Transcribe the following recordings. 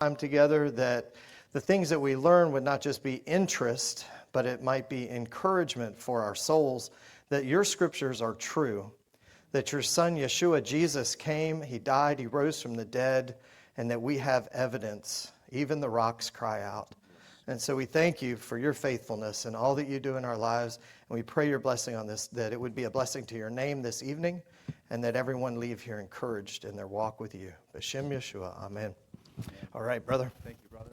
time together, that the things that we learn would not just be interest, but it might be encouragement for our souls, that your scriptures are true, that your son Yeshua, Jesus, came, he died, he rose from the dead, and that we have evidence. Even the rocks cry out. And so we thank you for your faithfulness and all that you do in our lives, and we pray your blessing on this, that it would be a blessing to your name this evening, and that everyone leave here encouraged in their walk with you. B'Shem Yeshua, amen. All right, brother. Thank you, brother.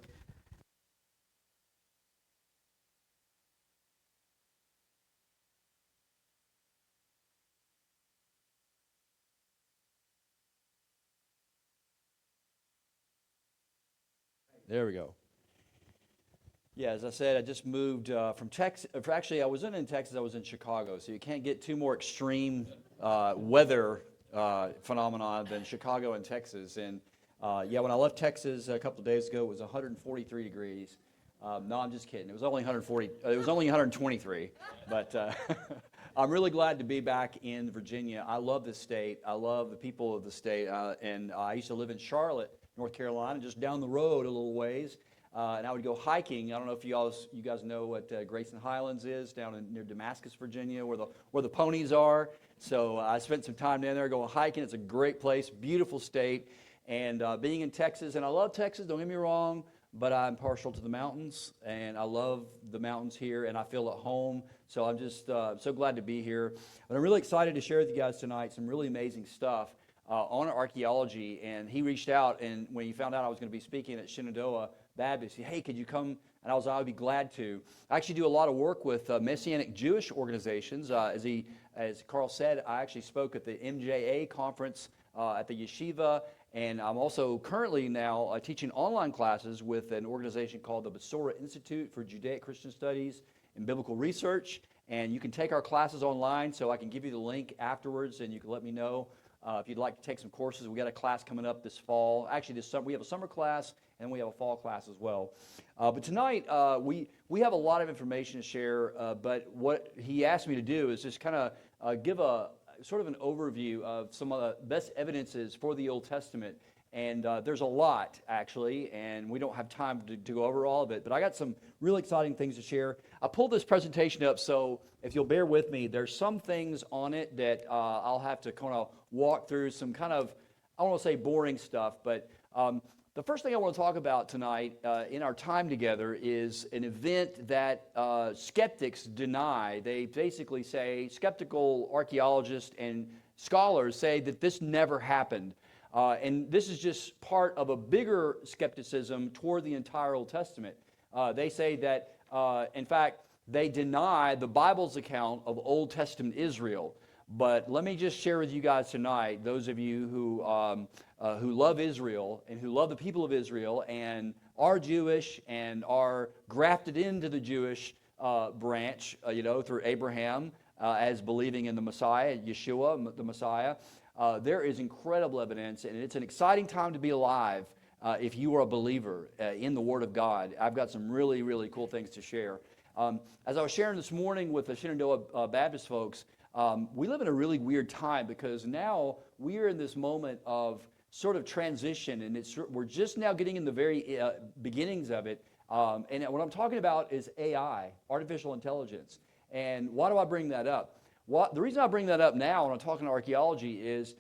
There we go. Yeah, as I said, I just moved from Texas. Actually, I wasn't in Texas, I was in Chicago. So you can't get two more extreme weather phenomena than Chicago and Texas. And yeah, when I left Texas a couple of days ago, it was 143 degrees. No, I'm just kidding. It was only 140. It was only 123. But I'm really glad to be back in Virginia. I love this state. I love the people of the state. And I used to live in Charlotte, North Carolina, just down the road a little ways. And I would go hiking. I don't know if you guys know what Grayson Highlands is, down near Damascus, Virginia, where the ponies are. So I spent some time down there going hiking. It's a great place, beautiful state. And being in Texas, and I love Texas, don't get me wrong, but I'm partial to the mountains, and I love the mountains here, and I feel at home. So I'm just so glad to be here. But I'm really excited to share with you guys tonight some really amazing stuff on archaeology. And he reached out, and when he found out I was going to be speaking at Shenandoah Baptist, he said, hey, could you come? And I would be glad to. I actually do a lot of work with Messianic Jewish organizations. As Carl said, I actually spoke at the MJA conference at the yeshiva, and I'm also currently now teaching online classes with an organization called the Cobb Institute for Judaic Christian Studies and Biblical Research. And you can take our classes online, so I can give you the link afterwards, and you can let me know if you'd like to take some courses. We got a class coming up this fall. Actually, this summer we have a summer class, and we have a fall class as well. But tonight we have a lot of information to share. But what he asked me to do is just kind of give a sort of an overview of some of the best evidences for the Old Testament. And there's a lot, actually, and we don't have time to go over all of it. But I got some really exciting things to share. I pulled this presentation up, so if you'll bear with me, there's some things on it that I'll have to kind of walk through, some kind of, I don't want to say boring stuff, but the first thing I want to talk about tonight in our time together is an event that skeptics deny. They basically say, skeptical archaeologists and scholars say that this never happened. And this is just part of a bigger skepticism toward the entire Old Testament. They say that, in fact, they deny the Bible's account of Old Testament Israel. But let me just share with you guys tonight, those of you who love Israel and who love the people of Israel and are Jewish and are grafted into the Jewish branch, through Abraham as believing in the Messiah, Yeshua, the Messiah. There is incredible evidence, and it's an exciting time to be alive if you are a believer in the Word of God. I've got some really, really cool things to share. As I was sharing this morning with the Shenandoah Baptist folks, we live in a really weird time because now we are in this moment of sort of transition, and we're just now getting in the very beginnings of it. And what I'm talking about is AI, artificial intelligence. And why do I bring that up? The reason I bring that up now when I'm talking archaeology is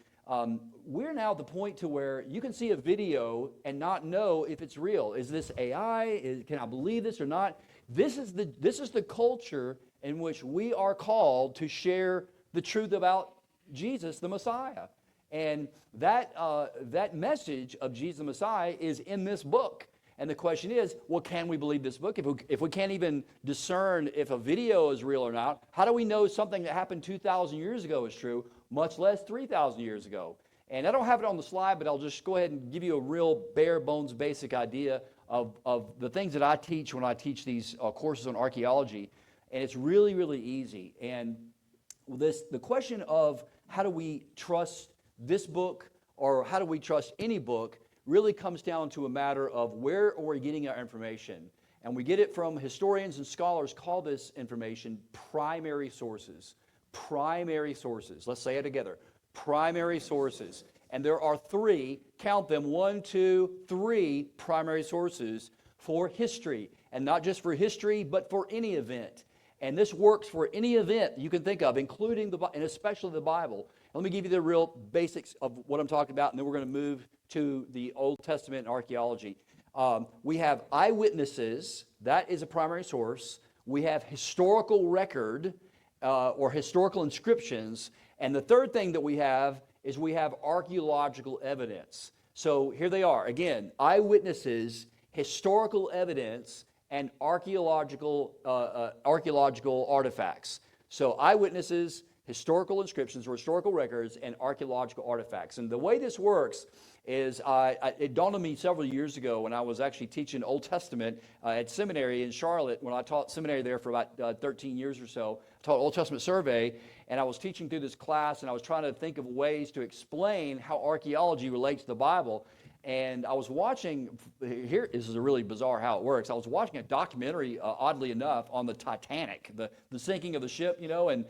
we're now at the point to where you can see a video and not know if it's real. Is this AI? Can I believe this or not? This is the culture in which we are called to share the truth about Jesus, the Messiah. And that message of Jesus the Messiah is in this book. And the question is, well, can we believe this book? If we can't even discern if a video is real or not, how do we know something that happened 2,000 years ago is true, much less 3,000 years ago? And I don't have it on the slide, but I'll just go ahead and give you a real bare bones basic idea of the things that I teach when I teach these courses on archaeology. And it's really, really easy. And the question of how do we trust this book or how do we trust any book really comes down to a matter of where are we getting our information. And we get it from historians and scholars call this information primary sources. Primary sources. Let's say it together. Primary sources. And there are three, count them, 1, 2, 3 primary sources for history. And not just for history, but for any event. And this works for any event you can think of, including and especially the Bible. Let me give you the real basics of what I'm talking about, and then we're going to move to the Old Testament and archaeology. We have eyewitnesses. That is a primary source. We have historical record or historical inscriptions. And the third thing that we have is we have archaeological evidence. So here they are. Again, eyewitnesses, historical evidence, and archaeological artifacts. So eyewitnesses, historical inscriptions or historical records, and archaeological artifacts. And the way this works is it dawned on me several years ago when I was actually teaching Old Testament at seminary in Charlotte. When I taught seminary there for about 13 years or so, I taught Old Testament survey, and I was teaching through this class, and I was trying to think of ways to explain how archaeology relates to the Bible. And I was watching, here, this is a really bizarre how it works. I was watching a documentary, oddly enough, on the Titanic, the sinking of the ship, you know, and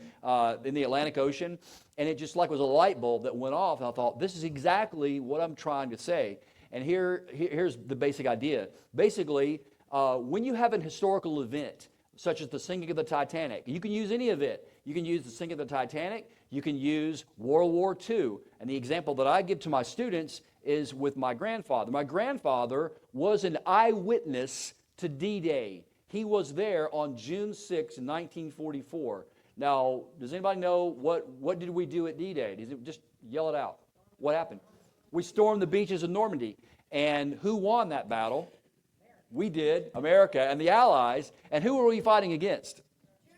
in the Atlantic Ocean. And it just like was a light bulb that went off. And I thought, this is exactly what I'm trying to say. And here's the basic idea. Basically, when you have an historical event, such as the sinking of the Titanic, you can use any event. You can use the sinking of the Titanic. You can use World War II. And the example that I give to my students is with my grandfather. My grandfather was an eyewitness to D-Day. He was there on June 6, 1944. Now, does anybody know what did we do at D-Day? Just yell it out. What happened? We stormed the beaches of Normandy. And who won that battle? We did, America and the Allies. And who were we fighting against?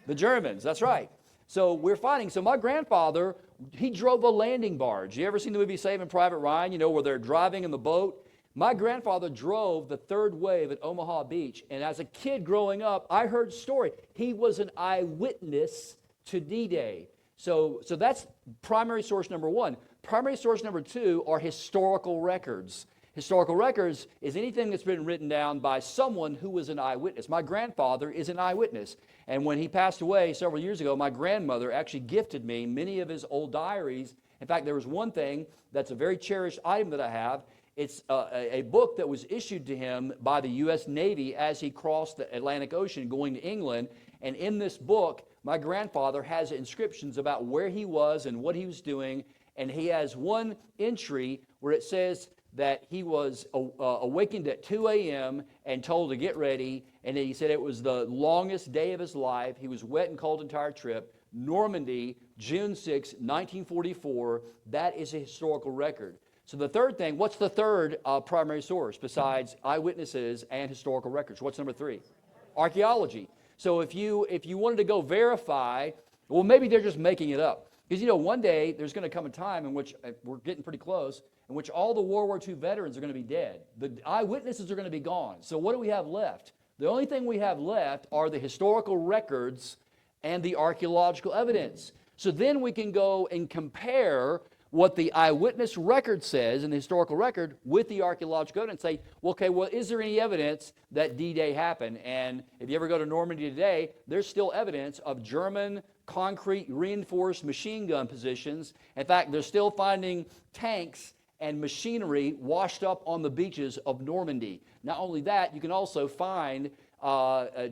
The Germans, that's right. So we're fighting. So my grandfather, he drove a landing barge. You ever seen the movie Saving Private Ryan, you know, where they're driving in the boat? My grandfather drove the third wave at Omaha Beach. And as a kid growing up, I heard story. He was an eyewitness to D-Day. So that's primary source number one. Primary source number two are historical records. Historical records is anything that's been written down by someone who was an eyewitness. My grandfather is an eyewitness. And when he passed away several years ago, my grandmother actually gifted me many of his old diaries. In fact, there was one thing that's a very cherished item that I have. It's a book that was issued to him by the U.S. Navy as he crossed the Atlantic Ocean going to England. And in this book, my grandfather has inscriptions about where he was and what he was doing. And he has one entry where it says that he was awakened at 2 a.m. and told to get ready. And he said it was the longest day of his life. He was wet and cold the entire trip. Normandy, June 6, 1944. That is a historical record. So the third thing, what's the third primary source besides eyewitnesses and historical records? What's number three? Archaeology. So if you wanted to go verify, well, maybe they're just making it up. Because, you know, one day there's going to come a time in which, we're getting pretty close, in which all the World War II veterans are going to be dead. The eyewitnesses are going to be gone. So what do we have left? The only thing we have left are the historical records and the archaeological evidence. So then we can go and compare what the eyewitness record says in the historical record with the archaeological evidence. Say, well, okay, well, is there any evidence that D-Day happened? And if you ever go to Normandy today, there's still evidence of German concrete reinforced machine gun positions. In fact, they're still finding tanks and machinery washed up on the beaches of Normandy. Not only that, you can also find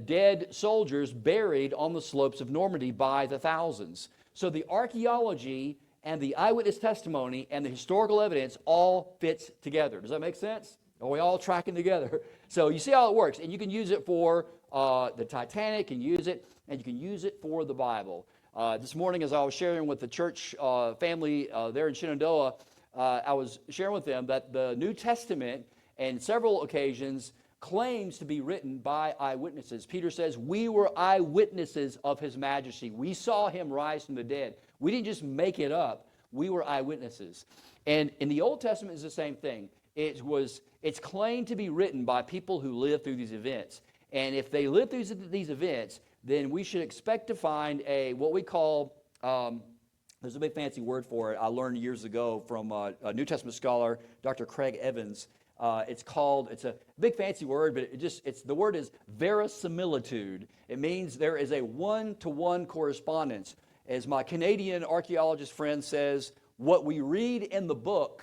dead soldiers buried on the slopes of Normandy by the thousands. So the archaeology and the eyewitness testimony and the historical evidence all fits together. Does that make sense? Are we all tracking together? So you see how it works. And you can use it for the Titanic, and use it for the Bible. This morning, as I was sharing with the church family there in Shenandoah, I was sharing with them that the New Testament, in several occasions, claims to be written by eyewitnesses. Peter says, we were eyewitnesses of his majesty. We saw him rise from the dead. We didn't just make it up. We were eyewitnesses. And in the Old Testament, it's the same thing. It's claimed to be written by people who lived through these events. And if they lived through these events, then we should expect to find what we call, there's a big fancy word for it I learned years ago from a New Testament scholar, Dr. Craig Evans. It's a big fancy word, but the word is verisimilitude. It means there is a one-to-one correspondence. As my Canadian archaeologist friend says, what we read in the book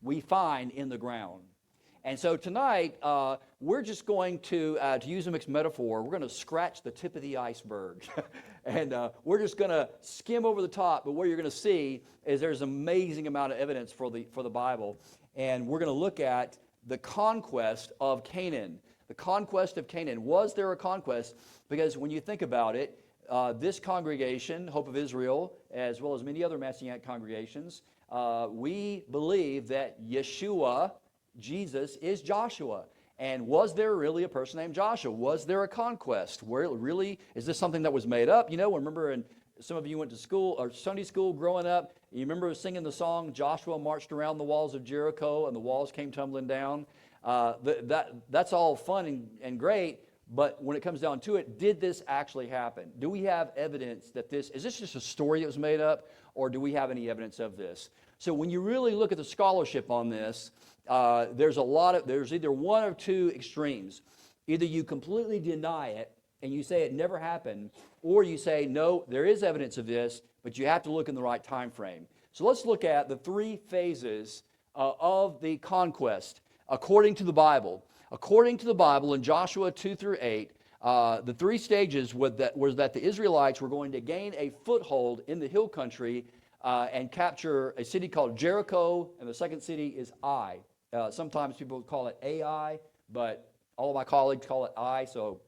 we find in the ground. And so tonight, we're just going to use a mixed metaphor, we're going to scratch the tip of the iceberg. And we're just going to skim over the top, but what you're going to see is there's an amazing amount of evidence for the Bible. And we're going to look at the conquest of Canaan. The conquest of Canaan. Was there a conquest? Because when you think about it, this congregation, Hope of Israel, as well as many other Messianic congregations, we believe that Yeshua, Jesus, is Joshua. And was there really a person named Joshua? Was there a conquest? Is this something that was made up? You know, remember, some of you went to school or Sunday school growing up, you remember singing the song, Joshua marched around the walls of Jericho and the walls came tumbling down. That's all fun and great, but when it comes down to it, did this actually happen? Do we have evidence that is this just a story that was made up, or do we have any evidence of this? So when you really look at the scholarship on this, there's either one of two extremes. Either you completely deny it and you say it never happened, or you say, no, there is evidence of this, but you have to look in the right time frame. So let's look at the three phases of the conquest according to the Bible. According to the Bible in Joshua 2 through 8, the three stages was that the Israelites were going to gain a foothold in the hill country and capture a city called Jericho, and the second city is Ai. Sometimes people call it Ai, but all of my colleagues call it Ai, so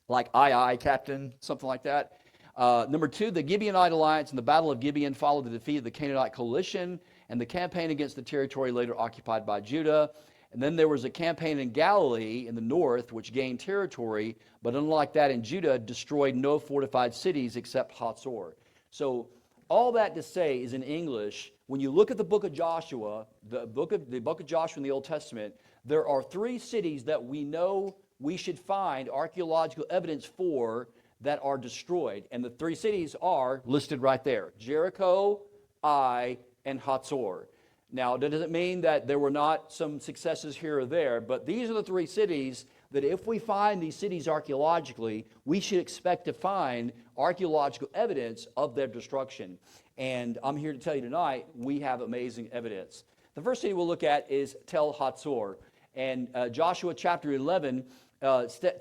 like Ai, Captain, something like that. Number two, the Gibeonite alliance and the Battle of Gibeon followed the defeat of the Canaanite coalition and the campaign against the territory later occupied by Judah. And then there was a campaign in Galilee in the north, which gained territory, but unlike that in Judah, destroyed no fortified cities except Hatzor. So all that to say is in English, when you look at the book of Joshua, the book of Joshua in the Old Testament, there are three cities that we know we should find archaeological evidence for that are destroyed. And the three cities are listed right there: Jericho, Ai, and Hatzor. Now, that doesn't mean that there were not some successes here or there, but these are the three cities that if we find these cities archaeologically, we should expect to find archaeological evidence of their destruction. And I'm here to tell you tonight, we have amazing evidence. The first city we'll look at is Tel Hatzor. And Joshua chapter 11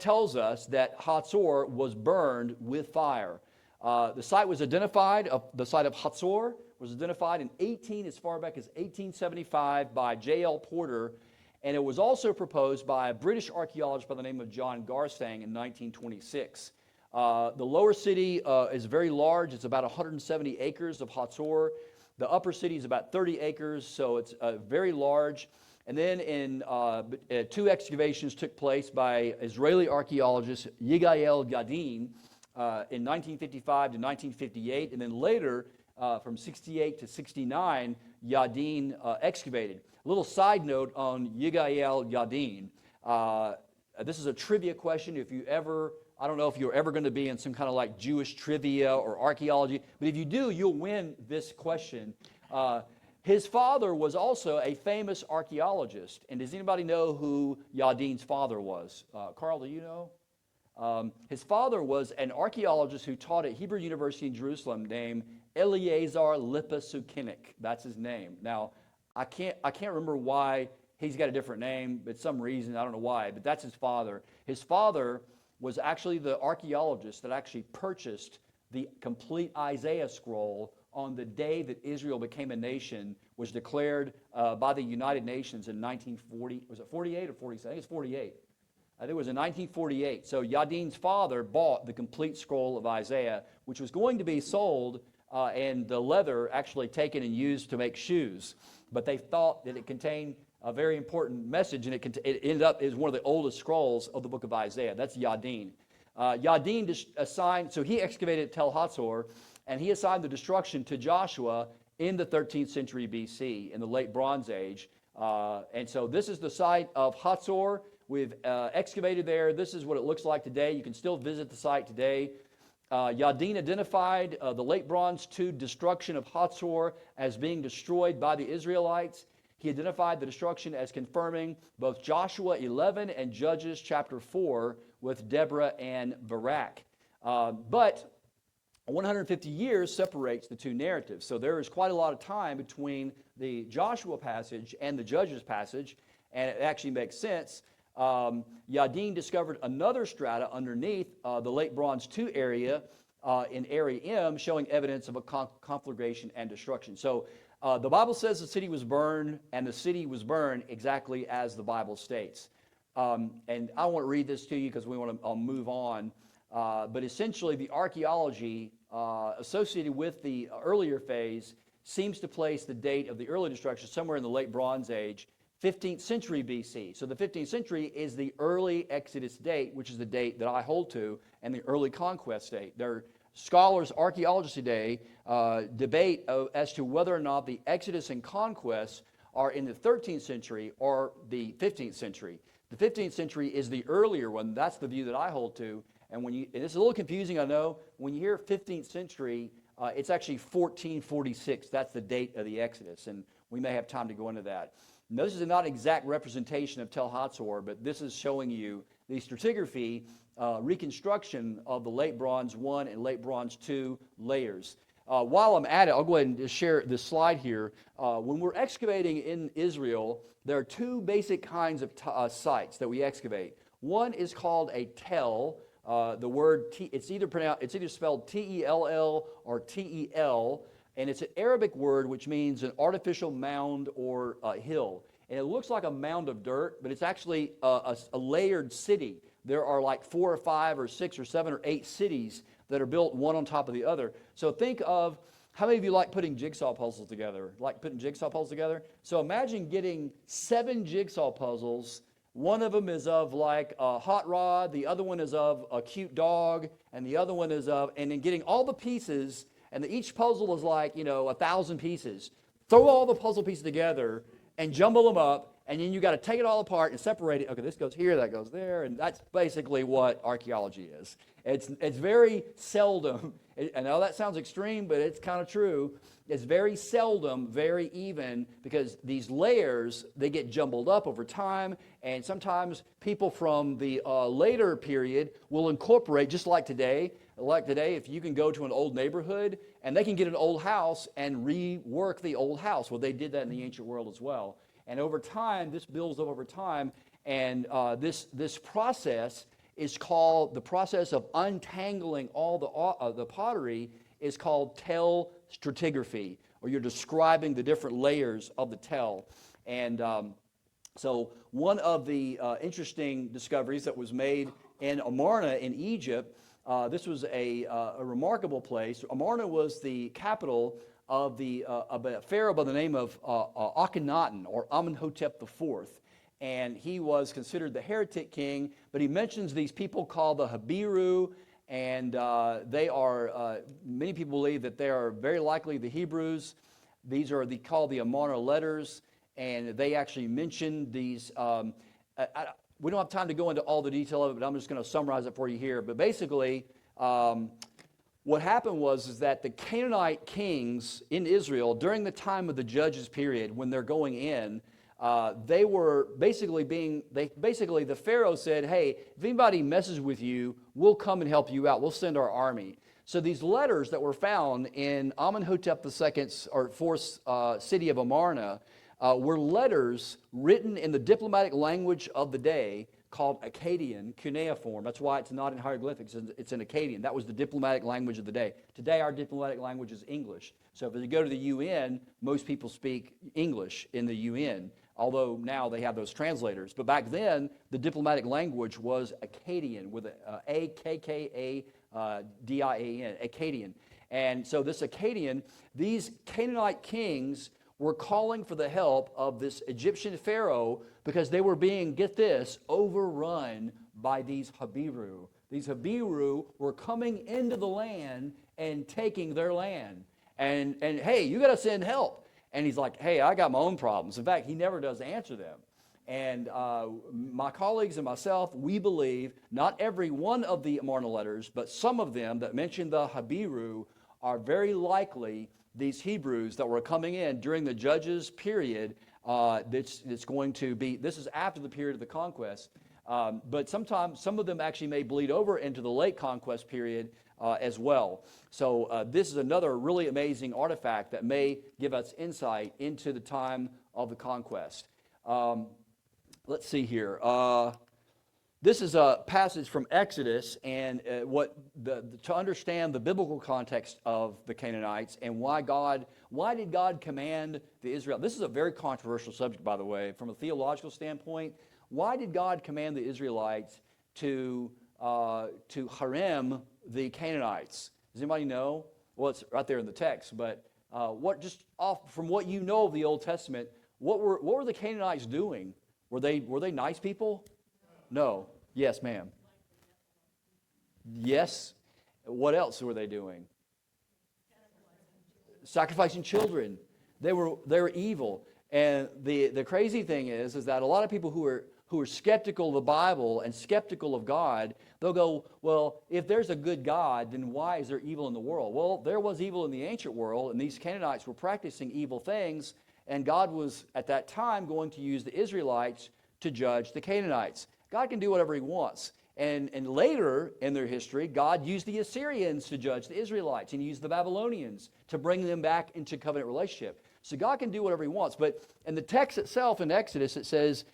tells us that Hatzor was burned with fire. The site was identified, the site of Hatzor was identified as far back as 1875 by J.L. Porter, and it was also proposed by a British archaeologist by the name of John Garstang in 1926. The lower city is very large. It's about 170 acres of Hatzor. The upper city is about 30 acres, so it's very large. And then two excavations took place by Israeli archaeologist Yigael Yadin in 1955 to 1958, and then later, from 68 to 69, Yadin excavated. A little side note on Yigael Yadin. This is a trivia question. I don't know if you're ever going to be in some kind of like Jewish trivia or archaeology, but if you do, you'll win this question. His father was also a famous archaeologist. And does anybody know who Yadin's father was? Carl, do you know? His father was an archaeologist who taught at Hebrew University in Jerusalem named Eleazar Lipa Sukinik. That's his name. Now, I can't remember why he's got a different name, but some reason, I don't know why, but that's his father. His father was actually the archaeologist that actually purchased the complete Isaiah scroll on the day that Israel became a nation, was declared by the United Nations in 1940. Was it 48 or 47? I think it's 48. I think it was in 1948. So Yadin's father bought the complete scroll of Isaiah, which was going to be sold and the leather actually taken and used to make shoes. But they thought that it contained a very important message, and it ended up as one of the oldest scrolls of the book of Isaiah. That's Yadin. Yadin assigned, so he excavated Tel Hatzor, and he assigned the destruction to Joshua in the 13th century BC, in the late Bronze Age. And so this is the site of Hatzor. We've excavated there. This is what it looks like today. You can still visit the site today. Yadin identified the late Bronze II destruction of Hatzor as being destroyed by the Israelites. He identified the destruction as confirming both Joshua 11 and Judges chapter 4 with Deborah and Barak. But 150 years separates the two narratives. So there is quite a lot of time between the Joshua passage and the Judges passage, and it actually makes sense. Yadin discovered another strata underneath the Late Bronze II area in Area M, showing evidence of a conflagration and destruction. So the Bible says the city was burned, and the city was burned exactly as the Bible states. And I won't read this to you because we want to move on. But essentially, the archaeology associated with the earlier phase seems to place the date of the early destruction somewhere in the Late Bronze Age, 15th century BC. So the 15th century is the early Exodus date, which is the date that I hold to, and the early conquest date. There are scholars, archaeologists today, debate as to whether or not the Exodus and conquest are in the 13th century or the 15th century. The 15th century is the earlier one. That's the view that I hold to. And and it's a little confusing, I know. When you hear 15th century, it's actually 1446. That's the date of the Exodus, and we may have time to go into that. Now, this is not an exact representation of Tel Hatzor, but this is showing you the stratigraphy reconstruction of the Late Bronze I and Late Bronze II layers. While I'm at it, I'll go ahead and just share this slide here. When we're excavating in Israel, there are two basic kinds of sites that we excavate. One is called a tell. The word it's either spelled T-E-L-L or T-E-L, and it's an Arabic word which means an artificial mound or a hill. And it looks like a mound of dirt, but it's actually a layered city. There are like 4 or 5 or 6 or 7 or 8 cities that are built one on top of the other. So think of, how many of you like putting jigsaw puzzles together? Like putting jigsaw puzzles together? So imagine getting 7 jigsaw puzzles. One of them is of like a hot rod, the other one is of a cute dog, and the other one is of, and then getting all the pieces, and each puzzle is like, 1,000 pieces. Throw all the puzzle pieces together and jumble them up, and then you got to take it all apart and separate it. Okay, this goes here, that goes there, and that's basically what archaeology is. It's very seldom, I know that sounds extreme, but it's kind of true. It's very seldom very even, because these layers, they get jumbled up over time, and sometimes people from the later period will incorporate, just like today. Like today, if you can go to an old neighborhood and they can get an old house and rework the old house. Well, they did that in the ancient world as well. And over time, this builds up over time, and this process is called, the process of untangling all the pottery is called tell stratigraphy, or you're describing the different layers of the tell. And so one of the interesting discoveries that was made in Amarna in Egypt, this was a remarkable place. Amarna was the capital of a pharaoh by the name of Akhenaten, or Amenhotep IV. And he was considered the heretic king, but he mentions these people called the Habiru, and they are, many people believe that they are very likely the Hebrews. These are called the Amarna letters, and they actually mention these. We don't have time to go into all the detail of it, but I'm just going to summarize it for you here. But basically, what happened was that the Canaanite kings in Israel, during the time of the Judges period, when they're going in, they were basically the Pharaoh said, hey, if anybody messes with you, we'll come and help you out. We'll send our army. So these letters that were found in Amenhotep II's or fourth city of Amarna were letters written in the diplomatic language of the day called Akkadian, cuneiform. That's why it's not in hieroglyphics, it's in Akkadian. That was the diplomatic language of the day. Today, our diplomatic language is English. So if you go to the UN, most people speak English in the UN, although now they have those translators. But back then, the diplomatic language was Akkadian, with A-K-K-A-D-I-A-N, Akkadian. And so this Akkadian, these Canaanite kings were calling for the help of this Egyptian pharaoh because they were being, get this, overrun by these Habiru. These Habiru were coming into the land and taking their land. And hey, you got to send help. And he's like, hey, I got my own problems. In fact, he never does answer them. And my colleagues and myself, we believe not every one of the Amarna letters, but some of them that mention the Habiru are very likely these Hebrews that were coming in during the Judges period. That's going to be, this is after the period of the conquest, but sometimes some of them actually may bleed over into the late conquest period as well. So this is another really amazing artifact that may give us insight into the time of the conquest. Let's see here. This is a passage from Exodus, and to understand the biblical context of the Canaanites and why did God command the Israelites? This is a very controversial subject, by the way, from a theological standpoint. Why did God command the Israelites to harem the Canaanites? Does anybody know? Well, it's right there in the text, but from what you know of the Old Testament, what were the Canaanites doing? Were they nice people? No. Yes, ma'am. Yes. What else were they doing? Sacrificing children. They were evil. And the crazy thing is that a lot of people who are skeptical of the Bible and skeptical of God, they'll go, well, if there's a good God, then why is there evil in the world? Well, there was evil in the ancient world, and these Canaanites were practicing evil things, and God was, at that time, going to use the Israelites to judge the Canaanites. God can do whatever he wants. And later in their history, God used the Assyrians to judge the Israelites, and he used the Babylonians to bring them back into covenant relationship. So God can do whatever he wants. But in the text itself in Exodus, it says,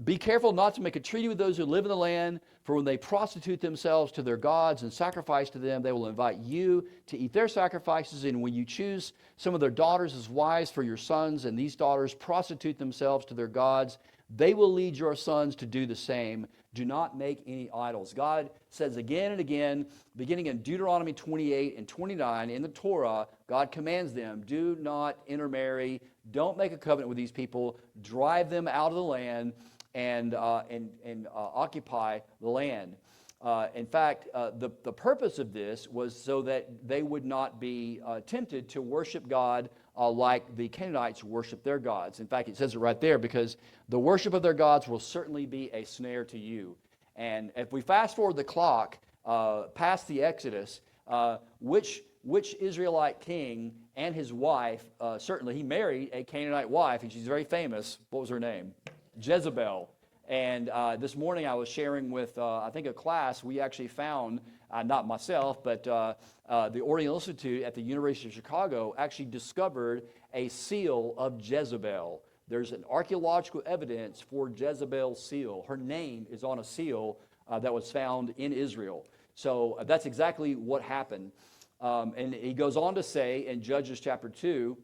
be careful not to make a treaty with those who live in the land, for when they prostitute themselves to their gods and sacrifice to them, they will invite you to eat their sacrifices. And when you choose some of their daughters as wives for your sons, and these daughters prostitute themselves to their gods, they will lead your sons to do the same. Do not make any idols. God says again and again, beginning in Deuteronomy 28 and 29 in the Torah, God commands them, do not intermarry, don't make a covenant with these people, drive them out of the land, and occupy the land. In fact, the purpose of this was so that they would not be tempted to worship God like the Canaanites worship their gods. In fact, it says it right there, because the worship of their gods will certainly be a snare to you. And if we fast forward the clock past the Exodus, which Israelite king and his wife, certainly he married a Canaanite wife, and she's very famous. What was her name? Jezebel. And this morning I was sharing with, I think, a class. We actually found, not myself, but the Oriental Institute at the University of Chicago actually discovered a seal of Jezebel. There's an archaeological evidence for Jezebel's seal. Her name is on a seal that was found in Israel. So that's exactly what happened. And he goes on to say in Judges chapter 2,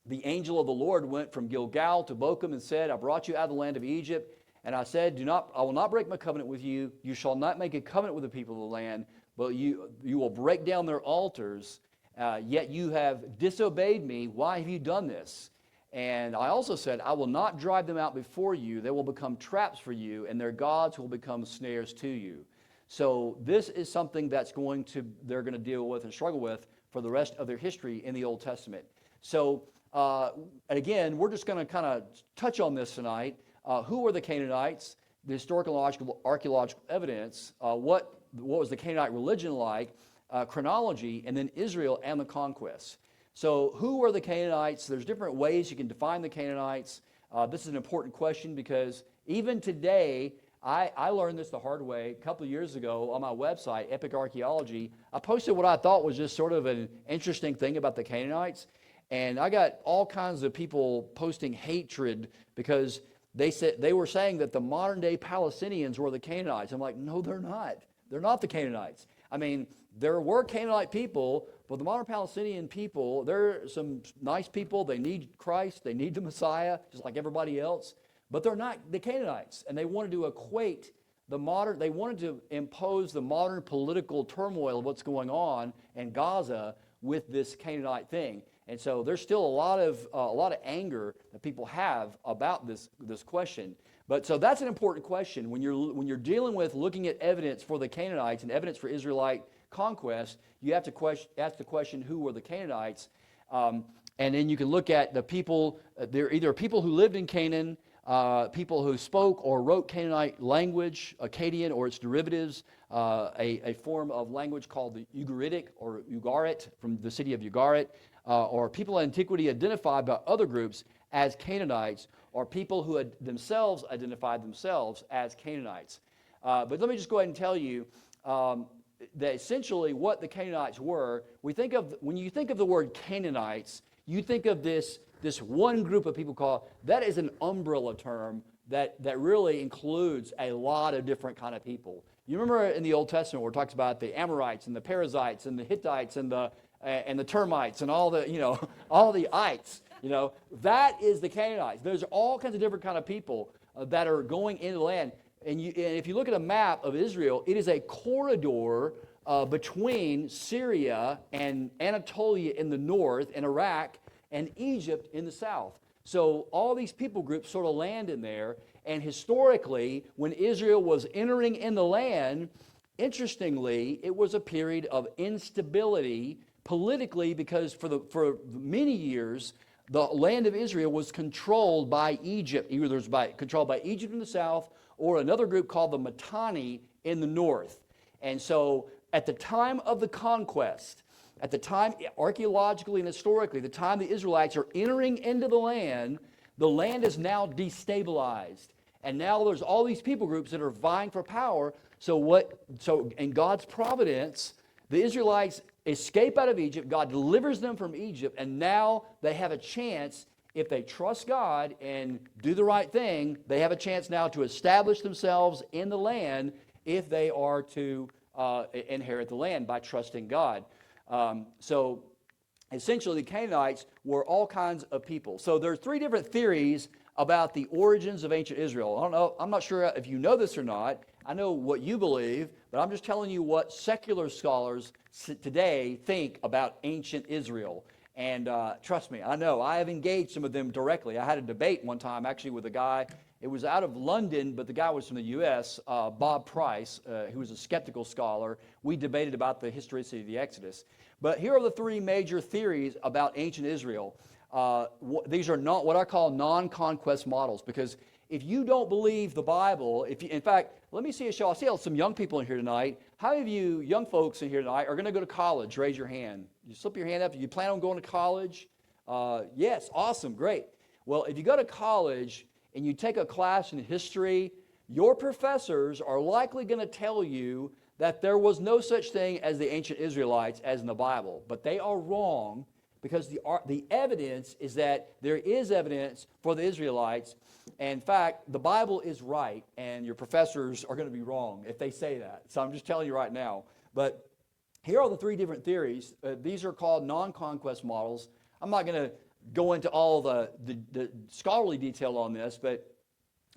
the angel of the Lord went from Gilgal to Bochum and said, I brought you out of the land of Egypt. And I said, I will not break my covenant with you. You shall not make a covenant with the people of the land, but you will break down their altars. Yet you have disobeyed me. Why have you done this? And I also said, I will not drive them out before you. They will become traps for you, and their gods will become snares to you. So this is something they're going to deal with and struggle with for the rest of their history in the Old Testament. So, and again, we're just going to kind of touch on this tonight. Who were the Canaanites? The historical archaeological evidence. What was the Canaanite religion like? Chronology, and then Israel and the conquest. So who were the Canaanites? There's different ways you can define the Canaanites. This is an important question because even today, I learned this the hard way. A couple of years ago on my website, Epic Archaeology, I posted what I thought was just sort of an interesting thing about the Canaanites. And I got all kinds of people posting hatred because they were saying that the modern day Palestinians were the Canaanites. I'm like, no, they're not. They're not the Canaanites. I mean, there were Canaanite people, but the modern Palestinian people, they're some nice people. They need Christ. They need the Messiah, just like everybody else. But they're not the Canaanites. And they wanted to equate they wanted to impose the modern political turmoil of what's going on in Gaza with this Canaanite thing. And so there's still a lot of anger that people have about this question. But so that's an important question when you're dealing with looking at evidence for the Canaanites and evidence for Israelite conquest. You have to ask the question, who were the Canaanites? And then you can look at the people. They're either people who lived in Canaan, people who spoke or wrote Canaanite language, Akkadian or its derivatives, a form of language called the Ugaritic or Ugarit from the city of Ugarit. Or people in antiquity identified by other groups as Canaanites, or people who had themselves identified themselves as Canaanites. But let me just go ahead and tell you, that essentially what the Canaanites were, when you think of the word Canaanites, you think of this one group of people that is an umbrella term that really includes a lot of different kind of people. You remember in the Old Testament where it talks about the Amorites and the Perizzites and the Hittites and the termites and all the, all the ites, that is the Canaanites. There's all kinds of different kind of people that are going into the land. And if you look at a map of Israel, it is a corridor between Syria and Anatolia in the north and Iraq and Egypt in the south. So all these people groups sort of land in there. And historically, when Israel was entering in the land, interestingly, it was a period of instability politically because for many years, the land of Israel was controlled by Egypt. Either it was controlled by Egypt in the south or another group called the Mitanni in the north. And so at the time of the conquest, at the time, archaeologically and historically, the time the Israelites are entering into the land is now destabilized. And now there's all these people groups that are vying for power. So in God's providence, the Israelites escape out of Egypt. God delivers them from Egypt. And now they have a chance, if they trust God and do the right thing, they have a chance now to establish themselves in the land if they are to inherit the land by trusting God. So essentially, the Canaanites were all kinds of people. So there are three different theories about the origins of ancient Israel. I don't know, I'm not sure if you know this or not. I know what you believe, but I'm just telling you what secular scholars today think about ancient Israel. And trust me, I know. I have engaged some of them directly. I had a debate one time actually with a guy. It was out of London, but the guy was from the U.S., Bob Price, who was a skeptical scholar. We debated about the historicity of the Exodus. But here are the three major theories about ancient Israel. These are not what I call non-conquest models, because if you don't believe the Bible, in fact, let me see a show. I see some young people in here tonight. How many of you young folks in here tonight are going to go to college? Raise your hand. You slip your hand up. Do you plan on going to college? Yes, awesome, great. Well, if you go to college and you take a class in history, your professors are likely going to tell you that there was no such thing as the ancient Israelites as in the Bible. But they are wrong, because the evidence is that there is evidence for the Israelites. And in fact, the Bible is right, and your professors are going to be wrong if they say that. So I'm just telling you right now. But here are the three different theories. These are called non-conquest models. I'm not going to go into all the scholarly detail on this, but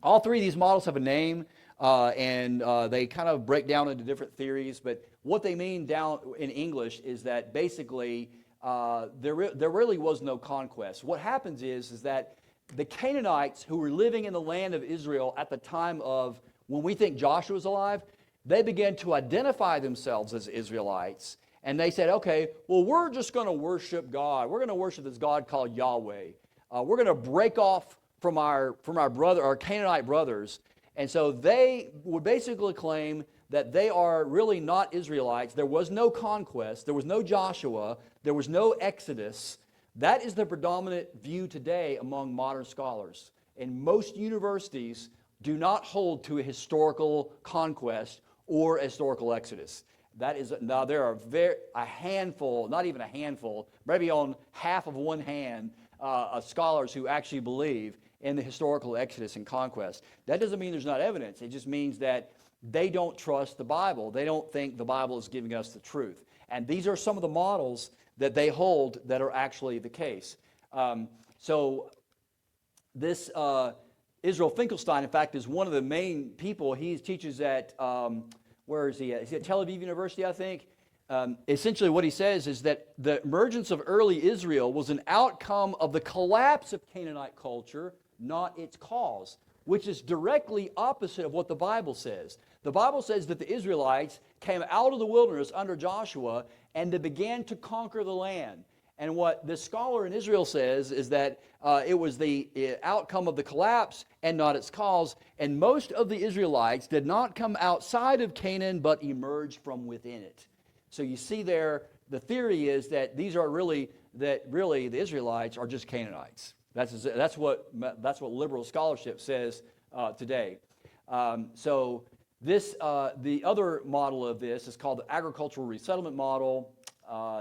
all three of these models have a name, and they kind of break down into different theories. But what they mean down in English is that basically there really was no conquest. What happens is that the Canaanites who were living in the land of Israel at the time of when we think Joshua was alive, they began to identify themselves as Israelites. And they said, okay, well, we're just going to worship God. We're going to worship this God called Yahweh. We're going to break off from our Canaanite brothers. And so they would basically claim that they are really not Israelites. There was no conquest. There was no Joshua. There was no Exodus. That is the predominant view today among modern scholars. And most universities do not hold to a historical conquest or a historical Exodus. That is, now there are a handful, not even a handful, maybe on half of one hand, of scholars who actually believe in the historical Exodus and conquest. That doesn't mean there's not evidence. It just means that they don't trust the Bible. They don't think the Bible is giving us the truth. And these are some of the models that they hold that are actually the case. So this Israel Finkelstein, in fact, is one of the main people. He teaches at, where is he at? He's at Tel Aviv University, I think. Essentially what he says is that the emergence of early Israel was an outcome of the collapse of Canaanite culture, not its cause, which is directly opposite of what the Bible says. The Bible says that the Israelites came out of the wilderness under Joshua and they began to conquer the land. And what this scholar in Israel says is that it was the outcome of the collapse and not its cause. And most of the Israelites did not come outside of Canaan but emerged from within it. So you see there, the theory is that really the Israelites are just Canaanites. That's what liberal scholarship says today. So The other model of this is called the agricultural resettlement model.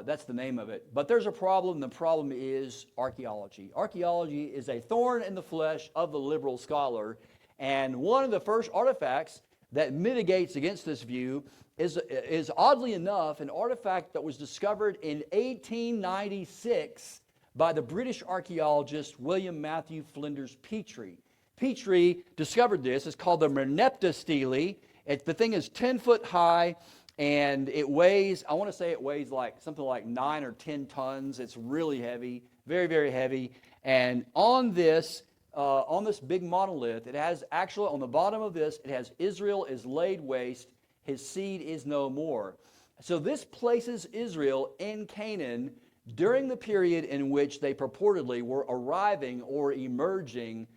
That's the name of it. But there's a problem. The problem is archaeology. Archaeology is a thorn in the flesh of the liberal scholar. And one of the first artifacts that mitigates against this view is oddly enough an artifact that was discovered in 1896 by the British archaeologist William Matthew Flinders Petrie. Petrie discovered this. It's called the Merneptah stele. The thing is 10 foot high, and it weighs, I want to say it weighs like something like 9 or 10 tons. It's really heavy, very, very heavy. And on this big monolith, it has actually, on the bottom of this, it has Israel is laid waste, his seed is no more. So this places Israel in Canaan during the period in which they purportedly were arriving or emerging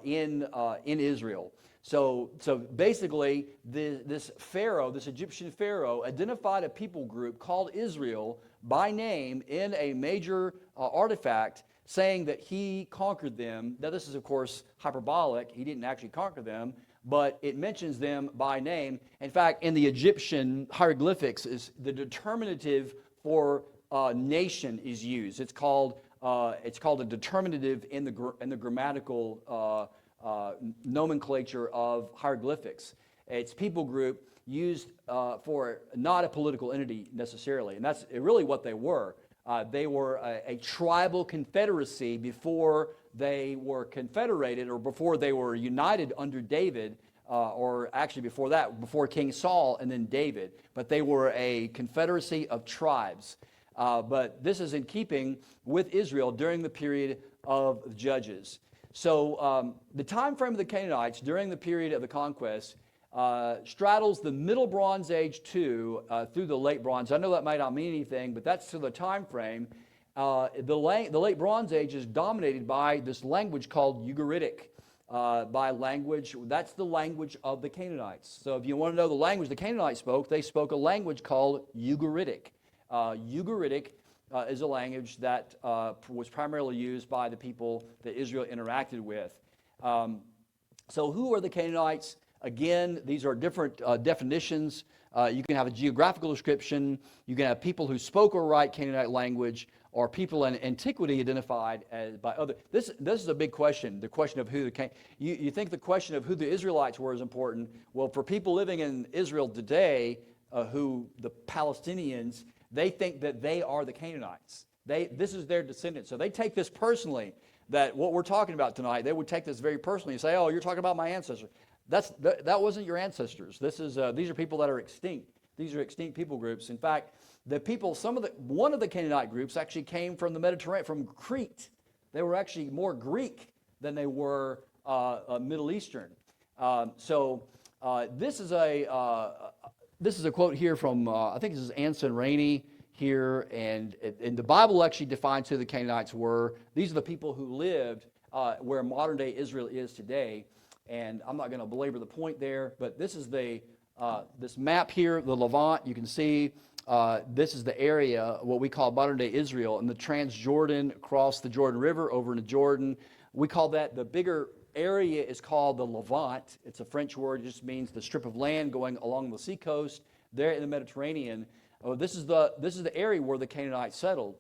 in Israel. So basically, this pharaoh, this Egyptian pharaoh, identified a people group called Israel by name in a major artifact, saying that he conquered them. Now, this is, of course, hyperbolic. He didn't actually conquer them, but it mentions them by name. In fact, in the Egyptian hieroglyphics, is the determinative for nation is used. It's called a determinative in the grammatical nomenclature of hieroglyphics. It's people group used for not a political entity necessarily, and that's really what they were. They were a tribal confederacy before they were confederated or before they were united under David, or actually before that, before King Saul and then David. But they were a confederacy of tribes. But this is in keeping with Israel during the period of the Judges. So the time frame of the Canaanites during the period of the conquest straddles the Middle Bronze Age through the Late Bronze. I know that might not mean anything, but that's to the time frame. The Late Bronze Age is dominated by this language called Ugaritic. That's the language of the Canaanites. So if you want to know the language the Canaanites spoke, they spoke a language called Ugaritic. Ugaritic is a language that was primarily used by the people that Israel interacted with. So who are the Canaanites? Again, these are different definitions. You can have a geographical description. You can have people who spoke or write Canaanite language, or people in antiquity identified as by other. This is a big question. The question of who you think the question of who the Israelites were is important. Well, for people living in Israel today, who the Palestinians, they think that they are the Canaanites. This is their descendants. So they take this personally, that what we're talking about tonight, they would take this very personally and say, oh, you're talking about my ancestors. That wasn't your ancestors. These are people that are extinct. These are extinct people groups. In fact, one of the Canaanite groups actually came from the Mediterranean, from Crete. They were actually more Greek than they were Middle Eastern. This is a quote here from I think this is Anson Rainey here, and the Bible actually defines who the Canaanites were. These are the people who lived where modern day Israel is today. And I'm not going to belabor the point there, but this is this map here, the Levant. You can see this is the area, what we call modern-day Israel, and the Transjordan across the Jordan River over into Jordan. We call that, the bigger area is called the Levant. It's a French word. It just means the strip of land going along the seacoast there in the Mediterranean. This is the area where the Canaanites settled.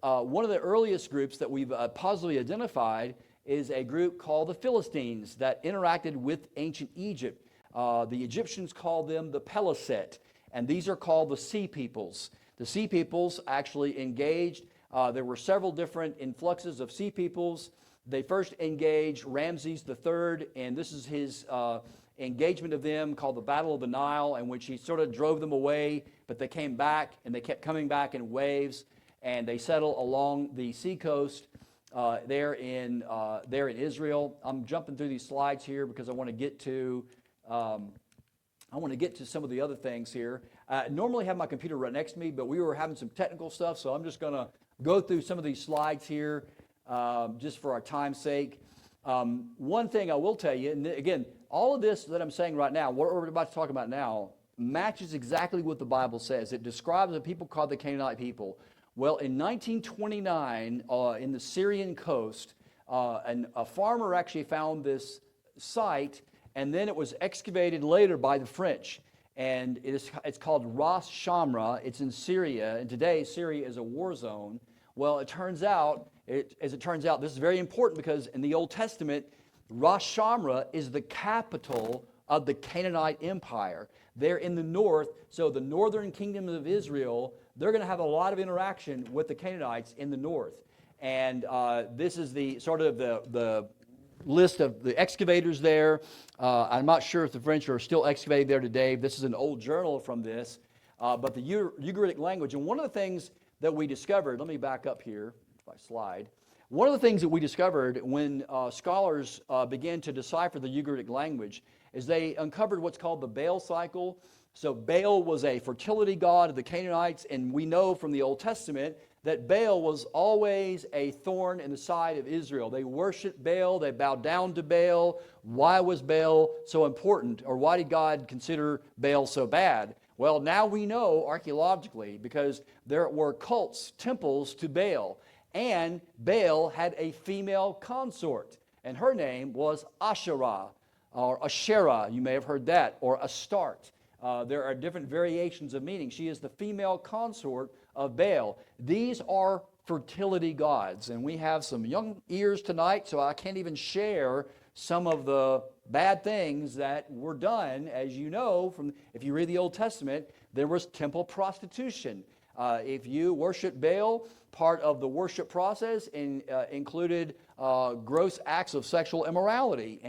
One of the earliest groups that we've positively identified is a group called the Philistines that interacted with ancient Egypt. The Egyptians called them the Peliset, and these are called the Sea Peoples. The Sea Peoples actually engaged. There were several different influxes of Sea Peoples. They first engaged Ramses III, and this is his engagement of them called the Battle of the Nile, in which he sort of drove them away, but they came back, and they kept coming back in waves, and they settled along the seacoast. There in Israel. I'm jumping through these slides here because I want to get to some of the other things here. I normally have my computer right next to me, but we were having some technical stuff, so I'm just going to go through some of these slides here just for our time's sake. One thing I will tell you, and again, all of this that I'm saying right now, what we're about to talk about now, matches exactly what the Bible says. It describes a people called the Canaanite people. Well, in 1929, in the Syrian coast, a farmer actually found this site, and then it was excavated later by the French. And it's called Ras Shamra. It's in Syria, and today Syria is a war zone. Well, it turns out, this is very important because in the Old Testament, Ras Shamra is the capital of the Canaanite Empire. They're in the north, so the northern kingdom of Israel, they're going to have a lot of interaction with the Canaanites in the north. And this is the sort of the list of the excavators there. I'm not sure if the French are still excavating there today. This is an old journal from this. But the Ugaritic language, and one of the things that we discovered, let me back up here, my slide. One of the things that we discovered when scholars began to decipher the Ugaritic language is they uncovered what's called the Baal cycle. So Baal was a fertility god of the Canaanites, and we know from the Old Testament that Baal was always a thorn in the side of Israel. They worshiped Baal, they bowed down to Baal. Why was Baal so important, or why did God consider Baal so bad? Well, now we know archaeologically because there were cults, temples to Baal, and Baal had a female consort, and her name was Asherah, or Asherah, you may have heard that, or Astarte. There are different variations of meaning. She is the female consort of Baal. These are fertility gods, and we have some young ears tonight, so I can't even share some of the bad things that were done. As you know, if you read the Old Testament, there was temple prostitution. If you worship Baal, part of the worship process included gross acts of sexual immorality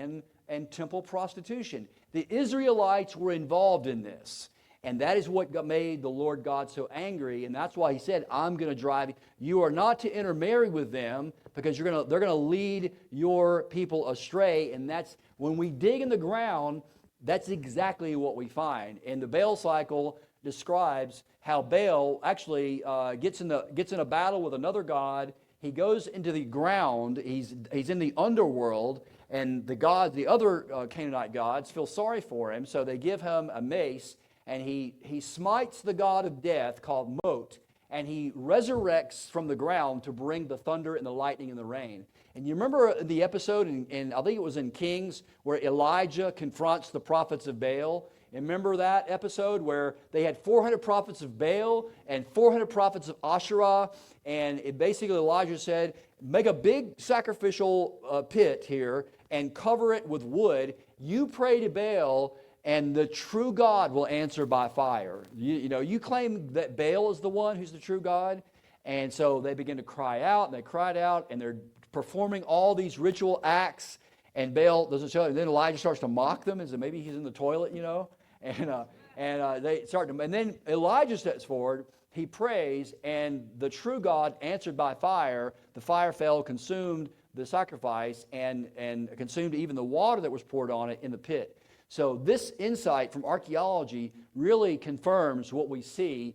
and temple prostitution. The Israelites were involved in this. And that is what made the Lord God so angry. And that's why he said, I'm going to drive you. You are not to intermarry with them because they're going to lead your people astray. And that's when we dig in the ground, that's exactly what we find. And the Baal cycle describes how Baal actually gets in a battle with another god. He goes into the ground. He's in the underworld. And the other Canaanite gods feel sorry for him. So they give him a mace. And he smites the god of death called Mot, and he resurrects from the ground to bring the thunder and the lightning and the rain. And you remember the episode, in I think it was in Kings, where Elijah confronts the prophets of Baal? And remember that episode where they had 400 prophets of Baal and 400 prophets of Asherah, and basically Elijah said, make a big sacrificial pit here and cover it with wood. You pray to Baal, and the true God will answer by fire. You claim that Baal is the one who's the true God. And so they begin to cry out, and they cried out, and they're performing all these ritual acts, and Baal doesn't show up. And then Elijah starts to mock them and says, maybe he's in the toilet, and they start to, and then Elijah steps forward, he prays, and the true God answered by fire. The fire fell, consumed the sacrifice, and consumed even the water that was poured on it in the pit. So this insight from archaeology really confirms what we see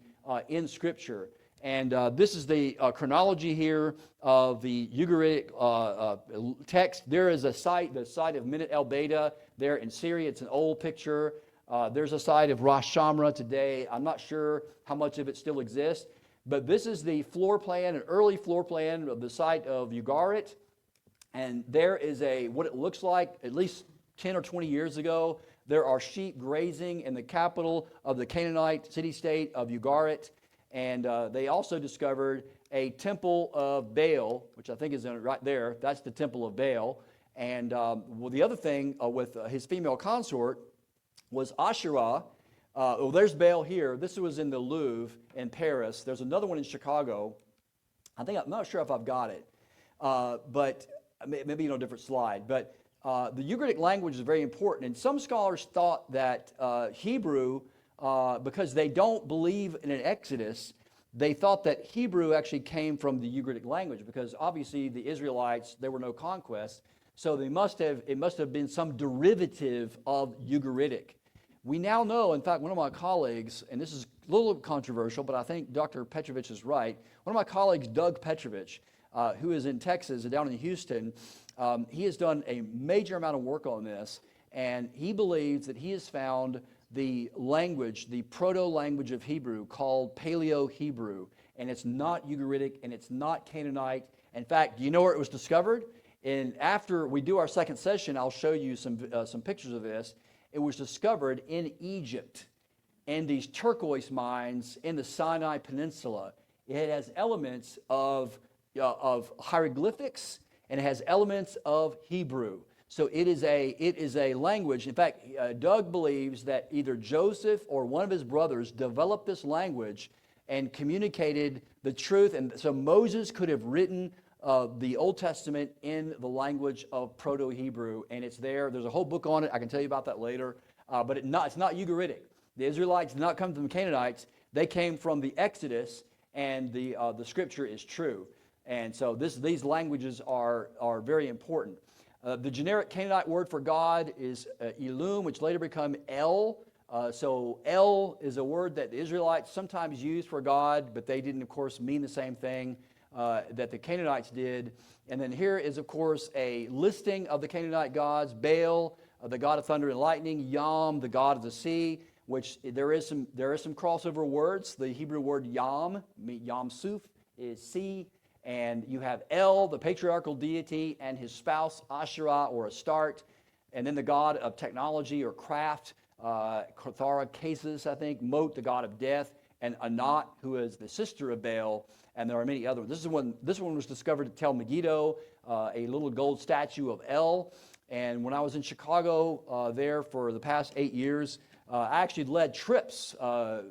in Scripture. And this is the chronology here of the Ugaritic text. There is the site of Minit El Beta there in Syria. It's an old picture. There's a site of Ras Shamra today. I'm not sure how much of it still exists. But this is the floor plan, an early floor plan of the site of Ugarit. And there is what it looks like, at least 10 or 20 years ago, there are sheep grazing in the capital of the Canaanite city-state of Ugarit. And they also discovered a temple of Baal, which I think is right there. That's the temple of Baal. And the other thing with his female consort was Asherah. There's Baal here. This was in the Louvre in Paris. There's another one in Chicago. I'm not sure if I've got it. But maybe a different slide. But the Ugaritic language is very important, and some scholars thought that Hebrew, because they don't believe in an Exodus, they thought that Hebrew actually came from the Ugaritic language, because obviously the Israelites, there were no conquests, so it must have been some derivative of Ugaritic. We now know, in fact, one of my colleagues, and this is a little controversial, but I think Dr. Petrovich is right, one of my colleagues, Doug Petrovich, who is in Texas, down in Houston, he has done a major amount of work on this, and he believes that he has found the language, the proto-language of Hebrew called Paleo-Hebrew, and it's not Ugaritic, and it's not Canaanite. In fact, do you know where it was discovered? And after we do our second session, I'll show you some pictures of this. It was discovered in Egypt, in these turquoise mines in the Sinai Peninsula. It has elements of hieroglyphics, and it has elements of Hebrew. So it is a language. In fact, Doug believes that either Joseph or one of his brothers developed this language and communicated the truth. And so Moses could have written the Old Testament in the language of Proto-Hebrew, and it's there. There's a whole book on it. I can tell you about that later. But it's not Ugaritic. The Israelites did not come from the Canaanites. They came from the Exodus, and the Scripture is true. And so these languages are very important. The generic Canaanite word for God is Elum, which later became El. So El is a word that the Israelites sometimes used for God, but they didn't, of course, mean the same thing that the Canaanites did. And then here is, of course, a listing of the Canaanite gods: Baal, the god of thunder and lightning; Yam, the god of the sea, which there is some crossover words. The Hebrew word Yam, Yam-suf, is sea. And you have El, the patriarchal deity, and his spouse, Asherah, or Astarte. And then the god of technology or craft, Carthara Casus, I think, Mot, the god of death, and Anat, who is the sister of Baal. And there are many others. This one was discovered at Tel Megiddo, a little gold statue of El. And when I was in Chicago there for the past 8 years, I actually led trips,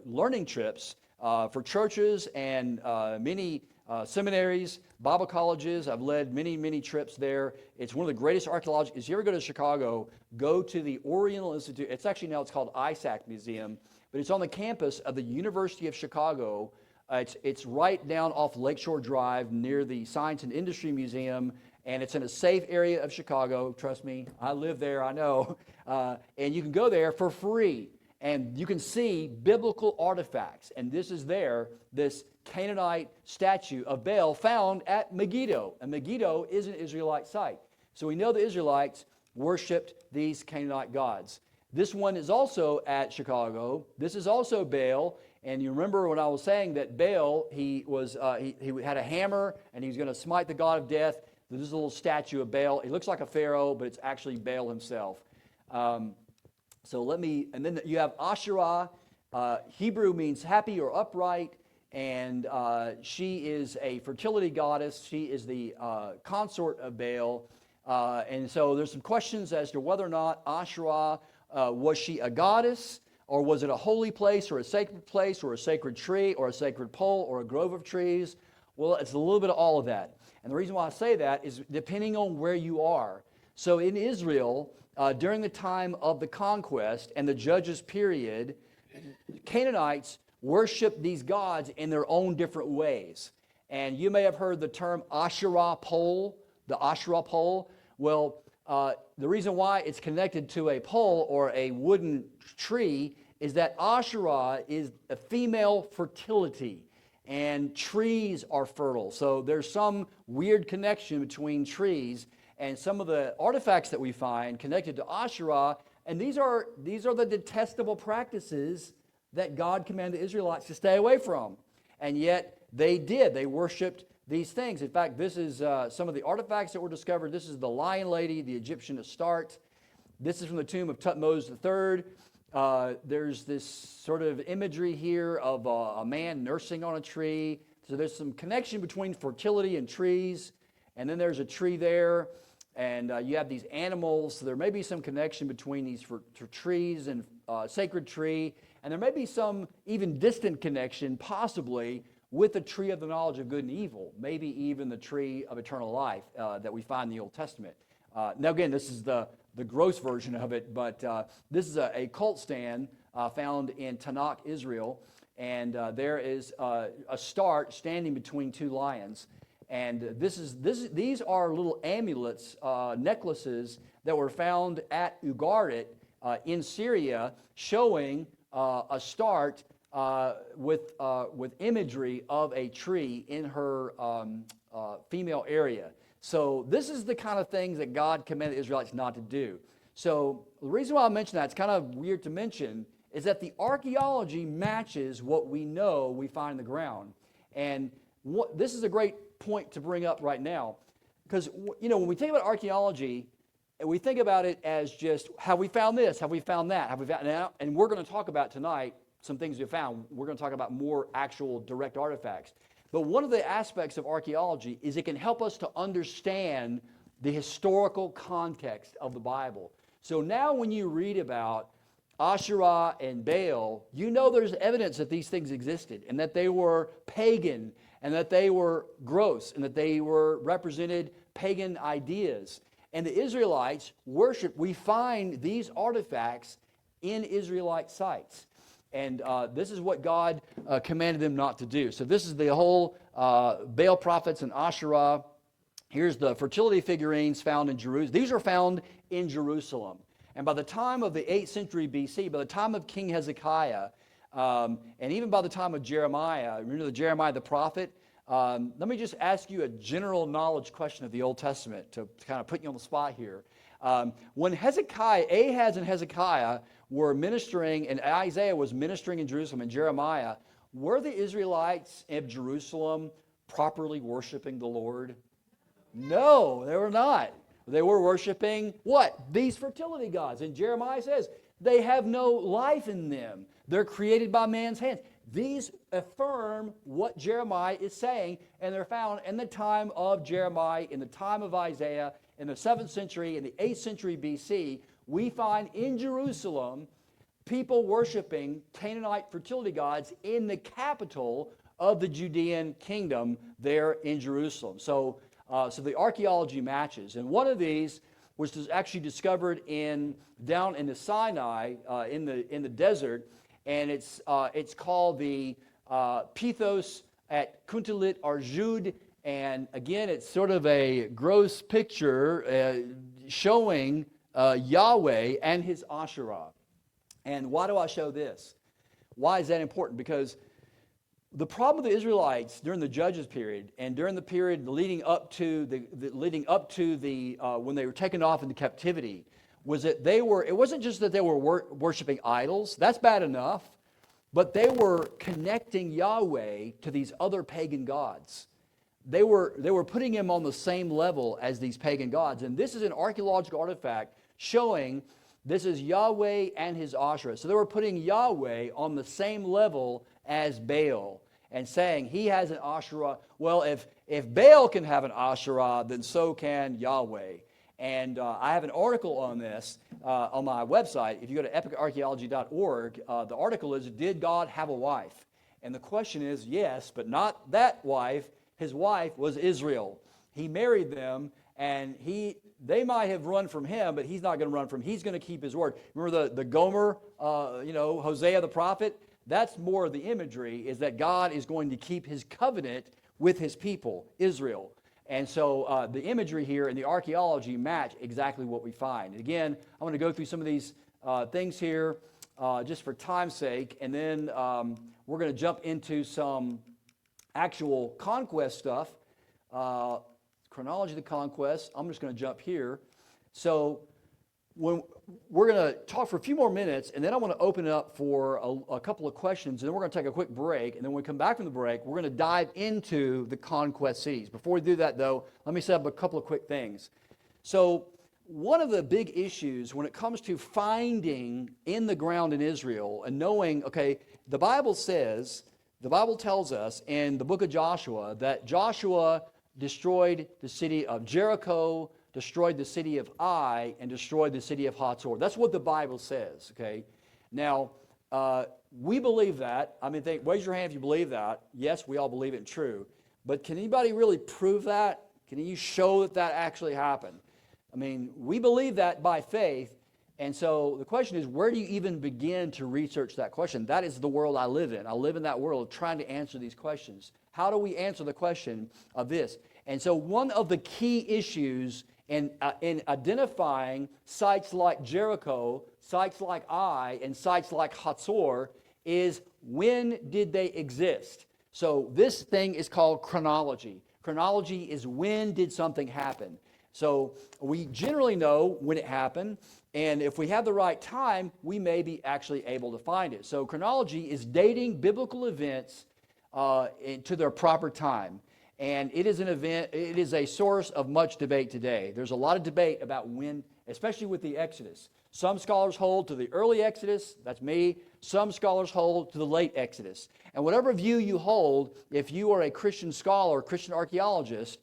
learning trips, for churches and many seminaries, Bible colleges. I've led many trips there. It's one of the greatest archaeological. If you ever go to Chicago, go to the Oriental Institute. It's called ISAC Museum, but it's on the campus of the University of Chicago. It's right down off Lakeshore Drive near the Science and Industry Museum, and it's in a safe area of Chicago. Trust me, I live there, I know. And you can go there for free, and you can see biblical artifacts. And this is this Canaanite statue of Baal found at Megiddo. And Megiddo is an Israelite site. So we know the Israelites worshipped these Canaanite gods. This one is also at Chicago. This is also Baal. And you remember when I was saying that Baal, he had a hammer and he was going to smite the god of death. This is a little statue of Baal. He looks like a pharaoh, but it's actually Baal himself. And then you have Asherah. Hebrew means happy or upright, and she is a fertility goddess. She is the consort of Baal. And so there's some questions as to whether or not Asherah, was she a goddess, or was it a holy place, or a sacred tree, or a sacred pole, or a grove of trees? Well, it's a little bit of all of that. And the reason why I say that is depending on where you are. So in Israel, during the time of the conquest and the judges period, Canaanites worshiped these gods in their own different ways. And you may have heard the term Asherah pole, the Asherah pole. Well, the reason why it's connected to a pole or a wooden tree is that Asherah is a female fertility, and trees are fertile. So there's some weird connection between trees and some of the artifacts that we find connected to Asherah. And these are the detestable practices that God commanded the Israelites to stay away from. And yet they did. They worshipped these things. In fact, this is some of the artifacts that were discovered. This is the Lion Lady, the Egyptian Astarte. This is from the tomb of Tutmosis III. There's this sort of imagery here of a man nursing on a tree. So there's some connection between fertility and trees. And then there's a tree there. And you have these animals. So there may be some connection between these trees and sacred tree. And there may be some even distant connection, possibly, with the tree of the knowledge of good and evil. Maybe even the tree of eternal life that we find in the Old Testament. Now again, this is the gross version of it, but this is a cult stand found in Tanakh, Israel. And there is a Astarte standing between two lions. And these are little amulets, necklaces that were found at Ugarit in Syria, showing Astarte with imagery of a tree in her female area. So this is the kind of things that God commanded the Israelites not to do. So the reason why I mention that, it's kind of weird to mention, is that the archaeology matches what we know we find in the ground. And this is a great point to bring up right now. Because, when we think about archaeology, we think about it as just, have we found this? Have we found that? Have we found now? And we're going to talk about tonight some things we found. We're going to talk about more actual direct artifacts. But one of the aspects of archaeology is it can help us to understand the historical context of the Bible. So now when you read about Asherah and Baal, you know there's evidence that these things existed and that they were pagan and that they were gross and that they represented pagan ideas. And the Israelites worship, we find these artifacts in Israelite sites. And this is what God commanded them not to do. So this is the whole Baal prophets and Asherah. Here's the fertility figurines found in Jerusalem. These are found in Jerusalem. And by the time of the 8th century BC, by the time of King Hezekiah, and even by the time of Jeremiah, remember Jeremiah the prophet? Let me just ask you a general knowledge question of the Old Testament to kind of put you on the spot here. When Ahaz and Hezekiah were ministering, and Isaiah was ministering in Jerusalem, and Jeremiah, were the Israelites of Jerusalem properly worshiping the Lord? No, they were not. They were worshiping what? These fertility gods. And Jeremiah says, they have no life in them. They're created by man's hands. These affirm what Jeremiah is saying, and they're found in the time of Jeremiah, in the time of Isaiah, in the 7th century, in the 8th century BC. We find in Jerusalem people worshiping Canaanite fertility gods in the capital of the Judean kingdom there in Jerusalem. So the archaeology matches. And one of these was actually discovered down in the Sinai, in the desert, and it's called the Pithos at Kuntalit Arjud. And again, it's sort of a gross picture showing Yahweh and his Asherah. And why do I show this? Why is that important? Because the problem with the Israelites during the Judges period and during the period leading up to when they were taken off into captivity was that it wasn't just that they were worshiping idols. That's bad enough. But they were connecting Yahweh to these other pagan gods. They were putting him on the same level as these pagan gods. And this is an archaeological artifact showing this is Yahweh and his Asherah. So they were putting Yahweh on the same level as Baal and saying he has an Asherah. Well, if Baal can have an Asherah, then so can Yahweh. And I have an article on this on my website. If you go to epicarchaeology.org, the article is, did God have a wife? And the question is, yes, but not that wife. His wife was Israel. He married them, and they might have run from him, but he's not going to run from him. He's going to keep his word. Remember the Gomer, Hosea the prophet? That's more of the imagery, is that God is going to keep his covenant with his people, Israel. And so the imagery here and the archaeology match exactly what we find. And again, I'm going to go through some of these things here just for time's sake, and then we're going to jump into some actual conquest stuff. Chronology of the conquest. I'm just going to jump here. So when we're going to talk for a few more minutes, and then I want to open it up for a couple of questions, and then we're going to take a quick break, and then when we come back from the break, we're going to dive into the conquest cities. Before we do that, though, let me set up a couple of quick things. So one of the big issues when it comes to finding in the ground in Israel and knowing, okay, the Bible tells us in the book of Joshua that Joshua destroyed the city of Jericho, destroyed the city of Ai, and destroyed the city of Hatzor. That's what the Bible says, okay? Now, we believe that. I mean, raise your hand if you believe that. Yes, we all believe it true. But can anybody really prove that? Can you show that actually happened? I mean, we believe that by faith. And so the question is, where do you even begin to research that question? That is the world I live in. I live in that world trying to answer these questions. How do we answer the question of this? And so one of the key issues in identifying sites like Jericho, sites like Ai, and sites like Hatzor is, when did they exist? So this thing is called chronology. Chronology is, when did something happen? So we generally know when it happened, and if we have the right time, we may be actually able to find it. So chronology is dating biblical events to their proper time. And it is an event, it is a source of much debate today. There's a lot of debate about when, especially with the Exodus. Some scholars hold to the early Exodus, that's me. Some scholars hold to the late Exodus. And whatever view you hold, if you are a Christian scholar, Christian archaeologist,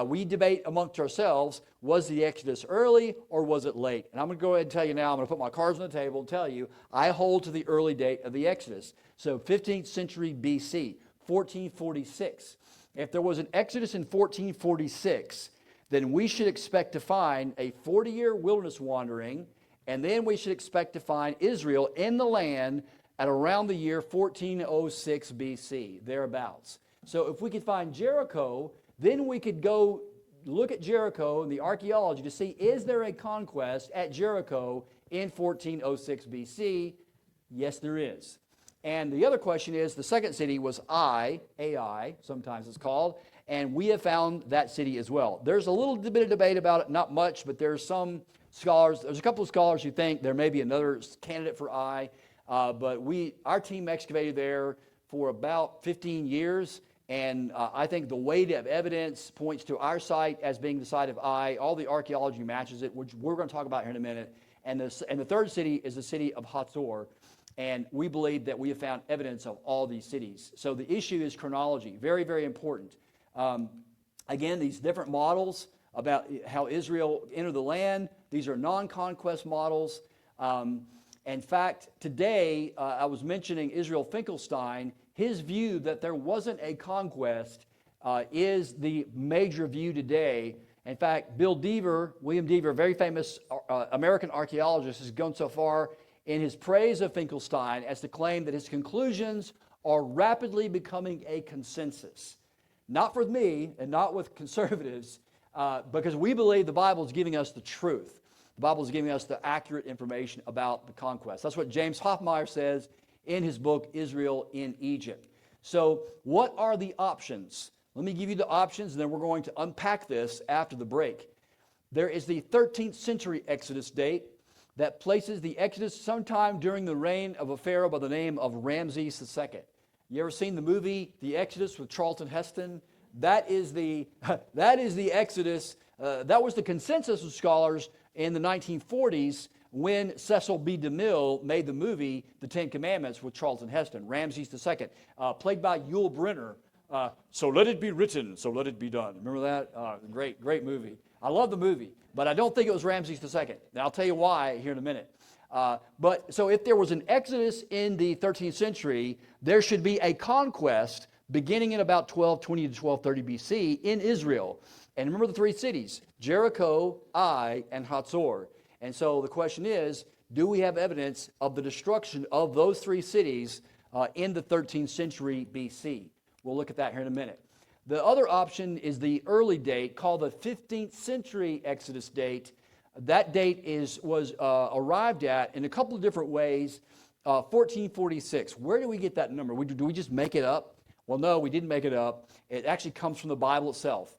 we debate amongst ourselves, was the Exodus early or was it late? And I'm going to go ahead and tell you now, I'm going to put my cards on the table and tell you, I hold to the early date of the Exodus. So 15th century BC, 1446. If there was an Exodus in 1446, then we should expect to find a 40-year wilderness wandering, and then we should expect to find Israel in the land at around the year 1406 BC, thereabouts. So if we could find Jericho, then we could go look at Jericho and the archaeology to see, is there a conquest at Jericho in 1406 BC? Yes, there is. And the other question is, the second city was Ai, sometimes it's called, and we have found that city as well. There's a little bit of debate about it, not much, but there's some scholars, there's a couple of scholars who think there may be another candidate for Ai, but our team excavated there for about 15 years, and I think the weight of evidence points to our site as being the site of Ai. All the archaeology matches it, which we're going to talk about here in a minute. And the third city is the city of Hatzor. And we believe that we have found evidence of all these cities. So the issue is chronology, very, very important. Again, these different models about how Israel entered the land, these are non-conquest models. In fact, today, I was mentioning Israel Finkelstein. His view that there wasn't a conquest is the major view today. In fact, William Deaver, a very famous American archaeologist, has gone so far in his praise of Finkelstein as to claim that his conclusions are rapidly becoming a consensus. Not for me and not with conservatives, because we believe the Bible is giving us the truth. The Bible is giving us the accurate information about the conquest. That's what James Hoffmeyer says in his book, Israel in Egypt. So what are the options? Let me give you the options, and then we're going to unpack this after the break. There is the 13th century Exodus date that places the Exodus sometime during the reign of a pharaoh by the name of Ramses II. You ever seen the movie The Exodus with Charlton Heston? That is the Exodus. That was the consensus of scholars in the 1940s when Cecil B. DeMille made the movie The Ten Commandments with Charlton Heston, Ramses II, played by Yul Brynner. So let it be written, so let it be done. Remember that? Great movie. I love the movie, but I don't think it was Ramses II. And I'll tell you why here in a minute. So if there was an Exodus in the 13th century, there should be a conquest beginning in about 1220 to 1230 BC in Israel. And remember the three cities, Jericho, Ai, and Hatzor. And so the question is, do we have evidence of the destruction of those three cities in the 13th century BC? We'll look at that here in a minute. The other option is the early date called the 15th century Exodus date. That date was arrived at in a couple of different ways. 1446. Where do we get that number? Do we just make it up? Well, no, we didn't make it up. It actually comes from the Bible itself.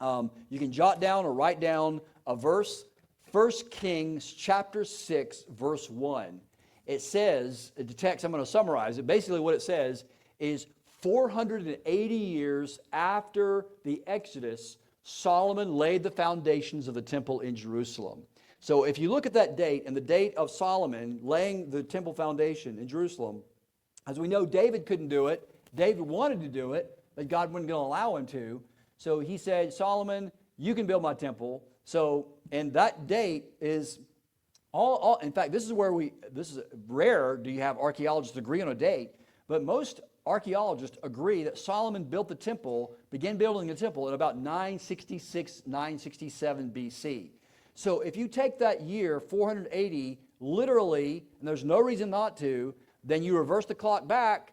You can jot down or write down a verse. 1 Kings chapter 6, verse 1. It says, the text, I'm going to summarize it. Basically what it says is 480 years after the Exodus, Solomon laid the foundations of the temple in Jerusalem. So if you look at that date and the date of Solomon laying the temple foundation in Jerusalem, as we know, David couldn't do it. David wanted to do it, but God wasn't going to allow him to. So he said, Solomon, you can build my temple. So, and that date is in fact, this is rare do you have archaeologists agree on a date, but most archaeologists agree that Solomon began building the temple in about 966, 967 BC. So if you take that year, 480, literally, and there's no reason not to, then you reverse the clock back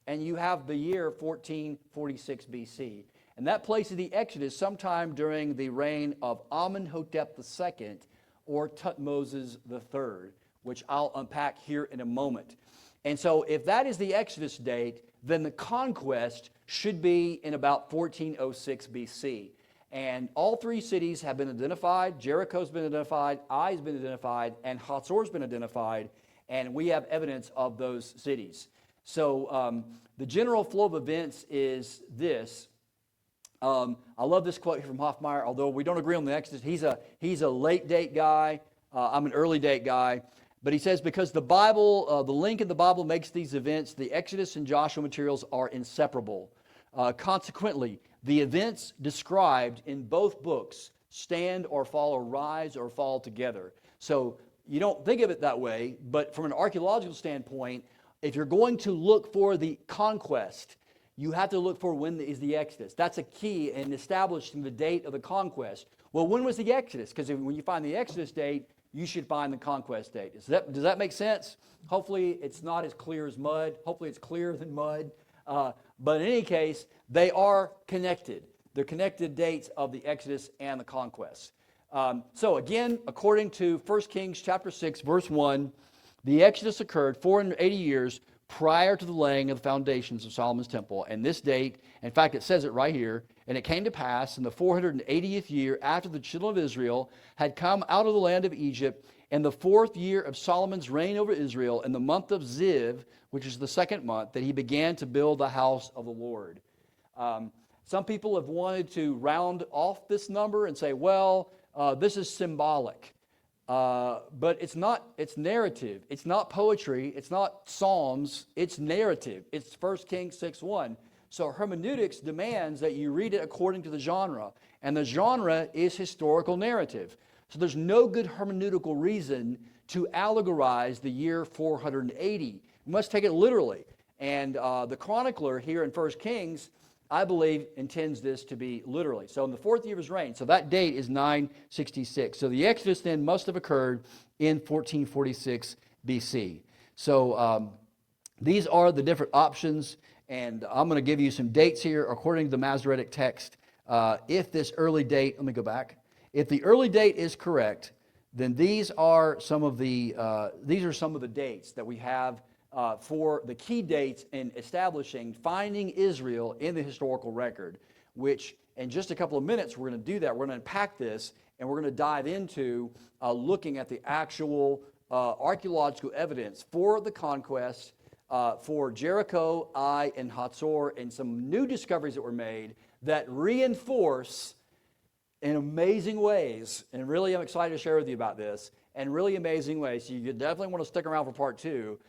and you have the year 1446 BC. And that places the Exodus sometime during the reign of Amenhotep II or Tutmosis III, which I'll unpack here in a moment. And so if that is the Exodus date, then the conquest should be in about 1406 BC. And all three cities have been identified. Jericho's been identified, Ai's been identified, and Hatzor's been identified. And we have evidence of those cities. So the general flow of events is this. I love this quote here from Hoffmeyer. Although we don't agree on the Exodus, he's a late date guy. I'm an early date guy. But he says, because the Bible, the link in the Bible makes these events, the Exodus and Joshua materials are inseparable. Consequently, the events described in both books stand or fall or rise or fall together. So you don't think of it that way, but from an archaeological standpoint, if you're going to look for the conquest, you have to look for when is the Exodus. That's a key in establishing the date of the conquest. Well, when was the Exodus? Because when you find the Exodus date, you should find the conquest date. Does that make sense? Hopefully it's not as clear as mud. Hopefully it's clearer than mud. But in any case, they are connected. They're connected dates of the Exodus and the conquest. So again, according to 1 Kings chapter 6, verse 1, the Exodus occurred 480 years prior to the laying of the foundations of Solomon's temple. And this date, in fact, it says it right here, and it came to pass in the 480th year after the children of Israel had come out of the land of Egypt, in the 4th year of Solomon's reign over Israel, in the month of Ziv, which is the 2nd month, that he began to build the house of the Lord. Some people have wanted to round off this number and say, well, this is symbolic. But it's not, it's narrative. It's not poetry. It's not Psalms. It's narrative. It's 1 Kings 6:1. So hermeneutics demands that you read it according to the genre. And the genre is historical narrative. So there's no good hermeneutical reason to allegorize the year 480. You must take it literally. And the chronicler here in 1 Kings, I believe, intends this to be literally. So in the 4th year of his reign, so that date is 966. So the Exodus then must have occurred in 1446 BC. So these are the different options, and I'm going to give you some dates here according to the Masoretic text. If this early date, let me go back. If the early date is correct, then these are some of the dates that we have for the key dates in establishing, finding Israel in the historical record, which in just a couple of minutes we're going to do that. We're going to unpack this, and we're going to dive into looking at the actual archaeological evidence for the conquest, for Jericho, Ai, and Hatzor, and some new discoveries that were made that reinforce in amazing ways, and really I'm excited to share with you about this, in really amazing ways. So you definitely want to stick around for part 2.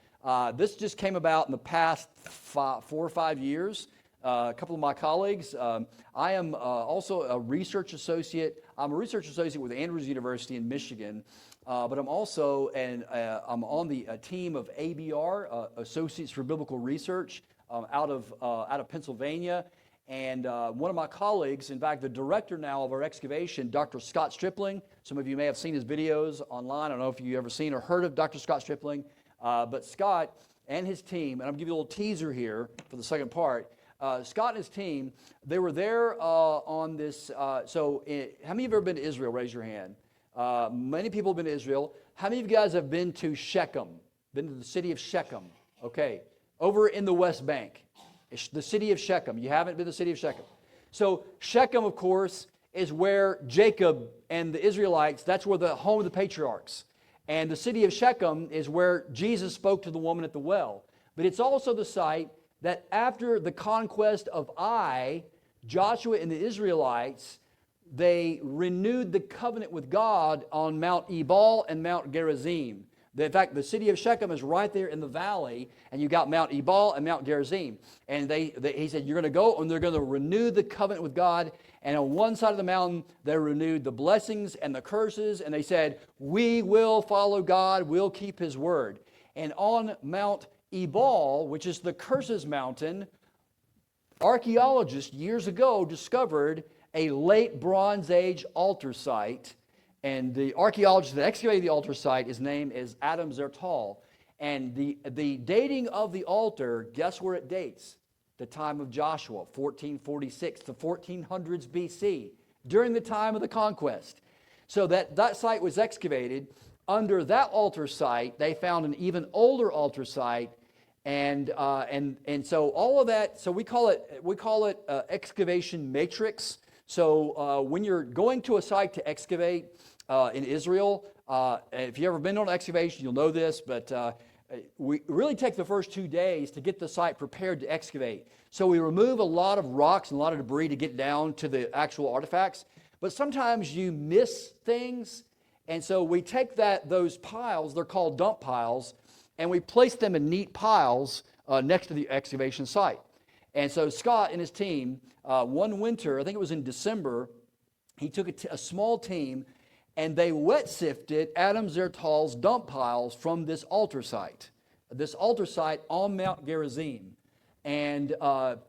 This just came about in the past 4 or 5 years. A couple of my colleagues. I am also a research associate. I'm a research associate with Andrews University in Michigan, but I'm also I'm on the team of ABR, Associates for Biblical Research, out of Pennsylvania. And one of my colleagues, in fact, the director now of our excavation, Dr. Scott Stripling. Some of you may have seen his videos online. I don't know if you've ever seen or heard of Dr. Scott Stripling. But Scott and his team, and I'm going to give you a little teaser here for the second part. Scott and his team, they were there on this. How many of you have ever been to Israel? Raise your hand. Many people have been to Israel. How many of you guys have been to Shechem? Been to the city of Shechem? Okay. Over in the West Bank. The city of Shechem. You haven't been to the city of Shechem. So Shechem, of course, is where Jacob and the Israelites, that's where the home of the patriarchs. And the city of Shechem is where Jesus spoke to the woman at the well. But it's also the site that after the conquest of Ai, Joshua and the Israelites, they renewed the covenant with God on Mount Ebal and Mount Gerizim. In fact, the city of Shechem is right there in the valley, and you got Mount Ebal and Mount Gerizim. And he said, you're going to go, and they're going to renew the covenant with God. And on one side of the mountain, they renewed the blessings and the curses, and they said, we will follow God, we'll keep His word. And on Mount Ebal, which is the curses mountain, archaeologists years ago discovered a late Bronze Age altar site. And the archaeologist that excavated the altar site, his name is Adam Zertal. And the dating of the altar, guess where it dates? The time of Joshua, 1446 to 1400s BC, during the time of the conquest. So that site was excavated. Under that altar site, they found an even older altar site, and so all of that. So we call it excavation matrix. So when you're going to a site to excavate in Israel, if you've ever been on an excavation, you'll know this, but we really take the first 2 days to get the site prepared to excavate. So we remove a lot of rocks and a lot of debris to get down to the actual artifacts. But sometimes you miss things. And so we take those piles, they're called dump piles, and we place them in neat piles next to the excavation site. And so Scott and his team, one winter, I think it was in December, he took a small team and they wet sifted Adam Zertal's dump piles from this altar site on Mount Gerizim. And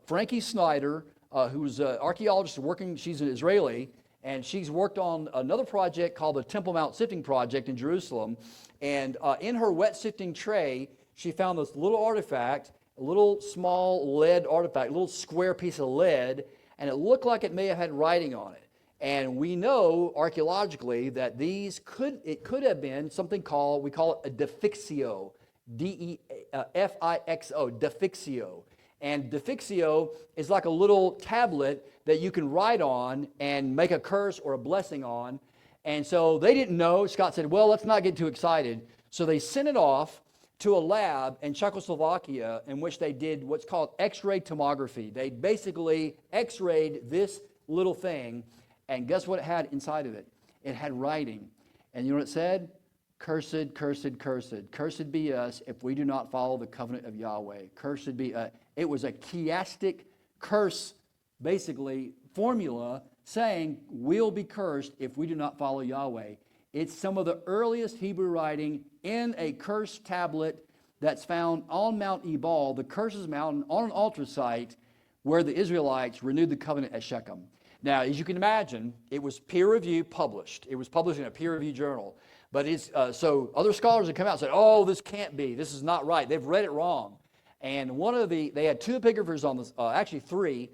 Frankie Snyder, who's an archaeologist working, she's an Israeli, and she's worked on another project called the Temple Mount Sifting Project in Jerusalem. And in her wet sifting tray, she found this little artifact, a little small lead artifact, a little square piece of lead, and it looked like it may have had writing on it. And we know archaeologically that it could have been something we call it a defixio, D-E-F-I-X-O, defixio. And defixio is like a little tablet that you can write on and make a curse or a blessing on. And so they didn't know. Scott said, well, let's not get too excited. So they sent it off to a lab in Czechoslovakia in which they did what's called X-ray tomography. They basically X-rayed this little thing, and guess what it had inside of it? It had writing. And you know what it said? Cursed, cursed, cursed. Cursed be us if we do not follow the covenant of Yahweh. Cursed be us. It was a chiastic curse, basically, formula saying we'll be cursed if we do not follow Yahweh. It's some of the earliest Hebrew writing in a cursed tablet that's found on Mount Ebal, the curses mountain, on an altar site where the Israelites renewed the covenant at Shechem. Now, as you can imagine, it was peer-reviewed, published. It was published in a peer-reviewed journal. But so other scholars have come out and said, oh, this can't be. This is not right. They've read it wrong. And they had two epigraphers on this, actually three.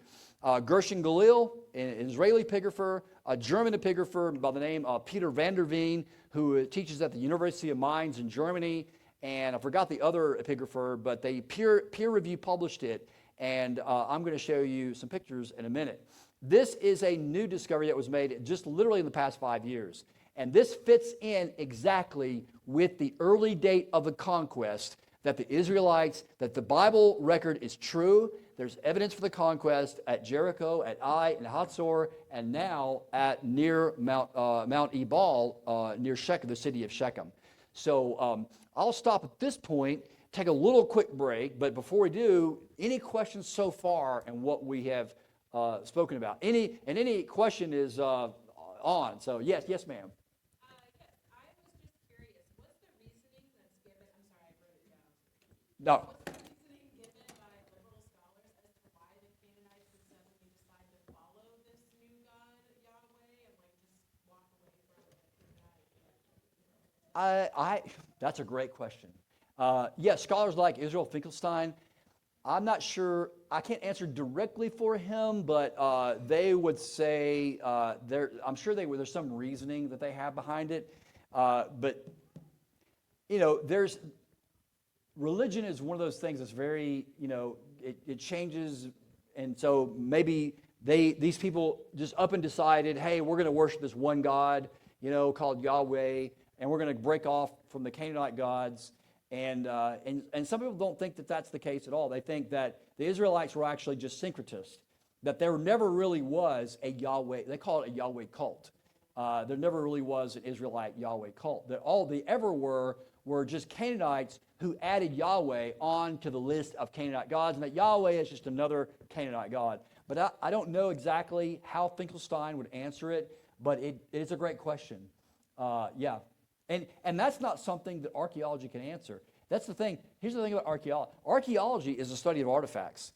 Gershon Galil, an Israeli epigrapher, a German epigrapher by the name of Peter van der Veen, who teaches at the University of Mainz in Germany. And I forgot the other epigrapher, but they peer-review published it. And I'm going to show you some pictures in a minute. This is a new discovery that was made just literally in the past 5 years. And this fits in exactly with the early date of the conquest, that the Israelites, that the Bible record is true. There's evidence for the conquest at Jericho, at Ai, and Hatzor, and now at near Mount Ebal, near Shechem, the city of Shechem. So I'll stop at this point, take a little quick break, but before we do, any questions so far and what we have spoken about? Any question is on. So yes, ma'am. No. Reasoning given by liberal scholars as to why the Canaanites would suddenly decide to follow this new God, Yahweh, and just walk away from the Canaanite? That's a great question. Yes, scholars like Israel Finkelstein, I'm not sure, I can't answer directly for him, but they would say, I'm sure there's some reasoning that they have behind it. But, religion is one of those things that's very, it changes, and so maybe these people just up and decided, hey, we're going to worship this one God, called Yahweh, and we're going to break off from the Canaanite gods, and some people don't think that that's the case at all. They think that the Israelites were actually just syncretists, that there never really was a Yahweh, they call it a Yahweh cult. There never really was an Israelite Yahweh cult. That all they ever were just Canaanites who added Yahweh on to the list of Canaanite gods, and that Yahweh is just another Canaanite god. But I don't know exactly how Finkelstein would answer it, but it's a great question. Yeah. And that's not something that archaeology can answer. That's the thing. Here's the thing about archaeology. Archaeology is the study of artifacts.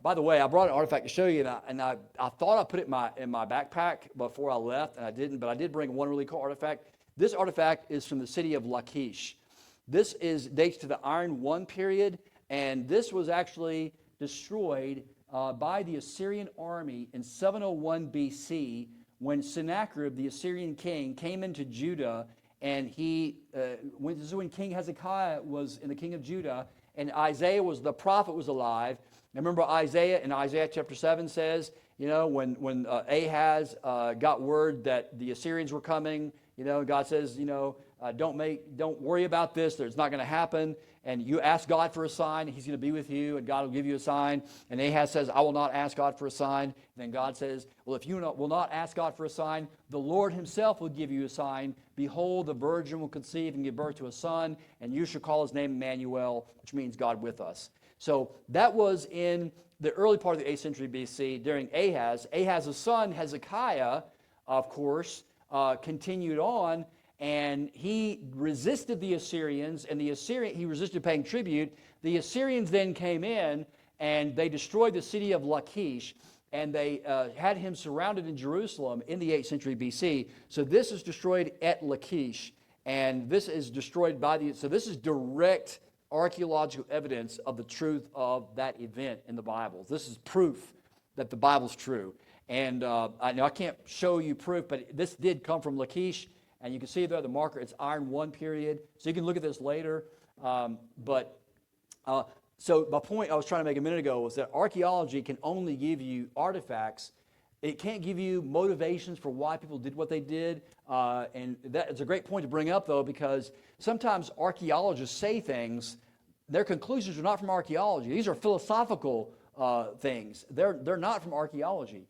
By the way, I brought an artifact to show you, and I thought I put it in my backpack before I left, and I didn't, but I did bring one really cool artifact. This artifact is from the city of Lachish. This dates to the Iron I period, and this was actually destroyed by the Assyrian army in 701 BC when Sennacherib, the Assyrian king, came into Judah, and this is when King Hezekiah was the king of Judah, and Isaiah the prophet was alive. And remember Isaiah in Isaiah chapter 7 says, when Ahaz got word that the Assyrians were coming, God says, don't worry about this. It's not going to happen. and you ask God for a sign, he's going to be with you, and God will give you a sign. And Ahaz says, I will not ask God for a sign. And then God says, well, if you will not ask God for a sign, the Lord himself will give you a sign. Behold, the virgin will conceive and give birth to a son, and you shall call his name Emmanuel, which means God with us. So that was in the early part of the 8th century BC during Ahaz. Ahaz's son, Hezekiah, of course, continued on, and he resisted the Assyrians, and he resisted paying tribute. The Assyrians then came in, and they destroyed the city of Lachish, and they had him surrounded in Jerusalem in the 8th century BC. So this is destroyed at Lachish, and this is destroyed so this is direct archaeological evidence of the truth of that event in the Bible. This is proof that the Bible's true. And I can't show you proof, but this did come from Lachish. And you can see there the marker, it's Iron 1 period. So you can look at this later. So my point I was trying to make a minute ago was that archaeology can only give you artifacts. It can't give you motivations for why people did what they did. And that is a great point to bring up, though, because sometimes archaeologists say things, their conclusions are not from archaeology. These are philosophical things. They're not from archaeology.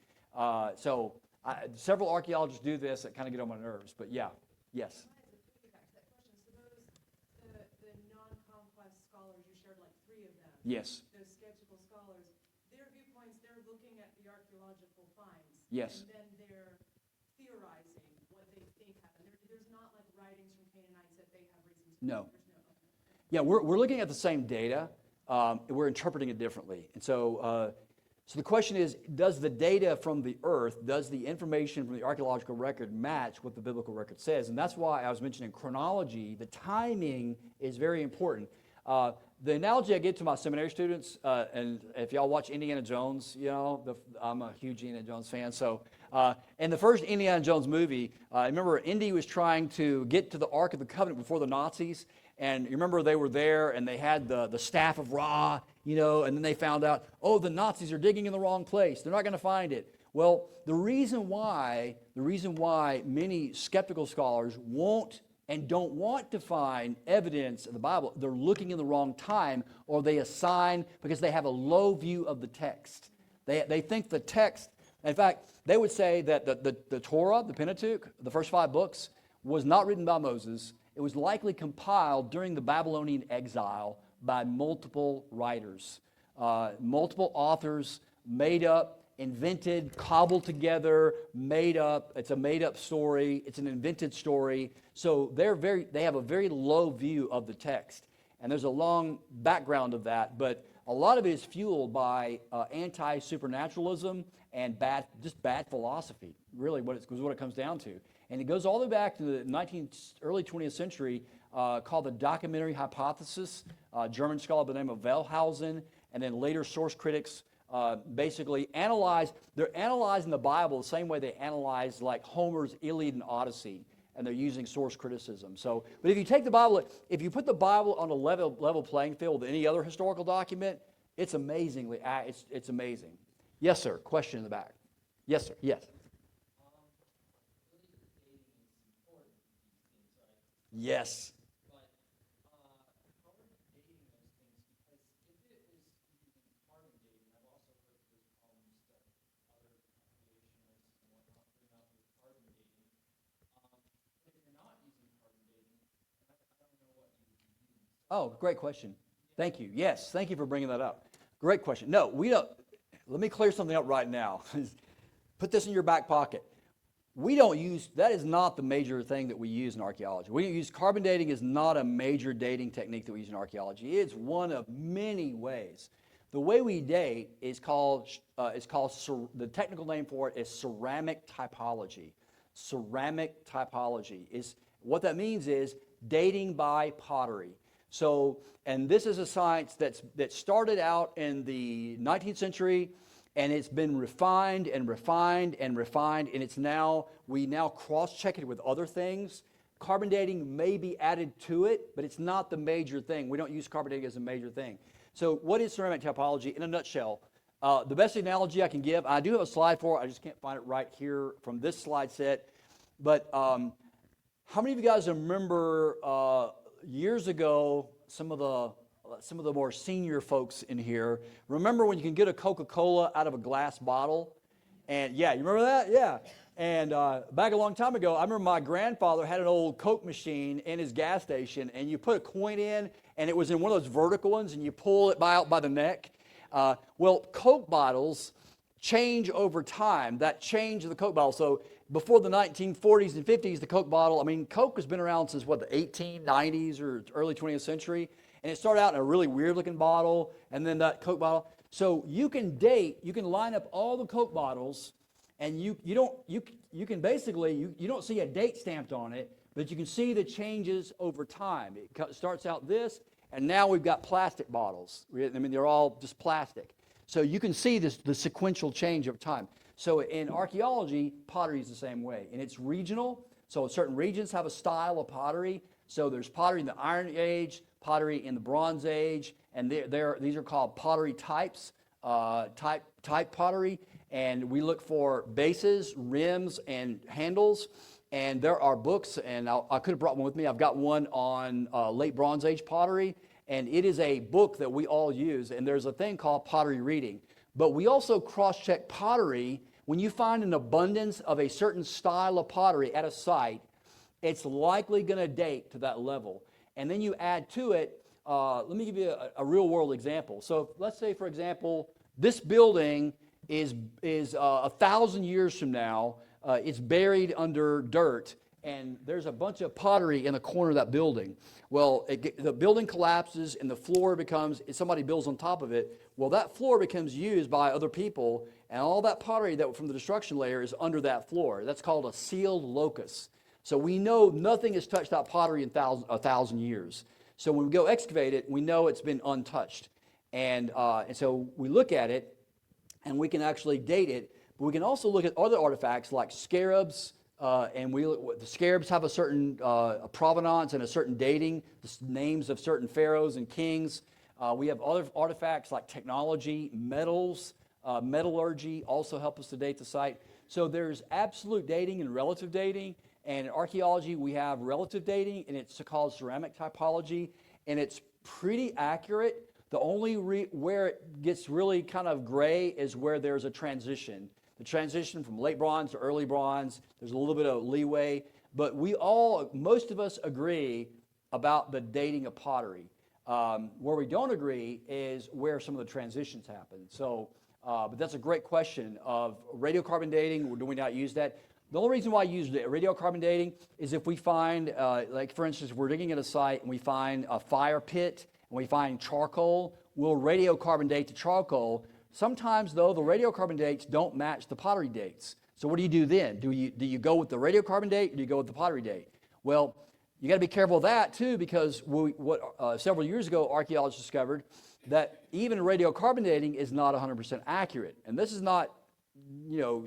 Several archaeologists do this that kind of get on my nerves, but yeah, yes. Back to that question, suppose the non-conquest scholars, you shared like 3 of them. Yes. Those skeptical scholars, their viewpoints, they're looking at the archaeological finds. Yes. And then they're theorizing what they think happened. There's not like writings from Canaanites that they have reason to. No. There's no. Okay. Yeah, we're looking at the same data. We're interpreting it differently. And so the question is, does the data from the earth, does the information from the archaeological record match what the biblical record says? And that's why I was mentioning chronology. The timing is very important. The analogy I give to my seminary students, and if y'all watch Indiana Jones, I'm a huge Indiana Jones fan. So in the first Indiana Jones movie, I remember Indy was trying to get to the Ark of the Covenant before the Nazis. And you remember they were there, and they had the staff of Ra, and then they found out, the Nazis are digging in the wrong place. They're not going to find it. Well, the reason why many skeptical scholars won't and don't want to find evidence of the Bible, they're looking in the wrong time, or they assign because they have a low view of the text. They think the text, in fact, they would say that the Torah, the Pentateuch, the first 5 books, was not written by Moses. It was likely compiled during the Babylonian exile by multiple writers, multiple authors, made up, invented, cobbled together, made up. It's a made-up story. It's an invented story. So they have a very low view of the text. And there's a long background of that, but a lot of it is fueled by anti-supernaturalism and bad philosophy, really what it comes down to. And it goes all the way back to the early 20th century, called the documentary hypothesis, a German scholar by the name of Wellhausen, and then later source critics basically they're analyzing the Bible the same way they analyze like Homer's Iliad and Odyssey, and they're using source criticism. So, but if you take the Bible, if you put the Bible on a level playing field with any other historical document, it's amazingly, it's amazing. Yes, sir. Question in the back. Yes, sir. Yes. Yes. But how are dating those things? Because if it was using carbon dating, I've also heard those problems that other creationists and whatnot bring up with carbon dating. But if you're not using carbon dating, I don't know what you would be using. Oh, great question. Thank you. Yes, thank you for bringing that up. Great question. No, we don't. Let me clear something up right now. Put this in your back pocket. We don't use, that is not the major thing that we use in archaeology. Carbon dating is not a major dating technique that we use in archaeology. It's one of many ways. The way we date is called the technical name for it is ceramic typology. Ceramic typology is, what that means is dating by pottery. So, and this is a science that started out in the 19th century, and it's been refined and refined and refined, and we now cross-check it with other things. Carbon dating may be added to it, but it's not the major thing. We don't use carbon dating as a major thing. So what is ceramic typology? In a nutshell, the best analogy I can give, I do have a slide for it, I just can't find it right here from this slide set, but how many of you guys remember years ago some of the some of the more senior folks in here, remember when you can get a Coca-Cola out of a glass bottle? And yeah, you remember that? Yeah. And back a long time ago, I remember my grandfather had an old Coke machine in his gas station, and you put a coin in, and it was in one of those vertical ones, and you pull it out by the neck. Well, Coke bottles change over time. That change of the Coke bottle. So before the 1940s and 50s, the Coke bottle, I mean, Coke has been around since, what, the 1890s or early 20th century? And it started out in a really weird-looking bottle, and then that Coke bottle. So you can line up all the Coke bottles, and you can basically, you don't see a date stamped on it, but you can see the changes over time. It starts out this, and now we've got plastic bottles. I mean, they're all just plastic. So you can see the sequential change of time. So in archaeology, pottery is the same way. And it's regional. So certain regions have a style of pottery. So there's pottery in the Iron Age, pottery in the Bronze Age, and these are called pottery types, type pottery. And we look for bases, rims, and handles. And there are books, and I could have brought one with me. I've got one on late Bronze Age pottery, and it is a book that we all use. And there's a thing called pottery reading. But we also cross-check pottery. When you find an abundance of a certain style of pottery at a site, it's likely going to date to that level. And then you add to it, let me give you a real-world example. So let's say, for example, this building is 1,000 years from now. It's buried under dirt, and there's a bunch of pottery in the corner of that building. Well, the building collapses, and the floor becomes, somebody builds on top of it. Well, that floor becomes used by other people, and all that pottery that from the destruction layer is under that floor. That's called a sealed locus. So we know nothing has touched that pottery in 1,000 years. So when we go excavate it, we know it's been untouched. And so we look at it, and we can actually date it. But we can also look at other artifacts like scarabs, and the scarabs have a certain provenance and a certain dating, the names of certain pharaohs and kings. We have other artifacts like technology, metals, metallurgy also help us to date the site. So there's absolute dating and relative dating. And in archaeology, we have relative dating, and it's called ceramic typology, and it's pretty accurate. The only where it gets really kind of gray is where there's a transition. The transition from late bronze to early bronze, there's a little bit of leeway, but most of us agree about the dating of pottery. Where we don't agree is where some of the transitions happen. So, but that's a great question of radiocarbon dating. Do we not use that? The only reason why I use radiocarbon dating is if we find, like for instance, we're digging at a site and we find a fire pit and we find charcoal, we'll radiocarbon date the charcoal. Sometimes, though, the radiocarbon dates don't match the pottery dates. So what do you do then? Do you go with the radiocarbon date or do you go with the pottery date? Well, you got to be careful of that, too, because several years ago, archaeologists discovered that even radiocarbon dating is not 100% accurate. And this is not,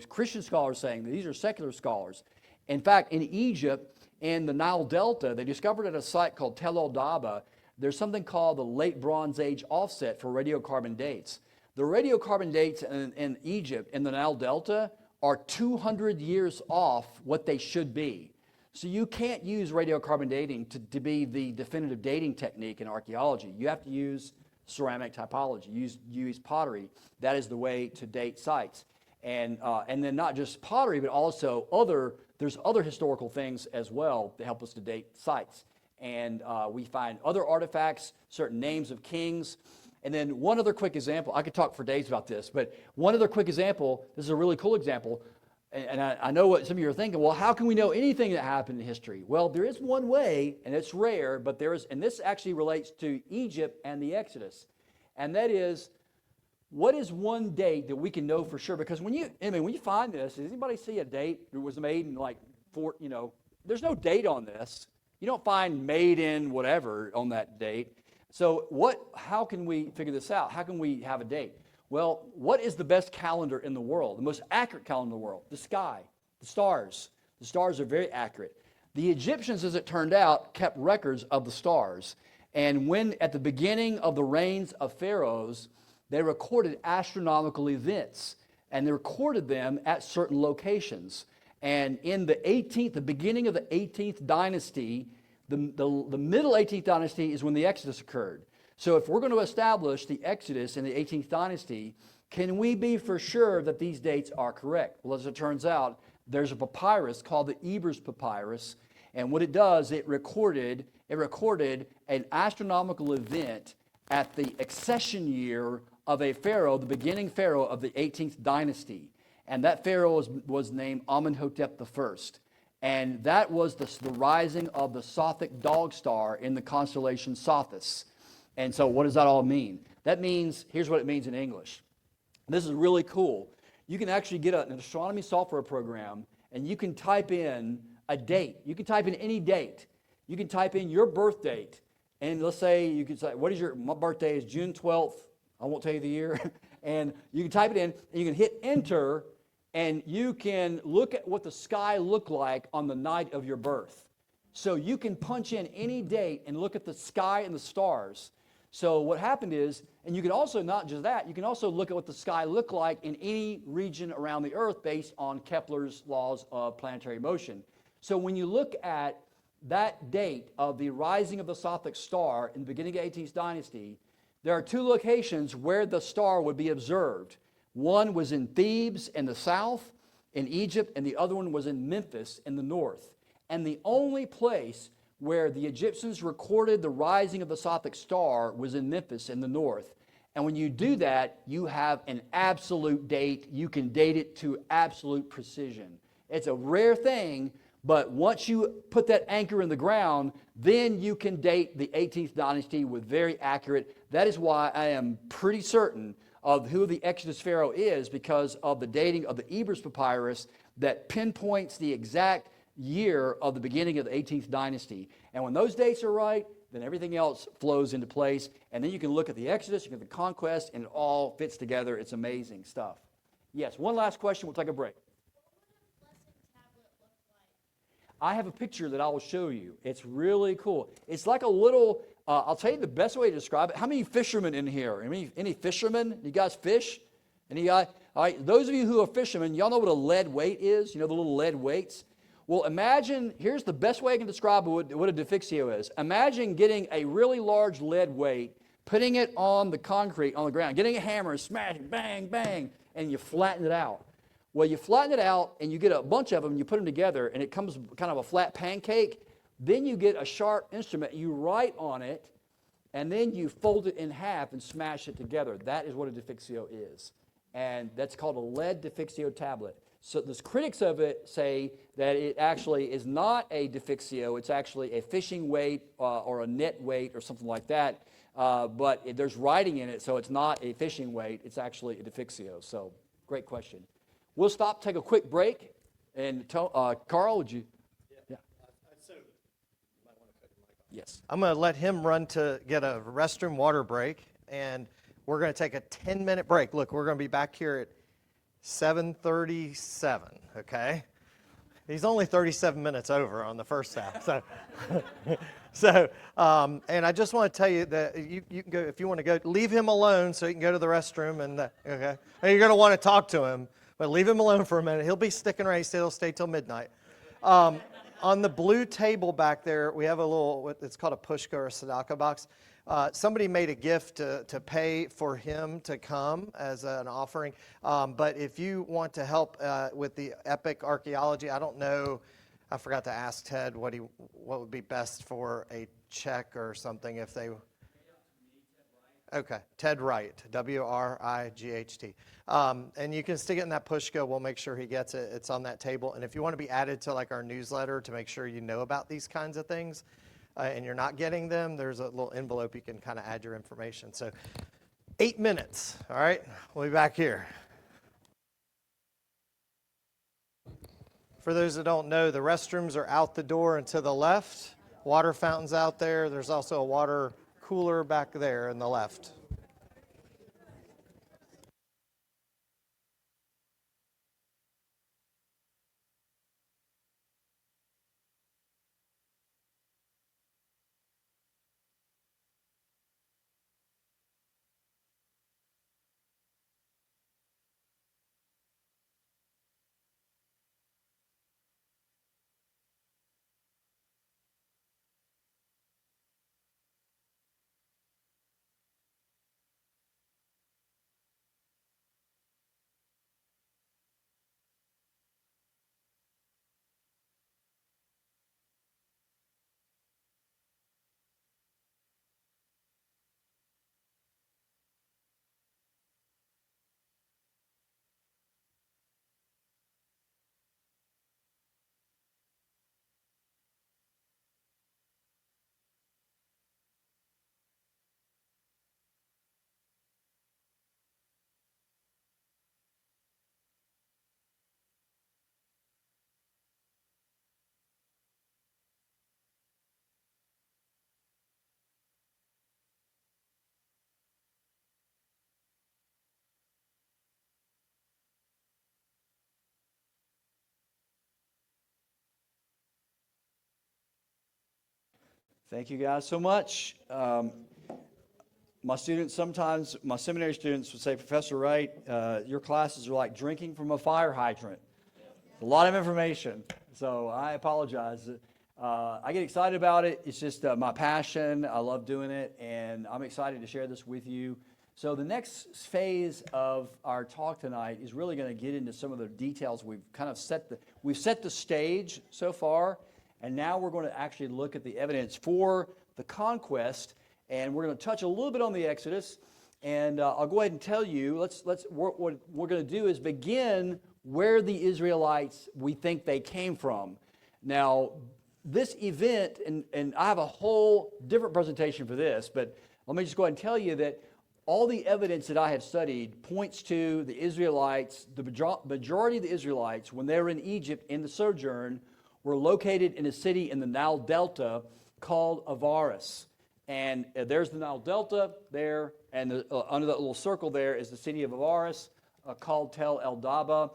Christian scholars saying, these are secular scholars. In fact, in Egypt, in the Nile Delta, they discovered at a site called Tel El Daba, there's something called the late Bronze Age offset for radiocarbon dates. The radiocarbon dates in Egypt, in the Nile Delta, are 200 years off what they should be. So you can't use radiocarbon dating to be the definitive dating technique in archaeology. You have to use ceramic typology, use pottery. That is the way to date sites. And then not just pottery, but also there's other historical things as well that help us to date sites. And we find other artifacts, certain names of kings. And then one other quick example, I could talk for days about this, but one other quick example, this is a really cool example, and I know what some of you are thinking, well, how can we know anything that happened in history? Well, there is one way, and it's rare, but and this actually relates to Egypt and the Exodus, and that is, what is one date that we can know for sure? Because when you find this, does anybody see a date that was made in there's no date on this. You don't find made in whatever on that date. So how can we figure this out? How can we have a date? Well, what is the best calendar in the world? The most accurate calendar in the world? The sky, the stars. The stars are very accurate. The Egyptians, as it turned out, kept records of the stars. And when at the beginning of the reigns of pharaohs, they recorded astronomical events. And they recorded them at certain locations. And in the beginning of the 18th dynasty, the middle 18th dynasty is when the Exodus occurred. So if we're going to establish the Exodus in the 18th dynasty, can we be for sure that these dates are correct? Well, as it turns out, there's a papyrus called the Ebers Papyrus, and what it does, it recorded an astronomical event at the accession year of a pharaoh, the beginning pharaoh of the 18th dynasty. And that pharaoh was named Amenhotep I. And that was the rising of the Sothic dog star in the constellation Sothis. And so what does that all mean? That means, here's what it means in English. This is really cool. You can actually get an astronomy software program, and you can type in a date. You can type in any date. You can type in your birth date. And let's say you can say, my birthday is June 12th. I won't tell you the year. And you can type it in, and you can hit enter, and you can look at what the sky looked like on the night of your birth. So you can punch in any date and look at the sky and the stars. So what happened is, and you can also, not just that, you can also look at what the sky looked like in any region around the earth based on Kepler's laws of planetary motion. So when you look at that date of the rising of the Sothic star in the beginning of the 18th dynasty, there are two locations where the star would be observed. One was in Thebes in the south, in Egypt, and the other one was in Memphis in the north. And the only place where the Egyptians recorded the rising of the Sothic star was in Memphis in the north. And when you do that, you have an absolute date. You can date it to absolute precision. It's a rare thing, but once you put that anchor in the ground, then you can date the 18th dynasty with very accurate. That is why I am pretty certain of who the Exodus Pharaoh is, because of the dating of the Ebers Papyrus that pinpoints the exact year of the beginning of the 18th dynasty. And when those dates are right, then everything else flows into place. And then you can look at the Exodus, you can look at the conquest, and it all fits together. It's amazing stuff. Yes, one last question. We'll take a break. I have a picture that I will show you. It's really cool. It's like a little, I'll tell you the best way to describe it. How many fishermen in here? Any fishermen? You guys fish? Any guy? All right, those of you who are fishermen, y'all know what a lead weight is? You know the little lead weights? Well, imagine, here's the best way I can describe what a defixio is. Imagine getting a really large lead weight, putting it on the concrete, on the ground, getting a hammer and smashing, bang, bang, and you flatten it out. Well, you flatten it out, and you get a bunch of them, and you put them together, and it comes kind of a flat pancake. Then you get a sharp instrument, you write on it, and then you fold it in half and smash it together. That is what a defixio is. And that's called a lead defixio tablet. So the critics of it say that it actually is not a defixio. It's actually a fishing weight or a net weight or something like that. But there's writing in it, so it's not a fishing weight. It's actually a defixio. So great question. We'll stop, take a quick break. And Carl, would you? Yeah. Yes. I'm going to let him run to get a restroom water break, and we're going to take a 10-minute break. Look, we're going to be back here at 7:37, okay? He's only 37 minutes over on the first half. And I just want to tell you that you can go, if you want to go, leave him alone so he can go to the restroom, and okay? And you're going to want to talk to him, but leave him alone for a minute. He'll be sticking around. He'll stay till midnight. On the blue table back there, we have a little, it's called a pushka or a tzedakah box. Somebody made a gift to pay for him to come as an offering. But if you want to help with the epic archaeology, I don't know, I forgot to ask Ted what would be best for a check or something if they... Okay, Ted Wright, W-R-I-G-H-T. And you can stick it in that pushka. We'll make sure he gets it. It's on that table. And if you want to be added to like our newsletter to make sure you know about these kinds of things, and you're not getting them, there's a little envelope you can kind of add your information. So 8 minutes, all right? We'll be back here. For those that don't know, the restrooms are out the door and to the left. Water fountains out there. There's also a water cooler back there in the left. Thank you guys so much. My students sometimes, my seminary students would say, Professor Wright, your classes are like drinking from a fire hydrant. It's a lot of information, so I apologize. I get excited about it. It's just my passion. I love doing it, and I'm excited to share this with you. So the next phase of our talk tonight is really going to get into some of the details. We've kind of set the stage so far, and now we're going to actually look at the evidence for the conquest, and we're going to touch a little bit on the Exodus. And I'll go ahead and tell you. What we're going to do is begin where the Israelites we think they came from. Now, this event, and I have a whole different presentation for this, but let me just go ahead and tell you that all the evidence that I have studied points to the Israelites, the majority of the Israelites, when they were in Egypt in the sojourn, were located in a city in the Nile Delta called Avaris. And there's the Nile Delta there, and under that little circle there is the city of Avaris, called Tel El Daba,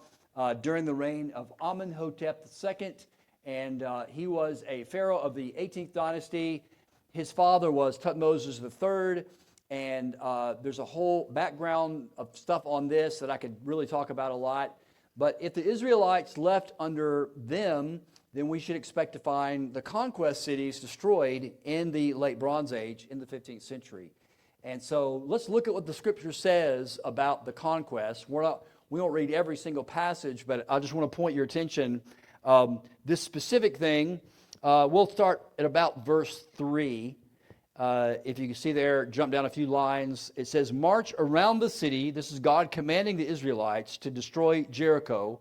during the reign of Amenhotep II. And he was a pharaoh of the 18th dynasty. His father was Tutmosis III. And there's a whole background of stuff on this that I could really talk about a lot. But if the Israelites left under them, then we should expect to find the conquest cities destroyed in the late Bronze Age in the 15th century. And so let's look at what the Scripture says about the conquest. We don't read every single passage, but I just want to point your attention. This specific thing, we'll start at about verse 3. If you can see there, jump down a few lines. It says, march around the city. This is God commanding the Israelites to destroy Jericho.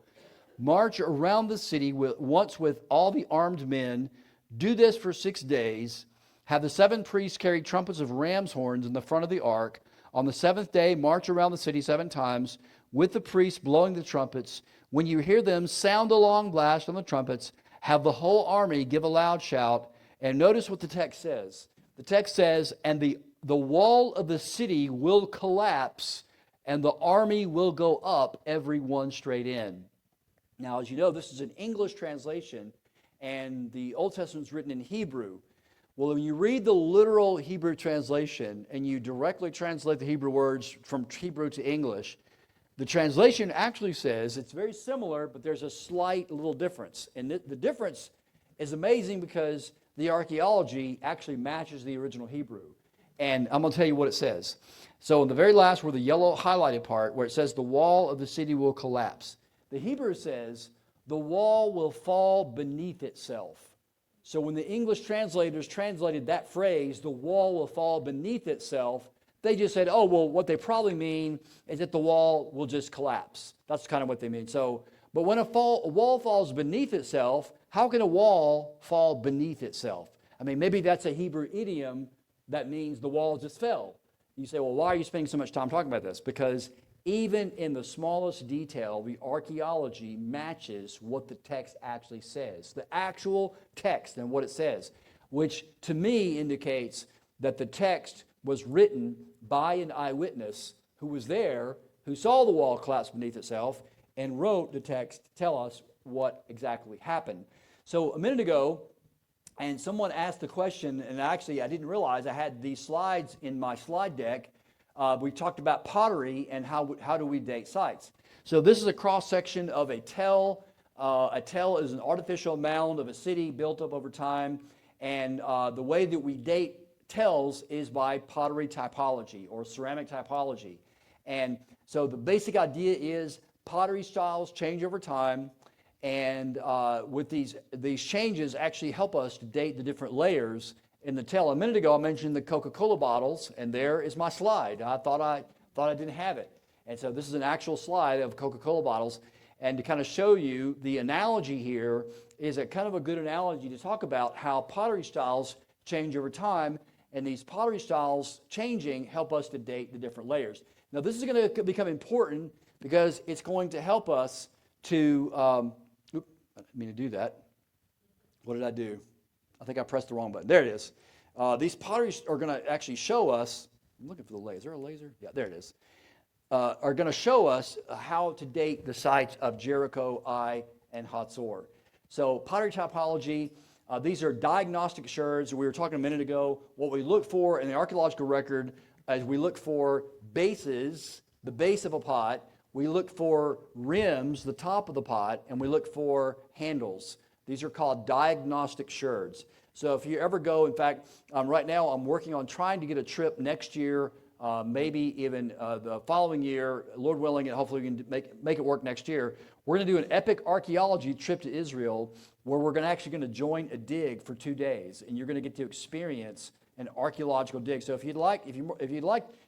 March around the city once with all the armed men. Do this for 6 days. Have the 7 priests carry trumpets of ram's horns in the front of the ark. On the 7th day, march around the city 7 times with the priests blowing the trumpets. When you hear them sound a long blast on the trumpets, have the whole army give a loud shout. And notice what the text says. The text says, and the wall of the city will collapse, and the army will go up, every one straight in. Now, as you know, this is an English translation, and the Old Testament is written in Hebrew. Well, when you read the literal Hebrew translation, and you directly translate the Hebrew words from Hebrew to English, the translation actually says it's very similar, but there's a slight little difference. And the difference is amazing because the archaeology actually matches the original Hebrew. And I'm going to tell you what it says. So in the very last, where the yellow highlighted part, where it says the wall of the city will collapse, the Hebrew says the wall will fall beneath itself. So when the English translators translated that phrase, the wall will fall beneath itself, they just said, oh, well, what they probably mean is that the wall will just collapse. That's kind of what they mean. So, but when a wall falls beneath itself, how can a wall fall beneath itself? I mean, maybe that's a Hebrew idiom that means the wall just fell. You say, well, why are you spending so much time talking about this? Because even in the smallest detail, the archaeology matches what the text actually says. The actual text and what it says, which to me indicates that the text was written by an eyewitness who was there, who saw the wall collapse beneath itself, and wrote the text to tell us what exactly happened. So a minute ago, and someone asked the question, and actually I didn't realize I had these slides in my slide deck. We talked about pottery and how do we date sites. So this is a cross-section of a tell. A tell is an artificial mound of a city built up over time. And the way that we date tells is by pottery typology or ceramic typology. And so the basic idea is pottery styles change over time. And with these changes actually help us to date the different layers in the tell. A minute ago, I mentioned the Coca-Cola bottles, and there is my slide. I thought I didn't have it. And so this is an actual slide of Coca-Cola bottles. And to kind of show you the analogy here is a kind of a good analogy to talk about how pottery styles change over time. And these pottery styles changing help us to date the different layers. Now, this is going to become important because it's going to help us to, I didn't mean to do that. What did I do? I think I pressed the wrong button. There it is. These potteries are going to actually show us, I'm looking for the laser. Is there a laser? Yeah, there it is. Are going to show us how to date the sites of Jericho, Ai, and Hatzor. So pottery typology, These are diagnostic sherds. We were talking a minute ago. What we look for in the archaeological record is we look for bases, the base of a pot. We look for rims, the top of the pot, and we look for handles. These are called diagnostic sherds. So if you ever go, in fact, right now I'm working on trying to get a trip next year, maybe even the following year, Lord willing, and hopefully we can make it work next year. We're going to do an epic archaeology trip to Israel where we're actually going to join a dig for 2 days, and you're going to get to experience an archaeological dig. So if you'd like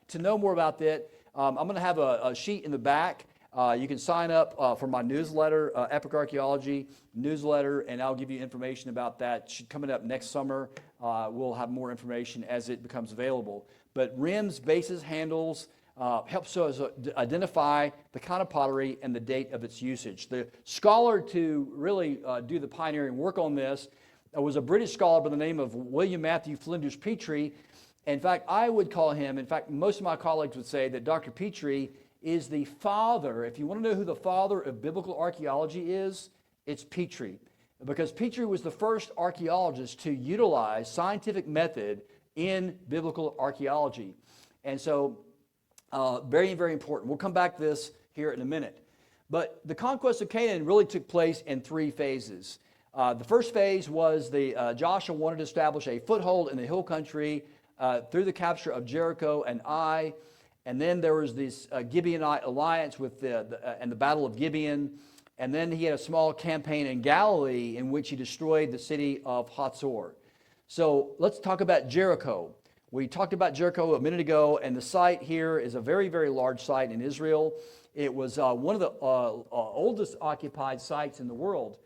to know more about that, I'm going to have a sheet in the back. You can sign up for my newsletter, Epic Archaeology newsletter, and I'll give you information about that. Coming up next summer, we'll have more information as it becomes available. But rims, bases, handles helps us identify the kind of pottery and the date of its usage. The scholar to really do the pioneering work on this was a British scholar by the name of William Matthew Flinders Petrie. In fact, I would call him, in fact, most of my colleagues would say that Dr. Petrie is the father. If you want to know who the father of biblical archaeology is, it's Petrie. Because Petrie was the first archaeologist to utilize scientific method in biblical archaeology. And so, very, very important. We'll come back to this here in a minute. But the conquest of Canaan really took place in 3 phases. The first phase was Joshua wanted to establish a foothold in the hill country through the capture of Jericho and Ai. And then there was this Gibeonite alliance with and the Battle of Gibeon. And then he had a small campaign in Galilee in which he destroyed the city of Hatzor. So let's talk about Jericho. We talked about Jericho a minute ago, and the site here is a very, very large site in Israel. It was one of the oldest occupied sites in the world.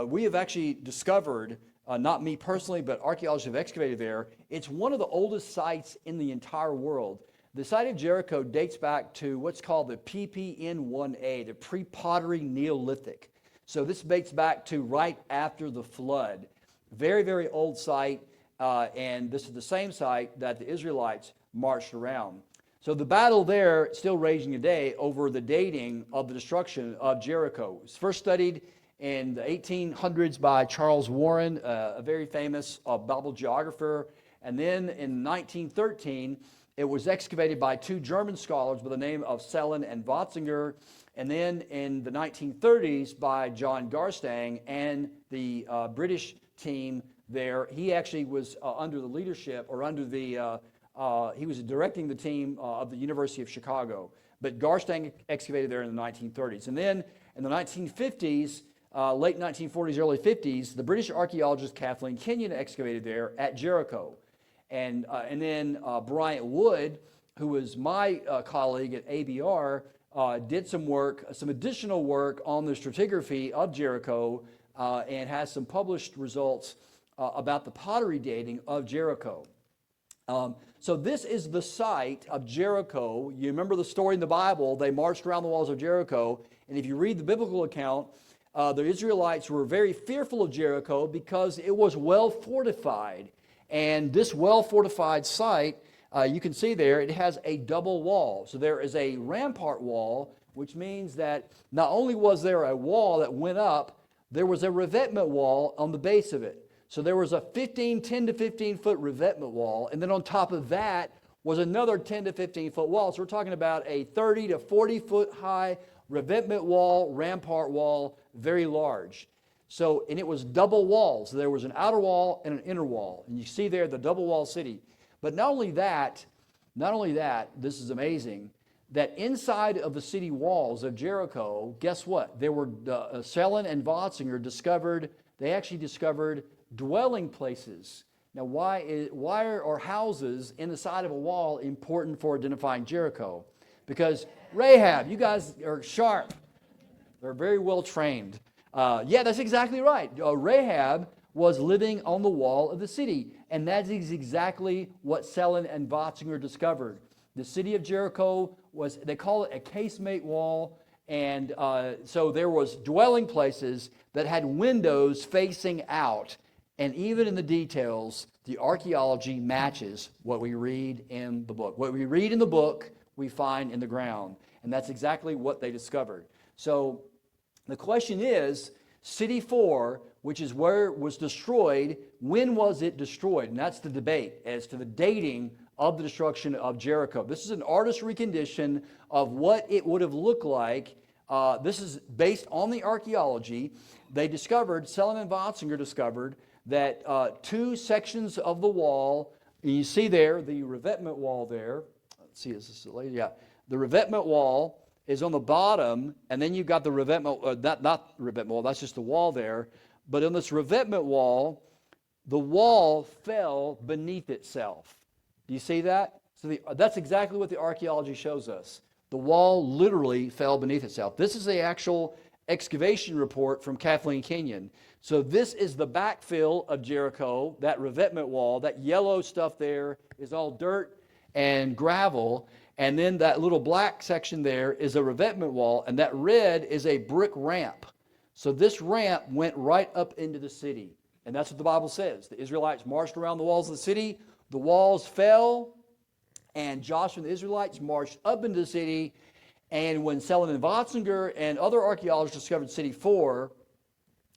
We have actually discovered, not me personally, but archaeologists have excavated there. It's one of the oldest sites in the entire world. The site of Jericho dates back to what's called the PPN1A, the pre-pottery Neolithic. So this dates back to right after the flood. Very, very old site, and this is the same site that the Israelites marched around. So the battle there, still raging today, over the dating of the destruction of Jericho. It was first studied in the 1800s by Charles Warren, a very famous Bible geographer. And then in 1913, it was excavated by 2 German scholars by the name of Sellen and Watzinger. And then in the 1930s by John Garstang and the British team there. He actually was under the leadership, or under the, he was directing the team of the University of Chicago. But Garstang excavated there in the 1930s. And then in the 1950s, late 1940s, early 50s, the British archaeologist Kathleen Kenyon excavated there at Jericho. And then Bryant Wood, who was my colleague at ABR, did some work, some additional work on the stratigraphy of Jericho, and has some published results about the pottery dating of Jericho. So this is the site of Jericho. You remember the story in the Bible, they marched around the walls of Jericho, and if you read the biblical account, the Israelites were very fearful of Jericho because it was well fortified. And this well-fortified site, you can see there, it has a double wall. So there is a rampart wall, which means that not only was there a wall that went up, there was a revetment wall on the base of it. So there was a 10 to 15 foot revetment wall, and then on top of that was another 10 to 15 foot wall. So we're talking about a 30 to 40 foot high revetment wall, rampart wall, very large. So, and it was double walls. There was an outer wall and an inner wall. And you see there the double wall city. But not only that, this is amazing, that inside of the city walls of Jericho, guess what? There were, Sellen and Watzinger they actually discovered dwelling places. Now, why are houses in the side of a wall important for identifying Jericho? Because Rahab, you guys are sharp. They're very well trained. Yeah, that's exactly right. Rahab was living on the wall of the city, and that is exactly what Sellen and Watzinger discovered. The city of Jericho was, they call it a casemate wall, and so there was dwelling places that had windows facing out, and even in the details, the archaeology matches what we read in the book. What we read in the book, we find in the ground, and that's exactly what they discovered. So the question is, City 4 which is where it was destroyed. When was it destroyed? And that's the debate as to the dating of the destruction of Jericho. This is an artist's recondition of what it would have looked like. This is based on the archaeology. They discovered, Selin and Watzinger discovered, that two sections of the wall, and you see there, the revetment wall there. Let's see, is this the lady? Yeah. The revetment wall is on the bottom, and then you've got the revetment, not revetment wall, that's just the wall there. But on this revetment wall, the wall fell beneath itself. Do you see that? So that's exactly what the archaeology shows us. The wall literally fell beneath itself. This is the actual excavation report from Kathleen Kenyon. So this is the backfill of Jericho, that revetment wall. That yellow stuff there is all dirt and gravel. And then that little black section there is a revetment wall, and that red is a brick ramp. So this ramp went right up into the city. And that's what the Bible says. The Israelites marched around the walls of the city. The walls fell, and Joshua and the Israelites marched up into the city. And when Selin and Watzinger and other archaeologists discovered City 4,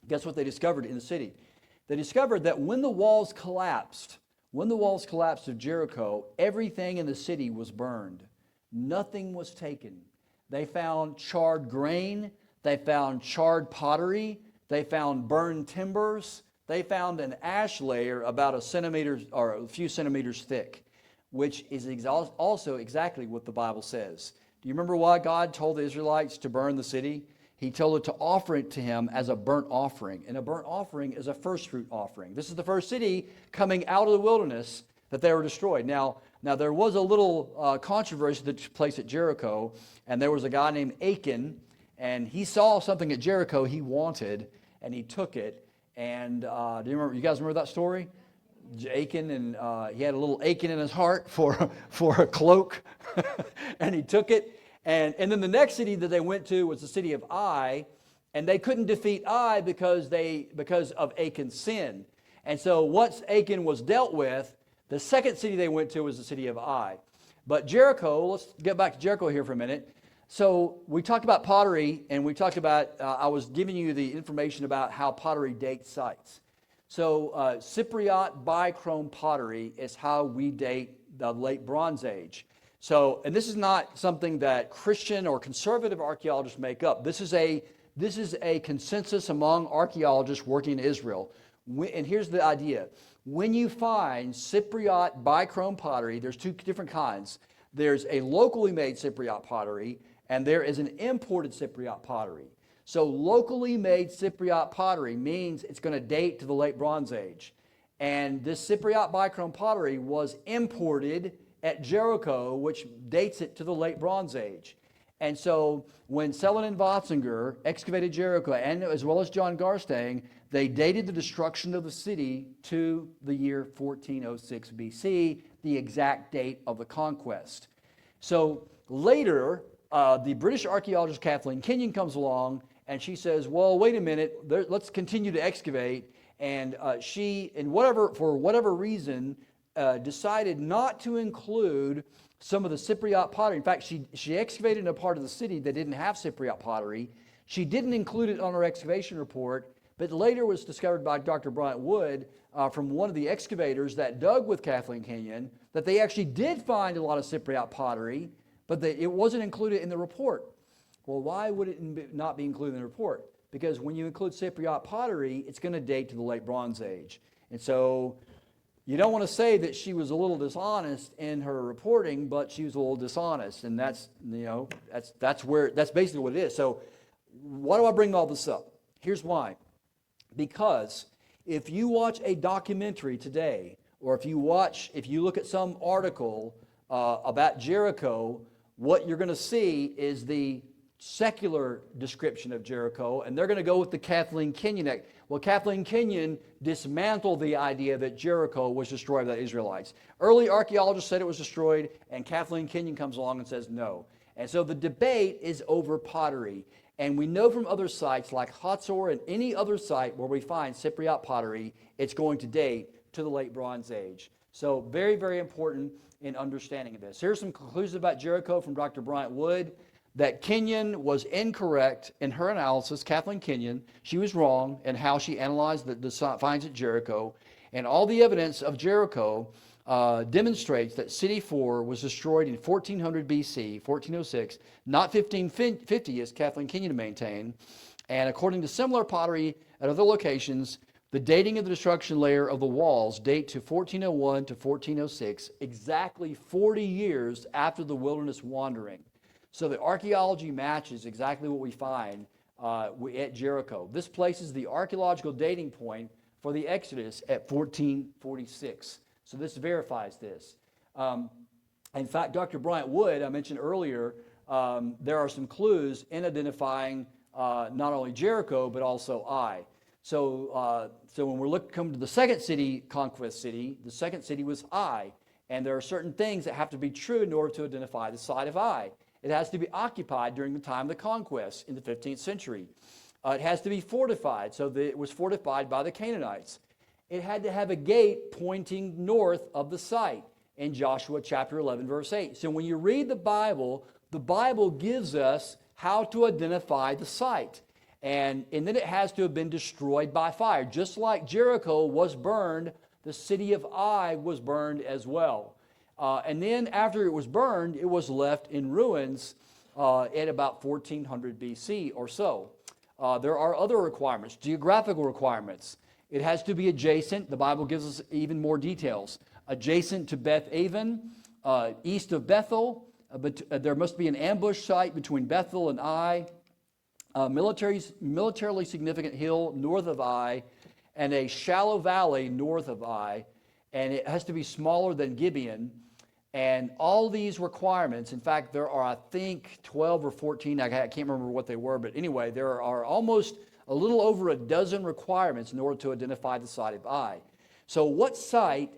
guess what they discovered in the city? They discovered that when the walls collapsed of Jericho, everything in the city was burned. Nothing was taken. They found charred grain. They found charred pottery. They found burned timbers. They found an ash layer about a centimeter or a few centimeters thick, which is also exactly what the Bible says. Do you remember why God told the Israelites to burn the city? He told it to offer it to him as a burnt offering. And a burnt offering is a first fruit offering. This is the first city coming out of the wilderness that they were destroyed. Now there was a little controversy that took place at Jericho, and there was a guy named Achan, and he saw something at Jericho he wanted, and he took it. And do you guys remember that story? Achan, and he had a little Achan in his heart for a cloak, and he took it. And then the next city that they went to was the city of Ai, and they couldn't defeat Ai because of Achan's sin. And so once Achan was dealt with, the second city they went to was the city of Ai. But Jericho, let's get back to Jericho here for a minute. So we talked about pottery, and we talked about, I was giving you the information about how pottery dates sites. So Cypriot bichrome pottery is how we date the late Bronze Age. So, and this is not something that Christian or conservative archaeologists make up. This is a consensus among archaeologists working in Israel. And here's the idea. When you find Cypriot bichrome pottery, there's two different kinds. There's a locally made Cypriot pottery, and there is an imported Cypriot pottery. So locally made Cypriot pottery means it's going to date to the late Bronze Age. And this Cypriot bichrome pottery was imported at Jericho, which dates it to the late Bronze Age. And so when Selin and Watzinger excavated Jericho, and as well as John Garstang, they dated the destruction of the city to the year 1406 BC, the exact date of the conquest. So later, the British archaeologist Kathleen Kenyon comes along, and she says, well, wait a minute, let's continue to excavate. And she, for whatever reason, decided not to include some of the Cypriot pottery. In fact, she excavated in a part of the city that didn't have Cypriot pottery. She didn't include it on her excavation report, but later was discovered by Dr. Bryant Wood from one of the excavators that dug with Kathleen Kenyon that they actually did find a lot of Cypriot pottery, but it wasn't included in the report. Well, why would it not be included in the report? Because when you include Cypriot pottery, it's going to date to the late Bronze Age. And so you don't want to say that she was a little dishonest in her reporting, but she was a little dishonest, and that's basically what it is. So why do I bring all this up? Here's why. Because if you watch a documentary today, or if you look at some article about Jericho, what you're going to see is the secular description of Jericho, and they're going to go with the Kathleen Kenyon. Well, Kathleen Kenyon dismantled the idea that Jericho was destroyed by the Israelites. Early archaeologists said it was destroyed, and Kathleen Kenyon comes along and says no. And so the debate is over pottery. And we know from other sites like Hatzor and any other site where we find Cypriot pottery, it's going to date to the late Bronze Age. So very, very important in understanding of this. Here's some conclusions about Jericho from Dr. Bryant Wood. that Kenyon was incorrect in her analysis. Kathleen Kenyon, she was wrong in how she analyzed the finds at Jericho. And all the evidence of Jericho demonstrates that City 4 was destroyed in 1400 BC, 1406, not 1550 as Kathleen Kenyon maintained. And according to similar pottery at other locations, the dating of the destruction layer of the walls date to 1401 to 1406, exactly 40 years after the wilderness wandering. So the archaeology matches exactly what we find at Jericho. This places the archaeological dating point for the Exodus at 1446. So this verifies this. In fact, Dr. Bryant Wood, I mentioned earlier, there are some clues in identifying not only Jericho, but also Ai. So when we're come to the second city, conquest city, the second city was Ai. And there are certain things that have to be true in order to identify the site of Ai. It has to be occupied during the time of the conquest in the 15th century. It has to be fortified, so that it was fortified by the Canaanites. It had to have a gate pointing north of the site in Joshua chapter 11, verse 8. So when you read the Bible gives us how to identify the site. And then it has to have been destroyed by fire. Just like Jericho was burned, the city of Ai was burned as well. And then after it was burned, it was left in ruins at about 1400 BC or so. There are other requirements, geographical requirements. It has to be adjacent. The Bible gives us even more details. Adjacent to Beth Aven, east of Bethel. But there must be an ambush site between Bethel and Ai. Militarily significant hill north of Ai, and a shallow valley north of Ai. And it has to be smaller than Gibeon. And all these requirements, in fact, there are, I think, 12 or 14, I can't remember what they were, but anyway, there are almost a little over a dozen requirements in order to identify the site of Ai. So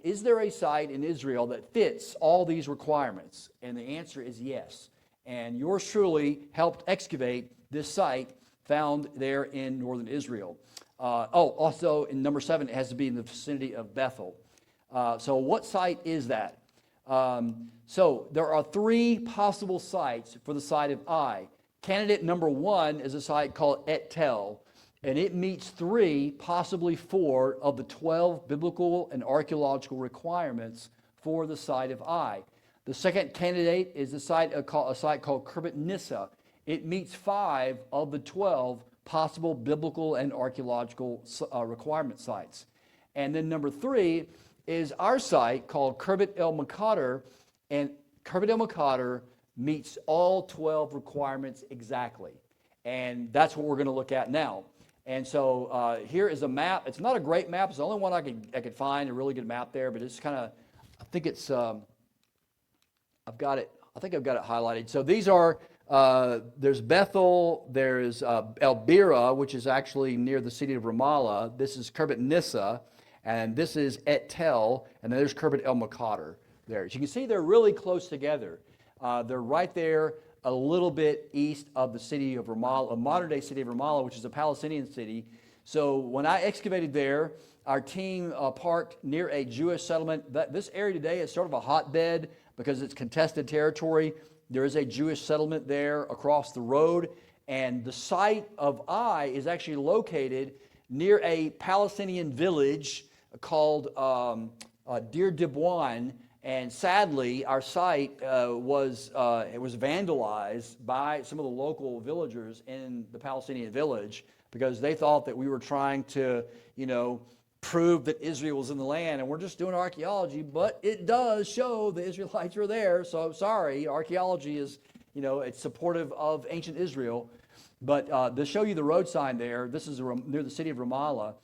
is there a site in Israel that fits all these requirements? And the answer is yes. And yours truly helped excavate this site found there in northern Israel. Also in number 7, it has to be in the vicinity of Bethel. So what site is that? So there are 3 possible sites for the site of Ai. Candidate number 1 is a site called Et Tel, and it meets 3, possibly 4, of the 12 biblical and archaeological requirements for the site of Ai. The second candidate is a site called Khirbet Nissa. It meets 5 of the 12 possible biblical and archaeological requirement sites. And then number 3 is our site called Khirbet El Maqader, and Khirbet El Maqader meets all 12 requirements exactly. And that's what we're going to look at now. And so here is a map. It's not a great map. It's the only one I could find, a really good map there, but it's kind of, I think it's, I've got it highlighted. So these are, there's Bethel, there's El Bira, which is actually near the city of Ramallah. This is Khirbet Nissa, and this is Et Tel, and then there's Khirbet El Maqader there. As you can see, they're really close together. They're right there a little bit east of the city of Ramallah, a modern-day city of Ramallah, which is a Palestinian city. So when I excavated there, our team parked near a Jewish settlement. This area today is sort of a hotbed because it's contested territory. There is a Jewish settlement there across the road, and the site of Ai is actually located near a Palestinian village called Deir Dibwan. And sadly, our site was vandalized by some of the local villagers in the Palestinian village because they thought that we were trying to, prove that Israel was in the land, and we're just doing archaeology, but it does show the Israelites were there. So sorry, archaeology is, it's supportive of ancient Israel. But to show you the road sign there, this is near the city of Ramallah.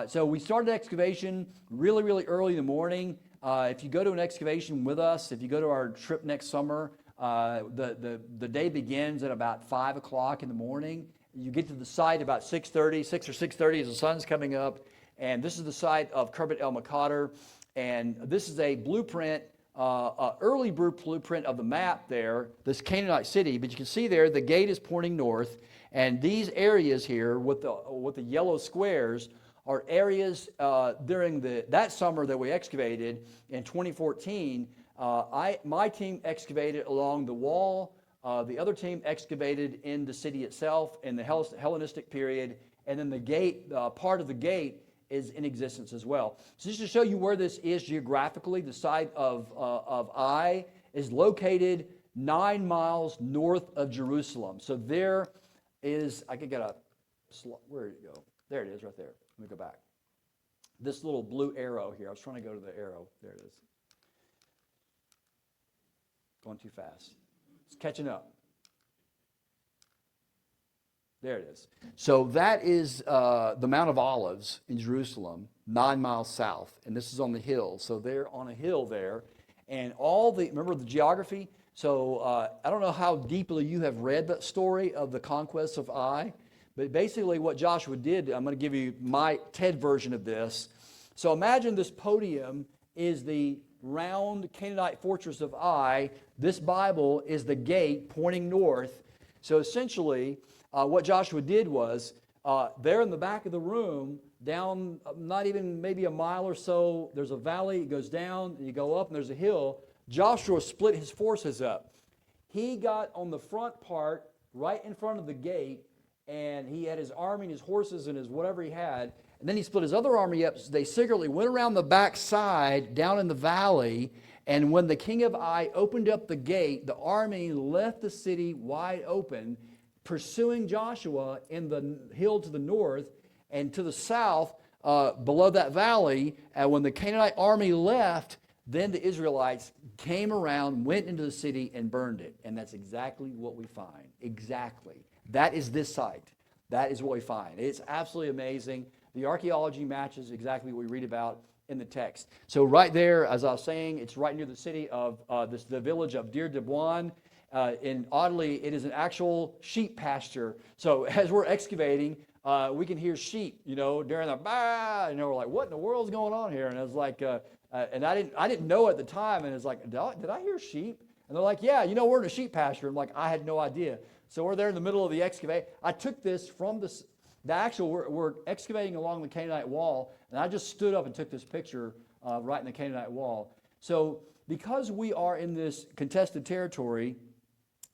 So we started excavation really, really early in the morning. If you go to an excavation with us, if you go to our trip next summer, the day begins at about 5 o'clock in the morning. You get to the site about 6 or 6:30 as the sun's coming up. And this is the site of Khirbet El Maqader. And this is a blueprint, early blueprint of the map there, this Canaanite city. But you can see there the gate is pointing north. And these areas here with the yellow squares are areas during that summer that we excavated in 2014. My team excavated along the wall The other team excavated in the city itself in the Hellenistic period, and then the gate, part of the gate is in existence as well. So just to show you where this is geographically, the site of Ai is located 9 miles north of Jerusalem. So there is, I could get a, where did it go? There it is right there. Let me go back. This little blue arrow here, I was trying to go to the arrow. There it is. Going too fast. It's catching up. There it is. So that is the Mount of Olives in Jerusalem, 9 miles south. And this is on the hill. So they're on a hill there. And remember the geography? So I don't know how deeply you have read that story of the conquest of Ai. But basically what Joshua did, I'm going to give you my TED version of this. So imagine this podium is the round Canaanite fortress of Ai. This Bible is the gate pointing north. So essentially, what Joshua did was, there in the back of the room, down not even maybe a mile or so, there's a valley, it goes down, and you go up, and there's a hill. Joshua split his forces up. He got on the front part, right in front of the gate, and he had his army and his horses and his whatever he had. And then he split his other army up. So they secretly went around the back side, down in the valley, and when the king of Ai opened up the gate, the army left the city wide open, pursuing Joshua in the hill to the north and to the south below that valley. And when the Canaanite army left, then the Israelites came around, went into the city, and burned it. And that's exactly what we find. Exactly. That is this site. That is what we find. It's absolutely amazing. The archaeology matches exactly what we read about in the text. So right there, as I was saying, it's right near the city of the village of Deir Debuan. And oddly, it is an actual sheep pasture. So as we're excavating, we can hear sheep, during the bah, we're like, what in the world's going on here? And I was like, and I didn't know at the time, and it's like, did I hear sheep? And they're like, yeah, we're in a sheep pasture. I'm like, I had no idea. So we're there in the middle of the excavate. I took this from the actual, we're excavating along the Canaanite wall, and I just stood up and took this picture right in the Canaanite wall. So because we are in this contested territory,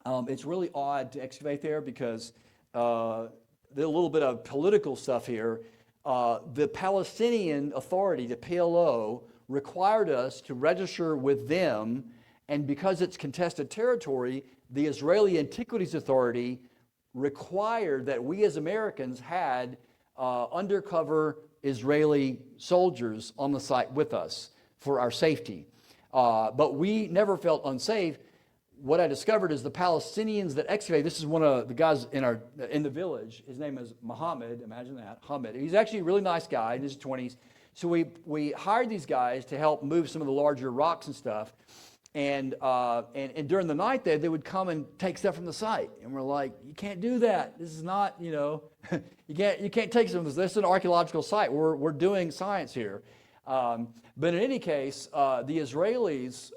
it's really odd to excavate there because there's a little bit of political stuff here. The Palestinian Authority, the PLO, required us to register with them, and because it's contested territory, the Israeli Antiquities Authority required that we as Americans had undercover Israeli soldiers on the site with us for our safety. But we never felt unsafe. What I discovered is the Palestinians that excavate, this is one of the guys in the village, his name is Muhammad, imagine that, Hamid. He's actually a really nice guy in his 20s. So we hired these guys to help move some of the larger rocks and stuff. And during the night they would come and take stuff from the site. And we're like, you can't do that. This is not, you can't take some of this. This is an archaeological site. We're doing science here. But in any case, the Israelis,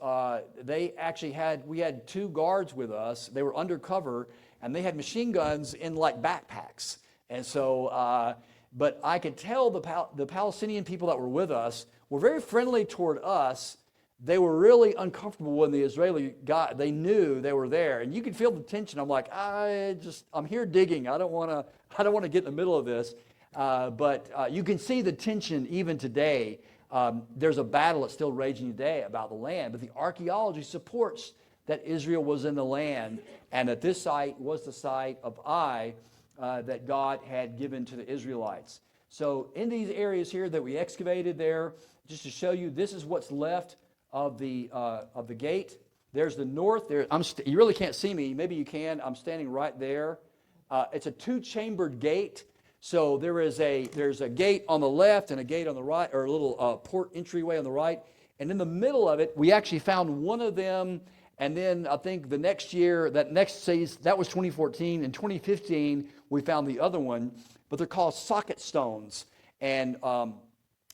we had 2 guards with us. They were undercover, and they had machine guns in like backpacks. And so, but I could tell the Palestinian people that were with us were very friendly toward us. They were really uncomfortable when the Israeli they knew they were there. And you could feel the tension. I'm like, I'm here digging. I don't want to get in the middle of this. But you can see the tension even today. There's a battle that's still raging today about the land, but the archaeology supports that Israel was in the land and that this site was the site of Ai that God had given to the Israelites. So in these areas here that we excavated there, just to show you, this is what's left of the gate. There's the north. There, you really can't see me. Maybe you can. I'm standing right there. It's a 2-chambered gate. So there's a gate on the left and a gate on the right, or a little port entryway on the right. And in the middle of it, we actually found one of them. And then I think the next year, that was 2014. In 2015, we found the other one. But they're called socket stones. And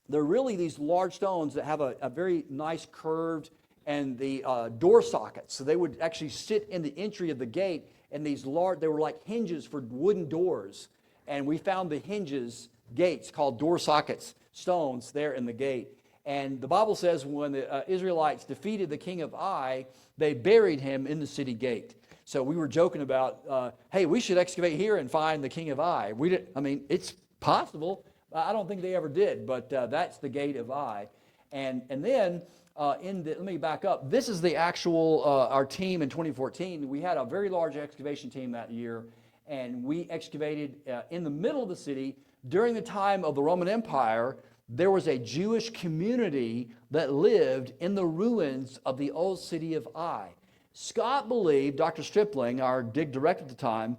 they're really these large stones that have a very nice curved and the door sockets. So they would actually sit in the entry of the gate, and they were like hinges for wooden doors. And we found the hinges, gates, called door sockets, stones there in the gate. And the Bible says when the Israelites defeated the king of Ai, they buried him in the city gate. So we were joking about, hey, we should excavate here and find the king of Ai. We didn't. I mean, it's possible. I don't think they ever did, but that's the gate of Ai. And then let me back up. This is the actual our team in 2014. We had a very large excavation team that year, and we excavated in the middle of the city during the time of the Roman Empire. There was a Jewish community that lived in the ruins of the old city of Ai. Scott believed, Dr. Stripling, our dig director at the time,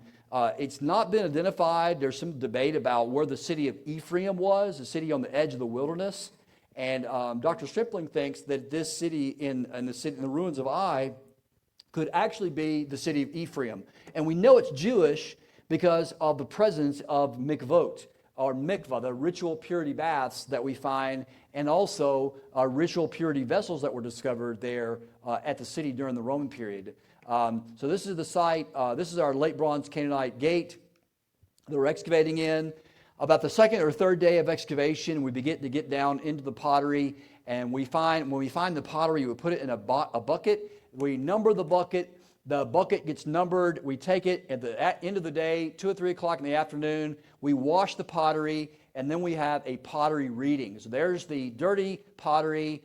it's not been identified. There's some debate about where the city of Ephraim was, the city on the edge of the wilderness. And Dr. Stripling thinks that this city in the ruins of Ai could actually be the city of Ephraim. And we know it's Jewish because of the presence of mikvot, or mikvah, the ritual purity baths that we find, and also ritual purity vessels that were discovered there at the city during the Roman period. So this is the site. This is our late bronze Canaanite gate that we're excavating in. About the second or third day of excavation, we begin to get down into the pottery, and when we find the pottery, we put it in a bucket. We number the bucket. The bucket gets numbered. We take it at the end of the day, 2 or 3 o'clock in the afternoon. We wash the pottery, and then we have a pottery reading. So there's the dirty pottery,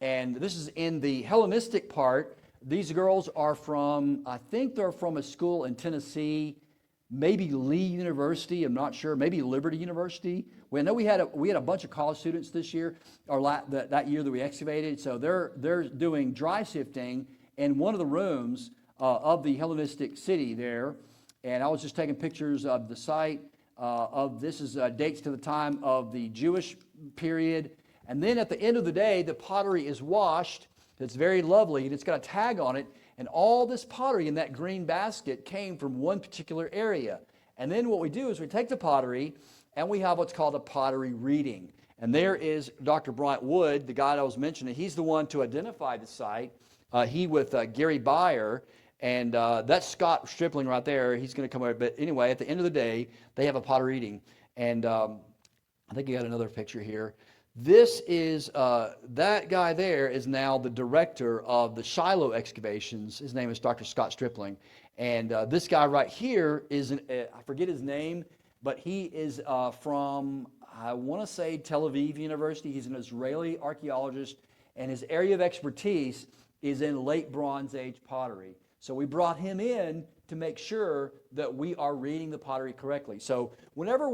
and this is in the Hellenistic part. These girls are from, I think they're from a school in Tennessee, maybe Lee University, I'm not sure, maybe Liberty University. We know we had a bunch of college students this year, or that year that we excavated. So they're doing dry sifting in one of the rooms of the Hellenistic city there. And I was just taking pictures of the site. This is dates to the time of the Jewish period. And then at the end of the day, the pottery is washed. It's very lovely, and it's got a tag on it. And all this pottery in that green basket came from one particular area. And then what we do is we take the pottery, and we have what's called a pottery reading. And there is Dr. Bryant Wood, the guy I was mentioning. He's the one to identify the site. He with Gary Beyer. And that's Scott Stripling right there. He's going to come over. But anyway, at the end of the day, they have a pottery reading. And I think you got another picture here. This is, that guy there is now the director of the Shiloh excavations. His name is Dr. Scott Stripling. And this guy right here is, I forget his name, but he is from, I want to say Tel Aviv University. He's an Israeli archaeologist, and his area of expertise is in late Bronze Age pottery. So we brought him in to make sure that we are reading the pottery correctly. So whenever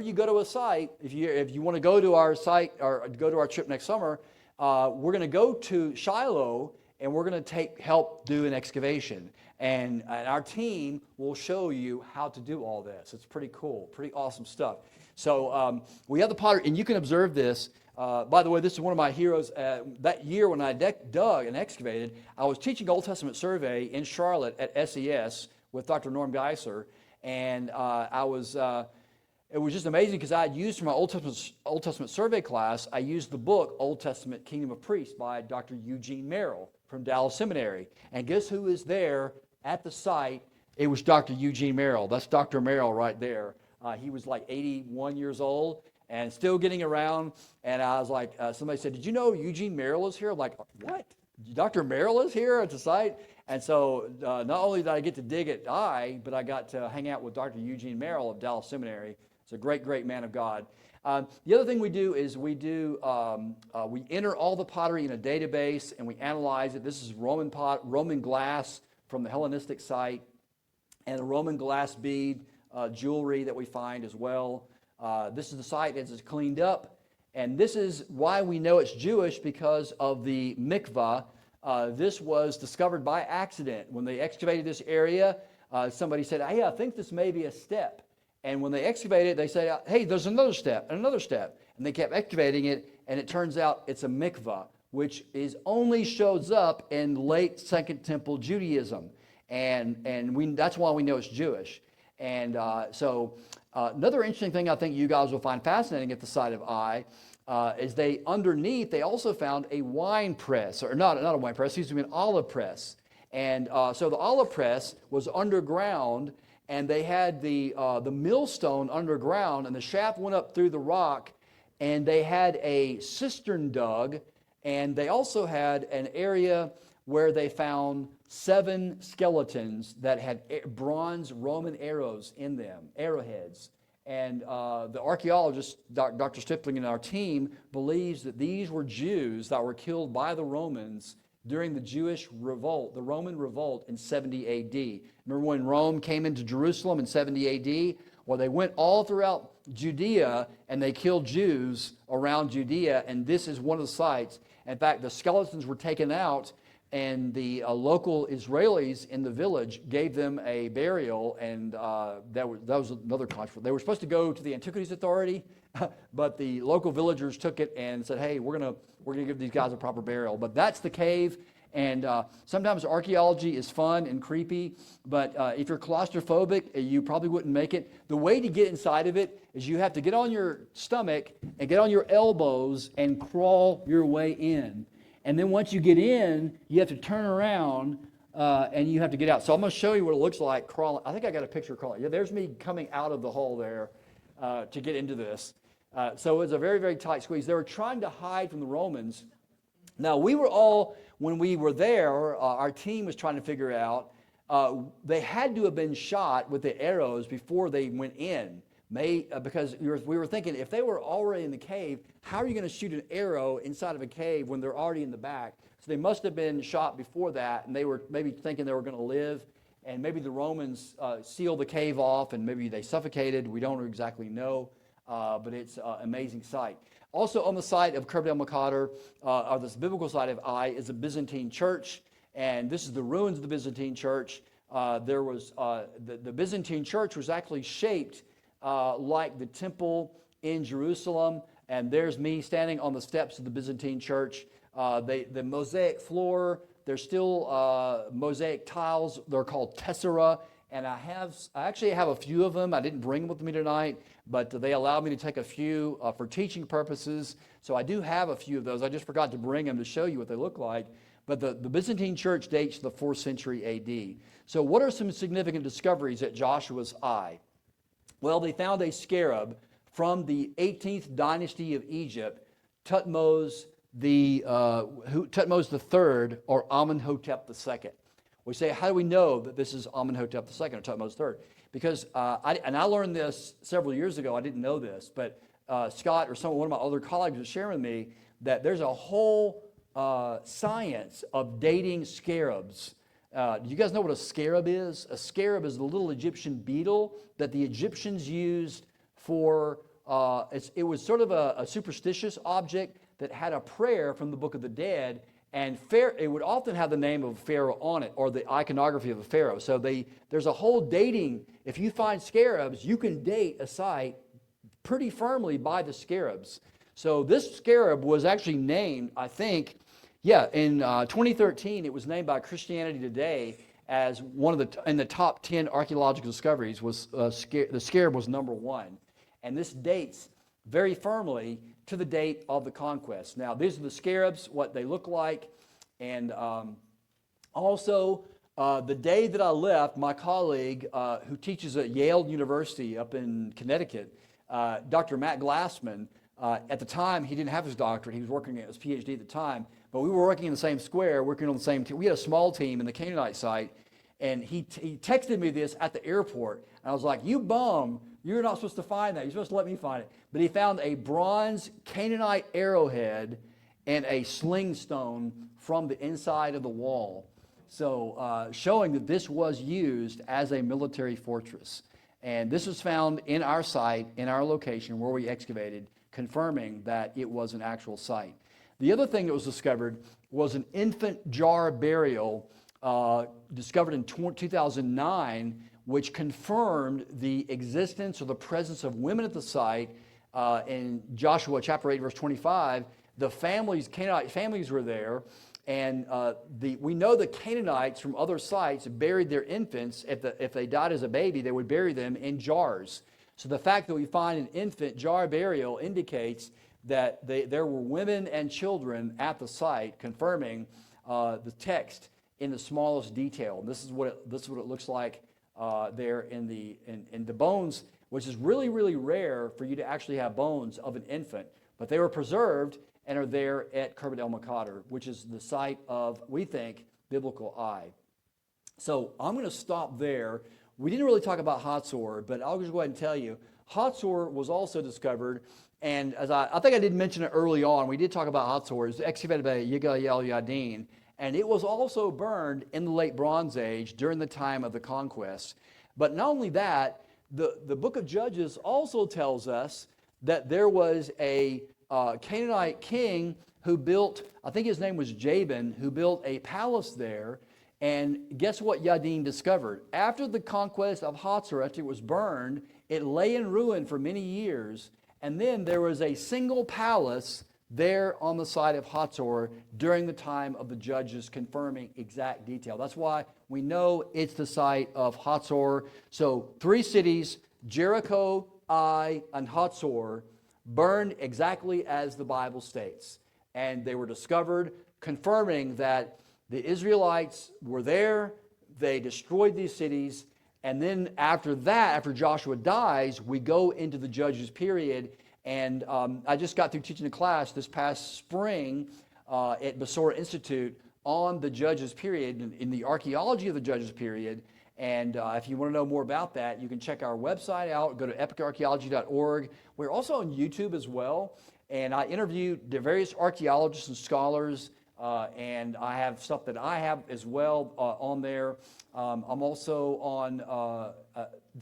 you go to a site, if you want to go to our site or go to our trip next summer, we're going to go to Shiloh, and we're going to help do an excavation. And our team will show you how to do all this. It's pretty cool, pretty awesome stuff. So we have the pottery, and you can observe this. By the way, this is one of my heroes. That year when I dug and excavated, I was teaching Old Testament survey in Charlotte at SES with Dr. Norm Geisler, and it was just amazing because I had used for my Old Testament survey class, I used the book Old Testament Kingdom of Priests by Dr. Eugene Merrill from Dallas Seminary. And guess who is there at the site? It was Dr. Eugene Merrill. That's Dr. Merrill right there. He was like 81 years old and still getting around. And I was like, somebody said, "Did you know Eugene Merrill is here?" I'm like, "What? Dr. Merrill is here at the site?" And so not only did I get to dig at Ai, but I got to hang out with Dr. Eugene Merrill of Dallas Seminary. He's a great, great man of God. The other thing we do is we enter all the pottery in a database and we analyze it. This is Roman glass from the Hellenistic site, and the Roman glass bead jewelry that we find as well. This is the site as it's cleaned up, and this is why we know it's Jewish, because of the mikvah. This was discovered by accident. When they excavated this area, somebody said, "Hey, I think this may be a step." And when they excavated it, they said, "Hey, there's another step and another step." And they kept excavating it, and it turns out it's a mikvah, which only shows up in late Second Temple Judaism. And that's why we know it's Jewish. And so another interesting thing I think you guys will find fascinating at the site of Ai is underneath they also found a wine press, or not a wine press, excuse me, an olive press. And so the olive press was underground, and they had the millstone underground, and the shaft went up through the rock, and they had a cistern dug, and they also had an area where they found 7 skeletons that had bronze Roman arrows in them, arrowheads. And the archaeologist, Dr. Stripling and our team, believes that these were Jews that were killed by the Romans during the Jewish revolt, the Roman revolt in 70 AD. Remember when Rome came into Jerusalem in 70 AD? Well, they went all throughout Judea and they killed Jews around Judea, and this is one of the sites. In fact, the skeletons were taken out, and the local Israelis in the village gave them a burial, and that was another controversy. They were supposed to go to the Antiquities Authority, but the local villagers took it and said, hey, we're gonna give these guys a proper burial. But that's the cave, and sometimes archaeology is fun and creepy, but if you're claustrophobic, you probably wouldn't make it. The way to get inside of it is you have to get on your stomach and get on your elbows and crawl your way in. And then once you get in, you have to turn around and you have to get out. So I'm going to show you what it looks like crawling. I think I got a picture of crawling. Yeah, there's me coming out of the hole there to get into this. So it was a very, very tight squeeze. They were trying to hide from the Romans. Now, we were all, when we were there, our team was trying to figure out, they had to have been shot with the arrows before they went in. Because we were thinking, if they were already in the cave, how are you going to shoot an arrow inside of a cave when they're already in the back? So they must have been shot before that, and they were maybe thinking they were going to live, and maybe the Romans sealed the cave off, and maybe they suffocated. We don't exactly know, but it's an amazing site. Also on the site of Cobb Institute, or this biblical site of Ai, is a Byzantine church, and this is the ruins of the Byzantine church. There was the Byzantine church was actually shaped like the temple in Jerusalem, and there's me standing on the steps of the Byzantine church. The mosaic floor, there's still mosaic tiles. They're called tessera, and I actually have a few of them. I didn't bring them with me tonight, but they allowed me to take a few for teaching purposes. So I do have a few of those. I just forgot to bring them to show you what they look like. But the Byzantine church dates to the 4th century AD. So what are some significant discoveries at Joshua's Eye? Well, they found a scarab from the 18th dynasty of Egypt, Tutmos III, or Amenhotep II. We say, how do we know that this is Amenhotep II or Tutmos III? Because, I learned this several years ago. I didn't know this, but Scott or one of my other colleagues was sharing with me that there's a whole science of dating scarabs. Do you guys know what a scarab is? A scarab is the little Egyptian beetle that the Egyptians used for, it was sort of a superstitious object that had a prayer from the Book of the Dead, and it would often have the name of a pharaoh on it, or the iconography of a pharaoh. So there's a whole dating. If you find scarabs, you can date a site pretty firmly by the scarabs. So this scarab was actually named, I think, in 2013, it was named by Christianity Today as one of in the top 10 archaeological discoveries. The scarab was number 1, and this dates very firmly to the date of the conquest. Now, these are the scarabs, what they look like, and also the day that I left, my colleague who teaches at Yale University up in Connecticut, Dr. Matt Glassman. At the time, he didn't have his doctorate. He was working at his PhD at the time. But we were working in the same square, working on the same team. We had a small team in the Canaanite site. And he texted me this at the airport. And I was like, you bum. You're not supposed to find that. You're supposed to let me find it. But he found a bronze Canaanite arrowhead and a sling stone from the inside of the wall. So showing that this was used as a military fortress. And this was found in our site, in our location where we excavated, confirming that it was an actual site. The other thing that was discovered was an infant jar burial discovered in 2009, which confirmed the existence or the presence of women at the site. In Joshua chapter 8, verse 25, the Canaanite families were there, and we know the Canaanites from other sites buried their infants. If they died as a baby, they would bury them in jars. So the fact that we find an infant jar burial indicates that there were women and children at the site, confirming the text in the smallest detail. And this is what it looks like there in the bones, which is really, really rare for you to actually have bones of an infant. But they were preserved and are there at Cobb Institute, which is the site of, we think, Biblical Eye. So I'm going to stop there. We didn't really talk about Hatzor, but I'll just go ahead and tell you, Hatzor was also discovered, and as I think I did mention it early on, we did talk about Hatzor. It was excavated by Yigal Yadin, and it was also burned in the late Bronze Age during the time of the conquest. But not only that, the book of Judges also tells us that there was a Canaanite king who built, I think his name was Jabin, who built a palace there. And guess what Yadin discovered? After the conquest of Hatzor, after it was burned, it lay in ruin for many years. And then there was a single palace there on the site of Hatzor during the time of the judges, confirming exact detail. That's why we know it's the site of Hatzor. So 3 cities, Jericho, Ai, and Hatzor, burned exactly as the Bible states. And they were discovered, confirming that the Israelites were there, they destroyed these cities, and then after that, after Joshua dies, we go into the Judges period. And I just got through teaching a class this past spring at Cobb Institute on the Judges period, in the archaeology of the Judges period. And if you want to know more about that, you can check our website out, go to epicarchaeology.org. We're also on YouTube as well, and I interviewed the various archaeologists and scholars, and I have stuff that I have as well on there. I'm also on,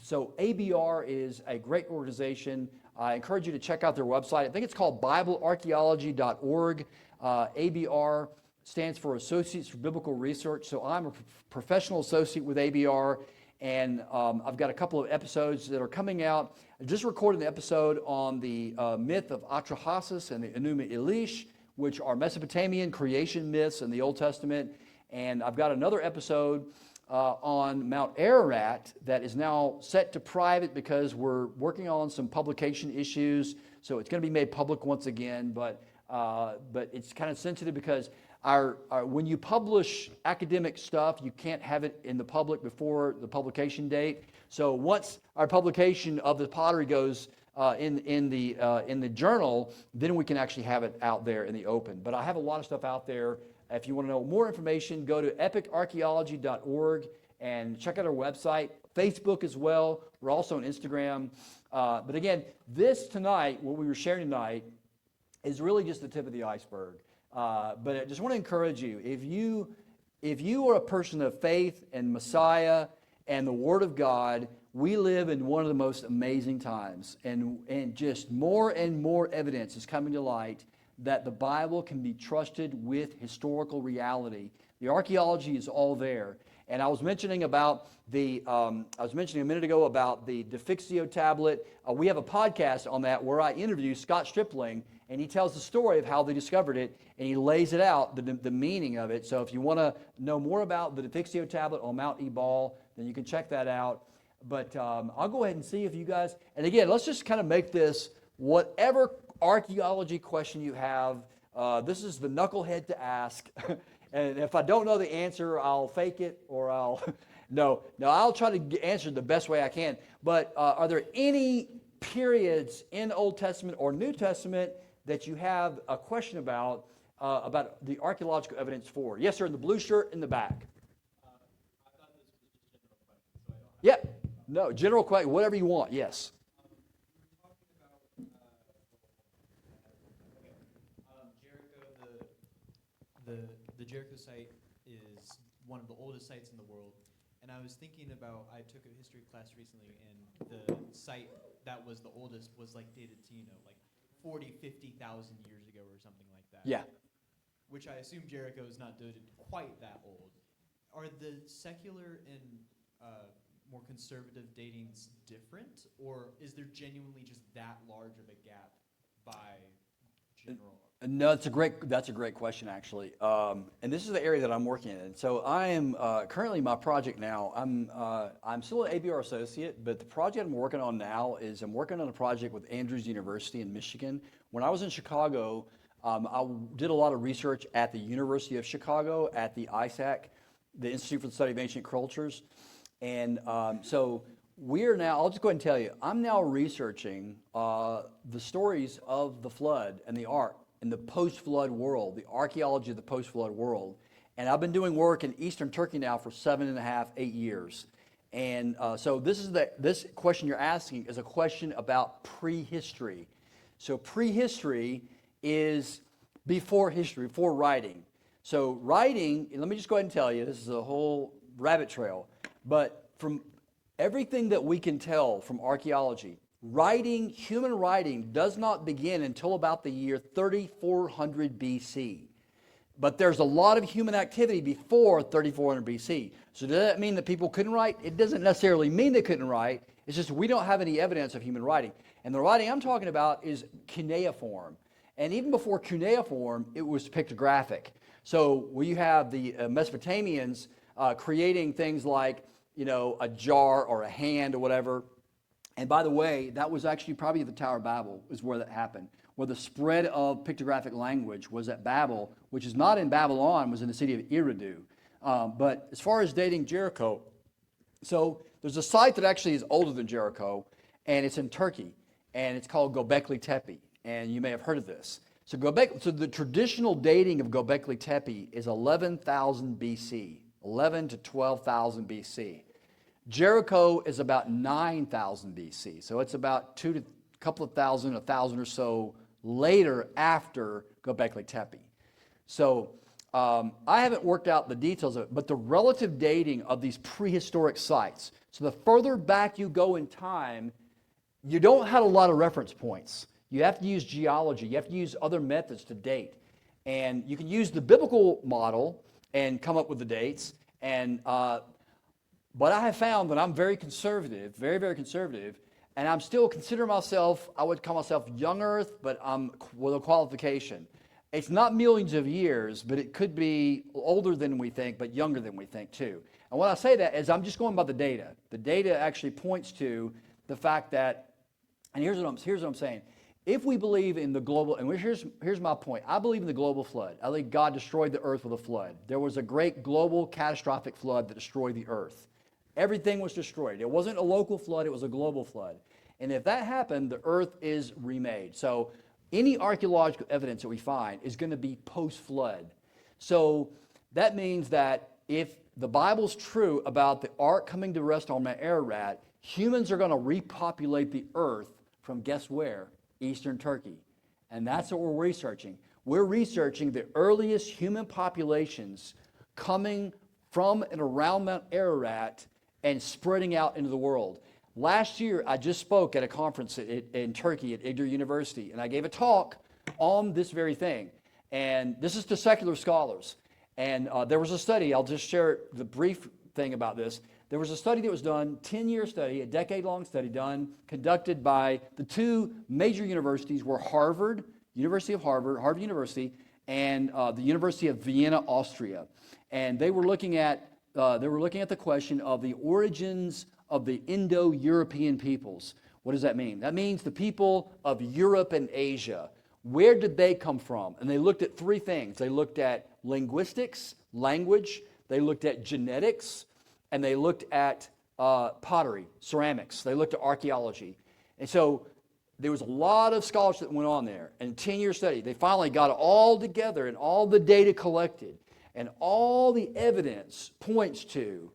so ABR is a great organization. I encourage you to check out their website. I think it's called BibleArchaeology.org. ABR stands for Associates for Biblical Research. So I'm a professional associate with ABR, and I've got a couple of episodes that are coming out. I just recorded an episode on the myth of Atrahasis and the Enuma Elish, which are Mesopotamian creation myths in the Old Testament. And I've got another episode on Mount Ararat that is now set to private because we're working on some publication issues. So it's going to be made public once again, but it's kind of sensitive because when you publish academic stuff, you can't have it in the public before the publication date. So once our publication of the pottery goes in the journal, then we can actually have it out there in the open. But I have a lot of stuff out there. If you want to know more information, go to epicarchaeology.org and check out our website, Facebook as well. We're also on Instagram. But again, this tonight, what we were sharing tonight, is really just the tip of the iceberg. But I just want to encourage you, if you are a person of faith and Messiah and the Word of God, we live in one of the most amazing times. And just more and more evidence is coming to light that the Bible can be trusted with historical reality. The archaeology is all there. And I was mentioning about I was mentioning a minute ago about the Defixio tablet. We have a podcast on that where I interview Scott Stripling, and he tells the story of how they discovered it, and he lays it out, the meaning of it. So if you want to know more about the Defixio tablet on Mount Ebal, then you can check that out. But I'll go ahead and see if you guys, and again, let's just kind of make this whatever archaeology question you have. This is the knucklehead to ask. And if I don't know the answer, I'll fake it, or I'll, no, I'll try to answer the best way I can. But are there any periods in Old Testament or New Testament that you have a question about the archaeological evidence for? Yes, sir, in the blue shirt in the back. I thought this was just general questions, so I don't have. Yep. No, general question, whatever you want, yes. You were talking about Jericho. The Jericho site is one of the oldest sites in the world, and I was thinking about, I took a history class recently, and the site that was the oldest was like dated to, like 40, 50,000 years ago or something like that. Yeah. Which I assume Jericho is not dated quite that old. Are the secular and more conservative datings different, or is there genuinely just that large of a gap by general? No, that's a great question, actually. And this is the area that I'm working in. So I am currently, my project now, I'm still an ABR associate, but the project I'm working on now is I'm working on a project with Andrews University in Michigan. When I was in Chicago, I did a lot of research at the University of Chicago at the ISAC, the Institute for the Study of Ancient Cultures. And so we're now, I'll just go ahead and tell you, I'm now researching the stories of the flood and the ark in the post-flood world, the archaeology of the post-flood world. And I've been doing work in Eastern Turkey now for 7.5, 8 years. And so this question you're asking is a question about prehistory. So prehistory is before history, before writing. So writing, let me just go ahead and tell you, this is a whole rabbit trail, but from everything that we can tell from archaeology, human writing does not begin until about the year 3400 BC. But there's a lot of human activity before 3400 BC. So does that mean that people couldn't write? It doesn't necessarily mean they couldn't write. It's just we don't have any evidence of human writing. And the writing I'm talking about is cuneiform. And even before cuneiform, it was pictographic. So you have the Mesopotamians creating things like, a jar or a hand or whatever. And by the way, that was actually probably the Tower of Babel is where that happened, where the spread of pictographic language was at Babel, which is not in Babylon, was in the city of Eridu. But as far as dating Jericho, so there's a site that actually is older than Jericho, and it's in Turkey, and it's called Göbekli Tepe, and you may have heard of this. So the traditional dating of Göbekli Tepe is 11,000 BC, 11 to 12,000 BC. Jericho is about 9,000 BC, so it's about a couple of thousand, 1,000 or so later after Göbekli Tepe. So I haven't worked out the details of it, but the relative dating of these prehistoric sites. So the further back you go in time, you don't have a lot of reference points. You have to use geology. You have to use other methods to date. And you can use the biblical model and come up with the dates. But I have found that I'm very conservative, very, very conservative, and I'm still consider myself, I would call myself young earth, but I'm with a qualification. It's not millions of years, but it could be older than we think, but younger than we think too. And when I say that is I'm just going by the data. The data actually points to the fact that, and here's what I'm saying. If we believe in the global, and here's my point. I believe in the global flood. I believe God destroyed the earth with a flood. There was a great global catastrophic flood that destroyed the earth. Everything was destroyed. It wasn't a local flood, it was a global flood. And if that happened, the earth is remade. So any archaeological evidence that we find is going to be post-flood. So that means that if the Bible's true about the ark coming to rest on Mount Ararat, humans are going to repopulate the earth from guess where? Eastern Turkey. And that's what we're researching. We're researching the earliest human populations coming from and around Mount Ararat and spreading out into the world. Last year, I just spoke at a conference in Turkey at Igdir University, and I gave a talk on this very thing. And this is to secular scholars. And there was a study, I'll just share the brief thing about this. There was a study that was done, 10-year study, a decade-long study conducted by the two major universities were Harvard University, and the University of Vienna, Austria. And they were looking at the question of the origins of the Indo-European peoples. What does that mean? That means the people of Europe and Asia. Where did they come from? And they looked at three things. They looked at linguistics, language, they looked at genetics, and they looked at pottery, ceramics. They looked at archaeology. And so there was a lot of scholarship that went on there. And 10-year study, they finally got it all together and all the data collected. And all the evidence points to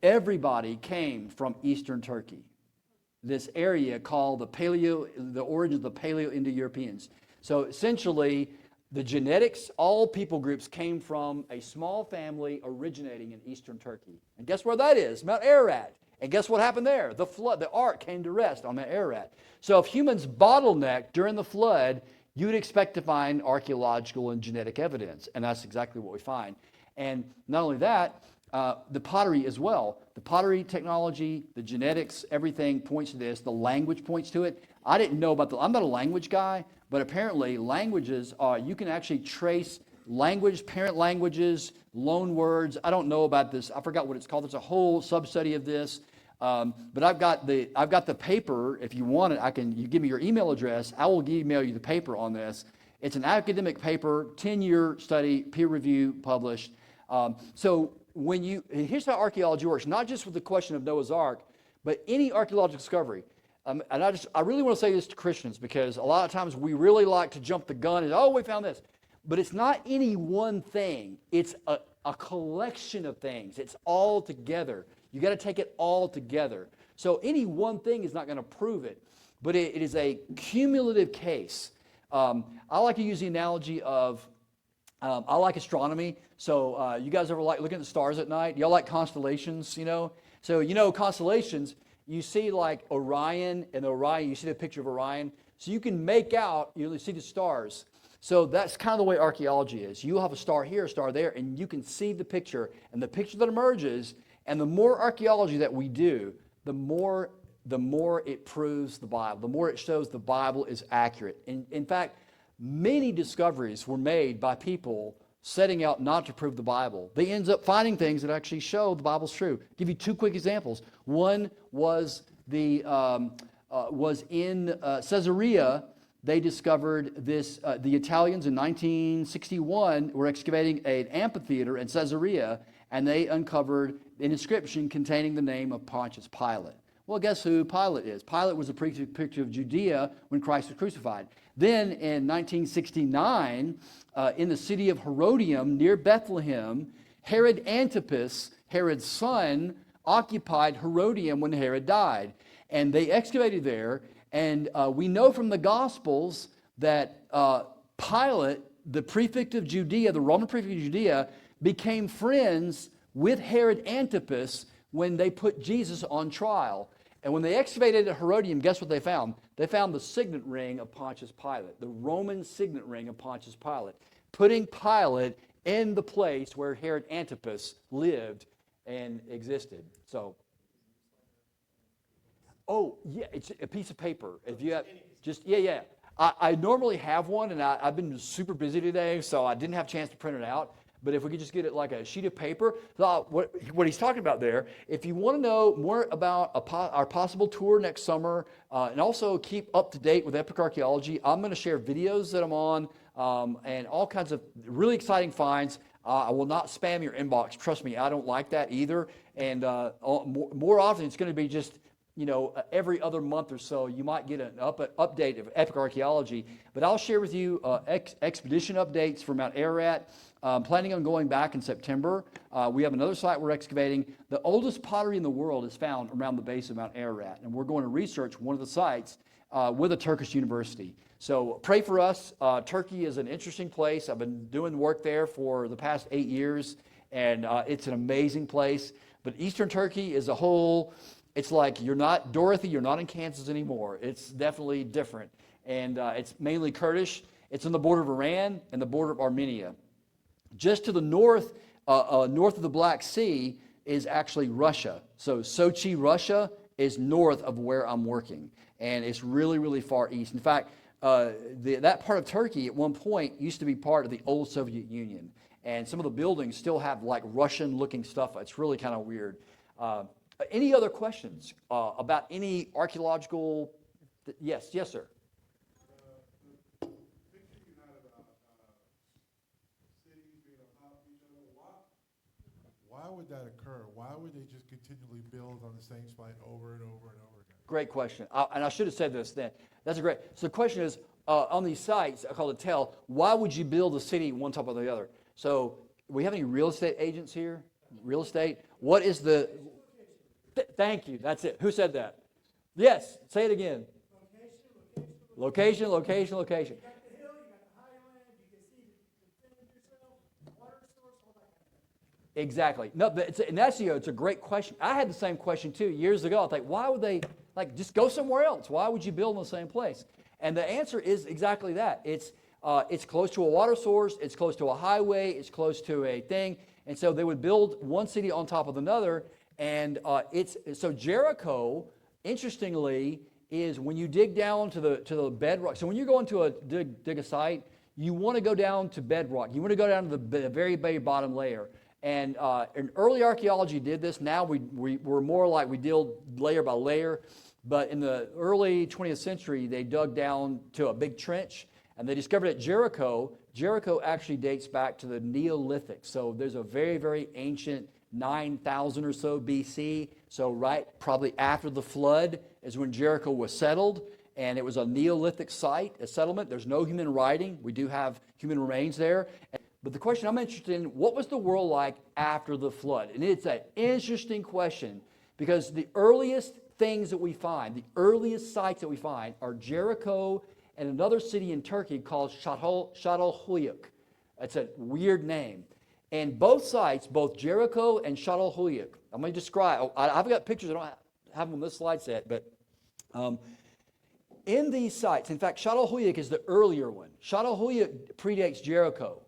everybody came from Eastern Turkey, this area called the origin of the Paleo-Indo-Europeans. So essentially, the genetics, all people groups came from a small family originating in Eastern Turkey. And guess where that is? Mount Ararat. And guess what happened there? The flood, the ark came to rest on Mount Ararat. So if humans bottlenecked during the flood, you would expect to find archaeological and genetic evidence, and that's exactly what we find. And not only that, the pottery as well. The pottery technology, the genetics, everything points to this. The language points to it. I didn't know about I'm not a language guy, but apparently languages you can actually trace language, parent languages, loan words. I don't know about this. I forgot what it's called. There's a whole sub-study of this. But I've got the paper. If you want it, you give me your email address. I will email you the paper on this. It's an academic paper, 10-year study, peer review, published. So here's how archaeology works, not just with the question of Noah's Ark, but any archaeological discovery. And I really want to say this to Christians because a lot of times we really like to jump the gun and, we found this. But it's not any one thing. It's a collection of things. It's all together. You got to take it all together. So any one thing is not going to prove it, but it is a cumulative case. I like to use the analogy of, I like astronomy. So you guys ever like looking at the stars at night? Y'all like constellations, you know? So you know constellations, you see like Orion, and Orion, you see the picture of Orion. So you can make out, you see the stars. So that's kind of the way archaeology is. You'll have a star here, a star there, and you can see the picture. And the picture that emerges, and the more archaeology that we do, the more it proves the Bible, the more it shows the Bible is accurate. In fact, many discoveries were made by people setting out not to prove the Bible. They end up finding things that actually show the Bible's true. I'll give you two quick examples. One was was in Caesarea. They discovered this. The Italians in 1961 were excavating an amphitheater in Caesarea, and they uncovered an inscription containing the name of Pontius Pilate. Well, guess who Pilate is? Pilate was a picture of Judea when Christ was crucified. Then in 1969, in the city of Herodium near Bethlehem, Herod Antipas, Herod's son, occupied Herodium when Herod died. And they excavated there, and we know from the Gospels that Pilate, the prefect of Judea, the Roman prefect of Judea, became friends with Herod Antipas when they put Jesus on trial. And when they excavated at Herodium, guess what they found? They found the signet ring of Pontius Pilate, the Roman signet ring of Pontius Pilate, putting Pilate in the place where Herod Antipas lived and existed. So, oh, yeah, it's a piece of paper. If you have, just, yeah. I normally have one, and I've been super busy today, so I didn't have a chance to print it out. But if we could just get it like a sheet of paper, what he's talking about there, if you want to know more about our possible tour next summer, and also keep up to date with Epic Archaeology, I'm going to share videos that I'm on, and all kinds of really exciting finds. I will not spam your inbox. Trust me, I don't like that either. And more often, it's going to be just, every other month or so, you might get an update of Epic Archaeology. But I'll share with you expedition updates for Mount Ararat. Planning on going back in September. We have another site we're excavating. The oldest pottery in the world is found around the base of Mount Ararat. And we're going to research one of the sites with a Turkish university. So pray for us. Turkey is an interesting place. I've been doing work there for the past 8 years. And it's an amazing place. But Eastern Turkey is a whole... It's like you're not Dorothy, you're not in Kansas anymore. It's definitely different. And it's mainly Kurdish. It's on the border of Iran and the border of Armenia. Just to the north, north of the Black Sea, is actually Russia. So Sochi, Russia, is north of where I'm working. And it's really, really far east. In fact, that part of Turkey at one point used to be part of the old Soviet Union. And some of the buildings still have like Russian-looking stuff. It's really kind of weird. Any other questions about any archaeological? Yes, sir. Why would that occur? Why would they just continually build on the same spot over and over and over again? Great question. And I should have said this then. That's a great. So the question is, on these sites, I call it tell, why would you build a city one top of the other? So we have any real estate agents here? Real estate? What is the... Thank you. That's it. Who said that? Yes. Say it again. Location. You got the hill, you got the highland, you can see the thing yourself, water source, all that kind of thing. Exactly. No, but it's a great question. I had the same question too years ago. I thought, why would they just go somewhere else? Why would you build in the same place? And the answer is exactly that. It's close to a water source. It's close to a highway. It's close to a thing. And so they would build one city on top of another. And so Jericho, interestingly, is when you dig down to the bedrock. So when you're going to dig a site, you want to go down to bedrock. You want to go down to the very, very bottom layer. And early archaeology did this. Now we're more like we deal layer by layer. But in the early 20th century, they dug down to a big trench, and they discovered at Jericho. Jericho actually dates back to the Neolithic. So there's a very, very ancient 9,000 or so BC. So right probably after the flood is when Jericho was settled. and it was a Neolithic site, a settlement. There's no human writing. We do have human remains there. But the question I'm interested in, what was the world like after the flood? And it's an interesting question because the earliest things that we find, the earliest sites that we find are Jericho and another city in Turkey called Çatalhöyük. That's a weird name. And both sites, both Jericho and Çatalhöyük, I'm going to describe, I've got pictures, I don't have them on this slide set, but in these sites, in fact, Çatalhöyük is the earlier one. Çatalhöyük predates Jericho,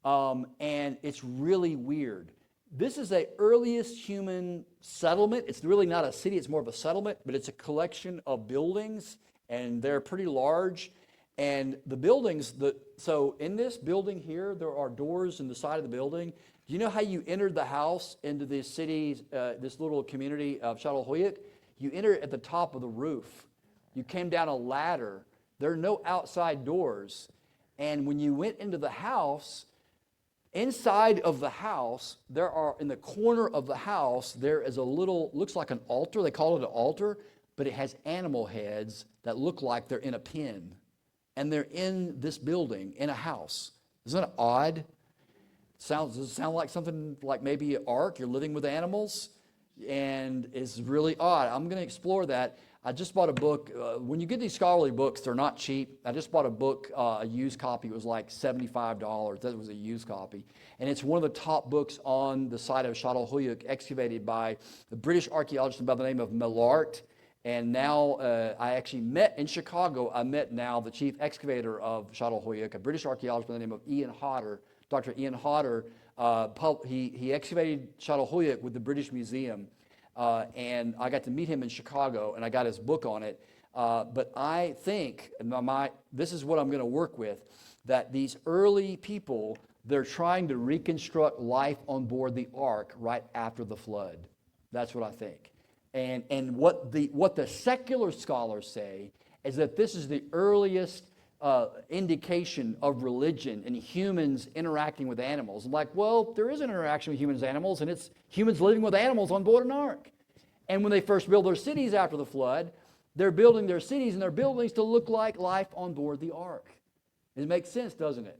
and it's really weird. This is the earliest human settlement. It's really not a city, it's more of a settlement, but it's a collection of buildings, and they're pretty large. And the buildings, so in this building here, there are doors in the side of the building. Do you know how you entered the house into this city, this little community of Çatalhöyük? You enter at the top of the roof. You came down a ladder. There are no outside doors. And when you went into the house, inside of the house, there are, in the corner of the house, there is a little, looks like an altar. They call it an altar, but it has animal heads that look like they're in a pen. And they're in this building, in a house. Isn't that odd? Does it sound like something like maybe an ark? You're living with animals? And it's really odd. I'm going to explore that. I just bought a book. When you get these scholarly books, they're not cheap. I just bought a book, a used copy. It was like $75. That was a used copy. And it's one of the top books on the site of Çatalhöyük, excavated by the British archaeologist by the name of Millart. And now I actually met in Chicago, I met now the chief excavator of Çatalhöyük, a British archaeologist by the name of Ian Hodder. Dr. Ian Hodder, he excavated Çatalhöyük with the British Museum. And I got to meet him in Chicago, and I got his book on it. But I think, this is what I'm going to work with, that these early people, they're trying to reconstruct life on board the ark right after the flood. That's what I think. And what the secular scholars say is that this is the earliest indication of religion and humans interacting with animals. I'm like, well, there is an interaction with humans and animals, and it's humans living with animals on board an ark. And when they first build their cities after the flood, they're building their cities and their buildings to look like life on board the ark. It makes sense, doesn't it?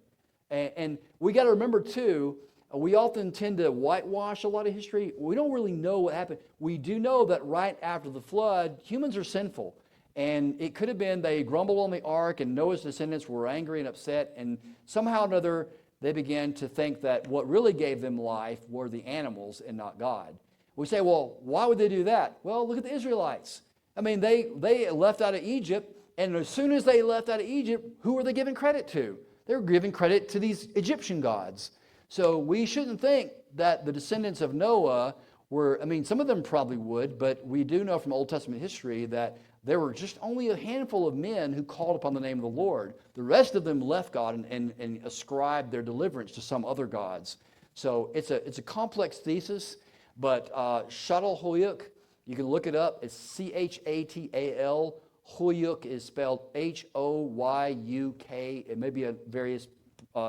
And we got to remember, too, we often tend to whitewash a lot of history. We don't really know what happened. We do know that right after the flood, humans are sinful. And it could have been they grumbled on the ark, and Noah's descendants were angry and upset, and somehow or another they began to think that what really gave them life were the animals and not God. We say, well, why would they do that? Well, look at the Israelites. I mean, they left out of Egypt, and as soon as they left out of Egypt, who were they giving credit to? They were giving credit to these Egyptian gods. So we shouldn't think that the descendants of Noah were, I mean, some of them probably would, but we do know from Old Testament history that there were just only a handful of men who called upon the name of the Lord. The rest of them left God and ascribed their deliverance to some other gods. So it's a complex thesis, but Çatalhöyük, you can look it up. It's Chatal. Huyuk is spelled Hoyuk. It may be a various.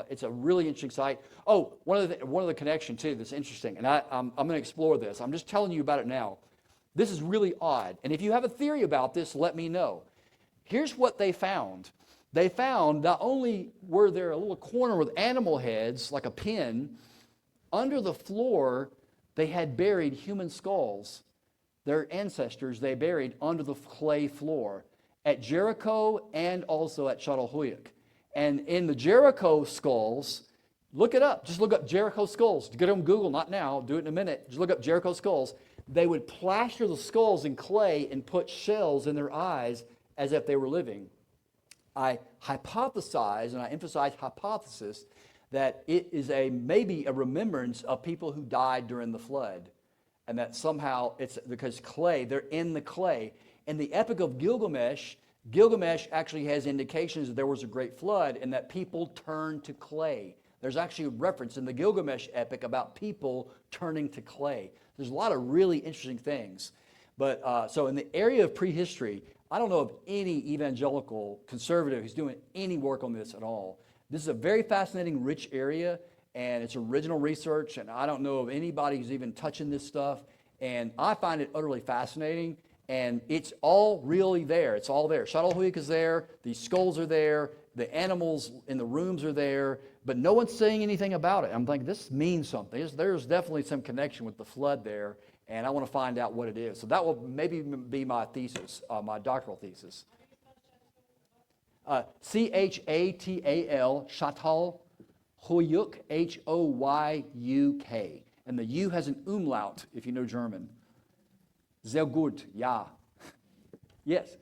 It's a really interesting site. Oh, one of the connection too that's interesting, and I'm going to explore this. I'm just telling you about it now. This is really odd, and if you have a theory about this, let me know. Here's what they found. They found not only were there a little corner with animal heads, like a pen, under the floor they had buried human skulls. Their ancestors they buried under the clay floor at Jericho and also at Çatalhöyük. And in the Jericho skulls, look it up. Just look up Jericho skulls. Get on Google, not now. Do it in a minute. Just look up Jericho skulls. They would plaster the skulls in clay and put shells in their eyes as if they were living. I hypothesize, and I emphasize hypothesis, that it is maybe a remembrance of people who died during the flood. And that somehow it's because clay, they're in the clay. In the Epic of Gilgamesh, Gilgamesh actually has indications that there was a great flood and that people turned to clay. There's actually a reference in the Gilgamesh epic about people turning to clay. There's a lot of really interesting things. But so in the area of prehistory, I don't know of any evangelical conservative who's doing any work on this at all. This is a very fascinating, rich area, and it's original research, and I don't know of anybody who's even touching this stuff. And I find it utterly fascinating, And it's all really there. It's all there. Çatalhöyük is there. The skulls are there. The animals in the rooms are there. But no one's saying anything about it. I'm thinking, this means something. There's definitely some connection with the flood there. And I want to find out what it is. So that will maybe be my thesis, my doctoral thesis. Chatal, Çatalhöyük, Hoyuk. And the U has an umlaut, if you know German. Sehr gut, ja. Yes.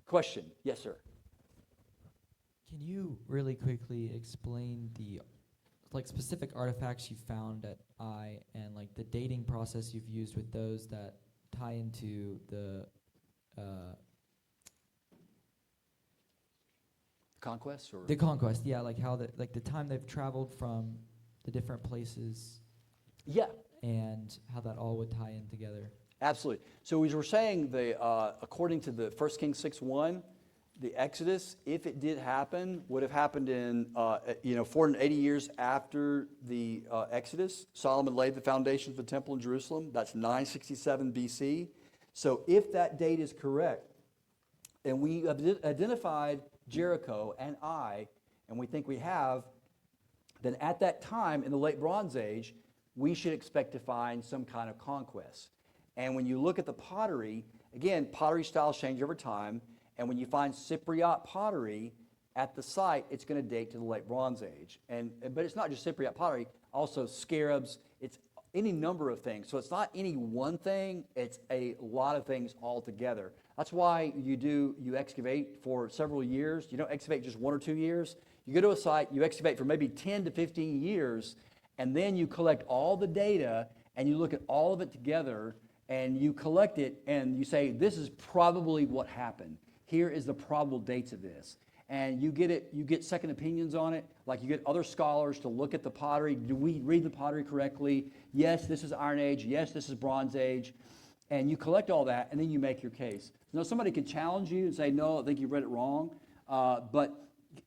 Question. Yes, sir. Can you really quickly explain the specific artifacts you found at I and the dating process you've used with those that tie into the Conquest or the conquest? Yeah, how the time they've traveled from the different places. Yeah. And how that all would tie in together. Absolutely. So as we're saying, according to the 1 Kings 6:1, the Exodus, if it did happen, would have happened in 480 years after the Exodus. Solomon laid the foundation of the temple in Jerusalem. That's 967 BC. So if that date is correct, and we have identified Jericho and Ai, and we think we have, then at that time in the late Bronze Age, we should expect to find some kind of conquest. And when you look at the pottery, again, pottery styles change over time. And when you find Cypriot pottery at the site, it's going to date to the late Bronze Age. But it's not just Cypriot pottery, also scarabs. It's any number of things. So it's not any one thing. It's a lot of things all together. That's why you excavate for several years. You don't excavate just 1 or 2 years. You go to a site, you excavate for maybe 10 to 15 years, and then you collect all the data, and you look at all of it together, and you collect it, and you say, this is probably what happened. Here is the probable dates of this. And you get second opinions on it, like you get other scholars to look at the pottery. Do we read the pottery correctly? Yes, this is Iron Age. Yes, this is Bronze Age. And you collect all that, and then you make your case. Now, somebody could challenge you and say, no, I think you read it wrong. But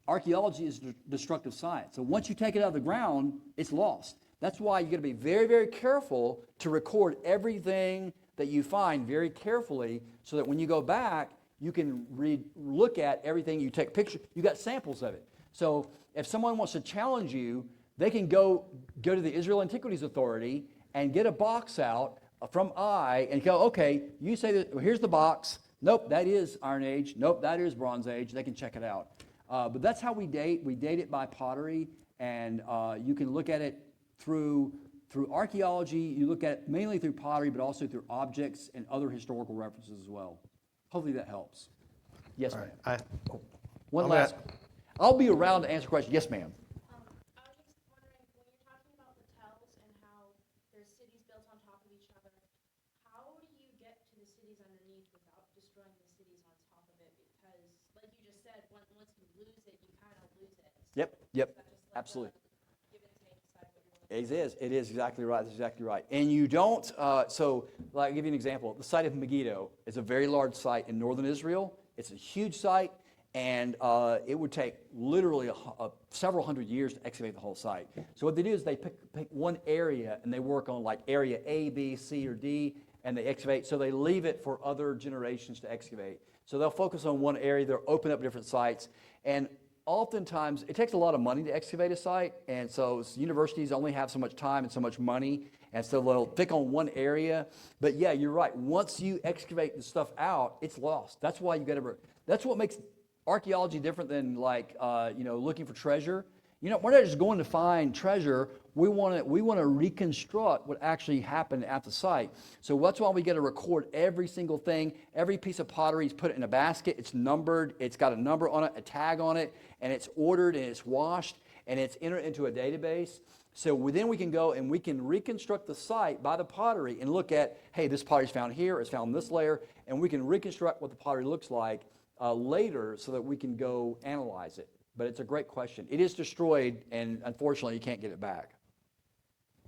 archaeology is destructive science. So once you take it out of the ground, it's lost. That's why you got to be very, very careful to record everything that you find very carefully so that when you go back, you can look at everything, you take pictures, you got samples of it. So if someone wants to challenge you, they can go to the Israel Antiquities Authority and get a box out from I and go, okay, you say that, well, here's the box. Nope, that is Iron Age. Nope, that is Bronze Age. They can check it out. But that's how we date. We date it by pottery, and you can look at it through archaeology. You look at it mainly through pottery, but also through objects and other historical references as well. Hopefully that helps. Yes, All ma'am. right. One I'm last. I'll be around to answer questions. Yes, ma'am. I was just wondering, when you're talking about the tells and how there's cities built on top of each other, how do you get to the cities underneath without destroying the cities on top of it? Because, like you just said, once you lose it, you kind of lose it. So Yep. is that just like Absolutely. a give and take side of what you're looking It is exactly right. That's exactly right. And you don't, I'll give you an example. The site of Megiddo is a very large site in northern Israel. It's a huge site, and it would take literally several hundred years to excavate the whole site. So what they do is they pick one area, and they work on like area A, B, C, or D, and they excavate. So they leave it for other generations to excavate. So they'll focus on one area. They'll open up different sites. And oftentimes, it takes a lot of money to excavate a site, and so universities only have so much time and so much money, and so they'll pick on one area. But yeah, you're right. Once you excavate the stuff out, it's lost. That's why you got to. That's what makes archaeology different than looking for treasure. We're not just going to find treasure. We want to reconstruct what actually happened at the site. So that's why we got to record every single thing. Every piece of pottery is put in a basket. It's numbered. It's got a number on it, a tag on it, and it's ordered and it's washed and it's entered into a database. So then we can go and we can reconstruct the site by the pottery and look at, hey, this pottery's found here, it's found in this layer, and we can reconstruct what the pottery looks like later so that we can go analyze it. But it's a great question. It is destroyed, and unfortunately, you can't get it back.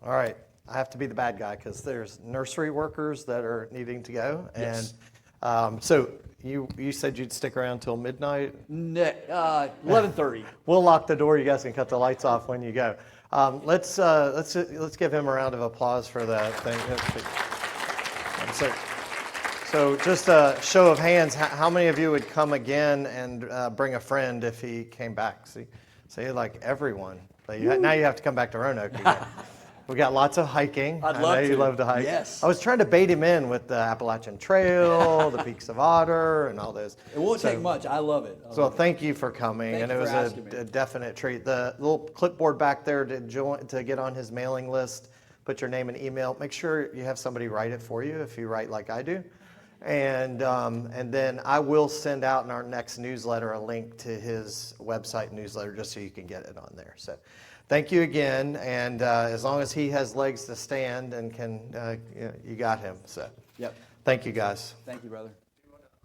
All right. I have to be the bad guy because there's nursery workers that are needing to go. Yes. And so you said you'd stick around till midnight? 11:30. We'll lock the door. You guys can cut the lights off when you go. Let's give him a round of applause for that thing. So just a show of hands, how many of you would come again and bring a friend if he came back? See, like everyone. But now you have to come back to Roanoke again. We got lots of hiking. I'd I love know you to. love to hike. Yes. I was trying to bait him in with the Appalachian Trail, the Peaks of Otter, and all those. It won't So- take much. I love it. So thank you for coming, Thank and you it for was asking me. a definite treat. The little clipboard back there to get on his mailing list, put your name and email. Make sure you have somebody write it for you if you write like I do. And then I will send out in our next newsletter a link to his website newsletter just so you can get it on there. So thank you again, and as long as he has legs to stand and can, you got him. So Yep. thank you guys. Thank you, brother.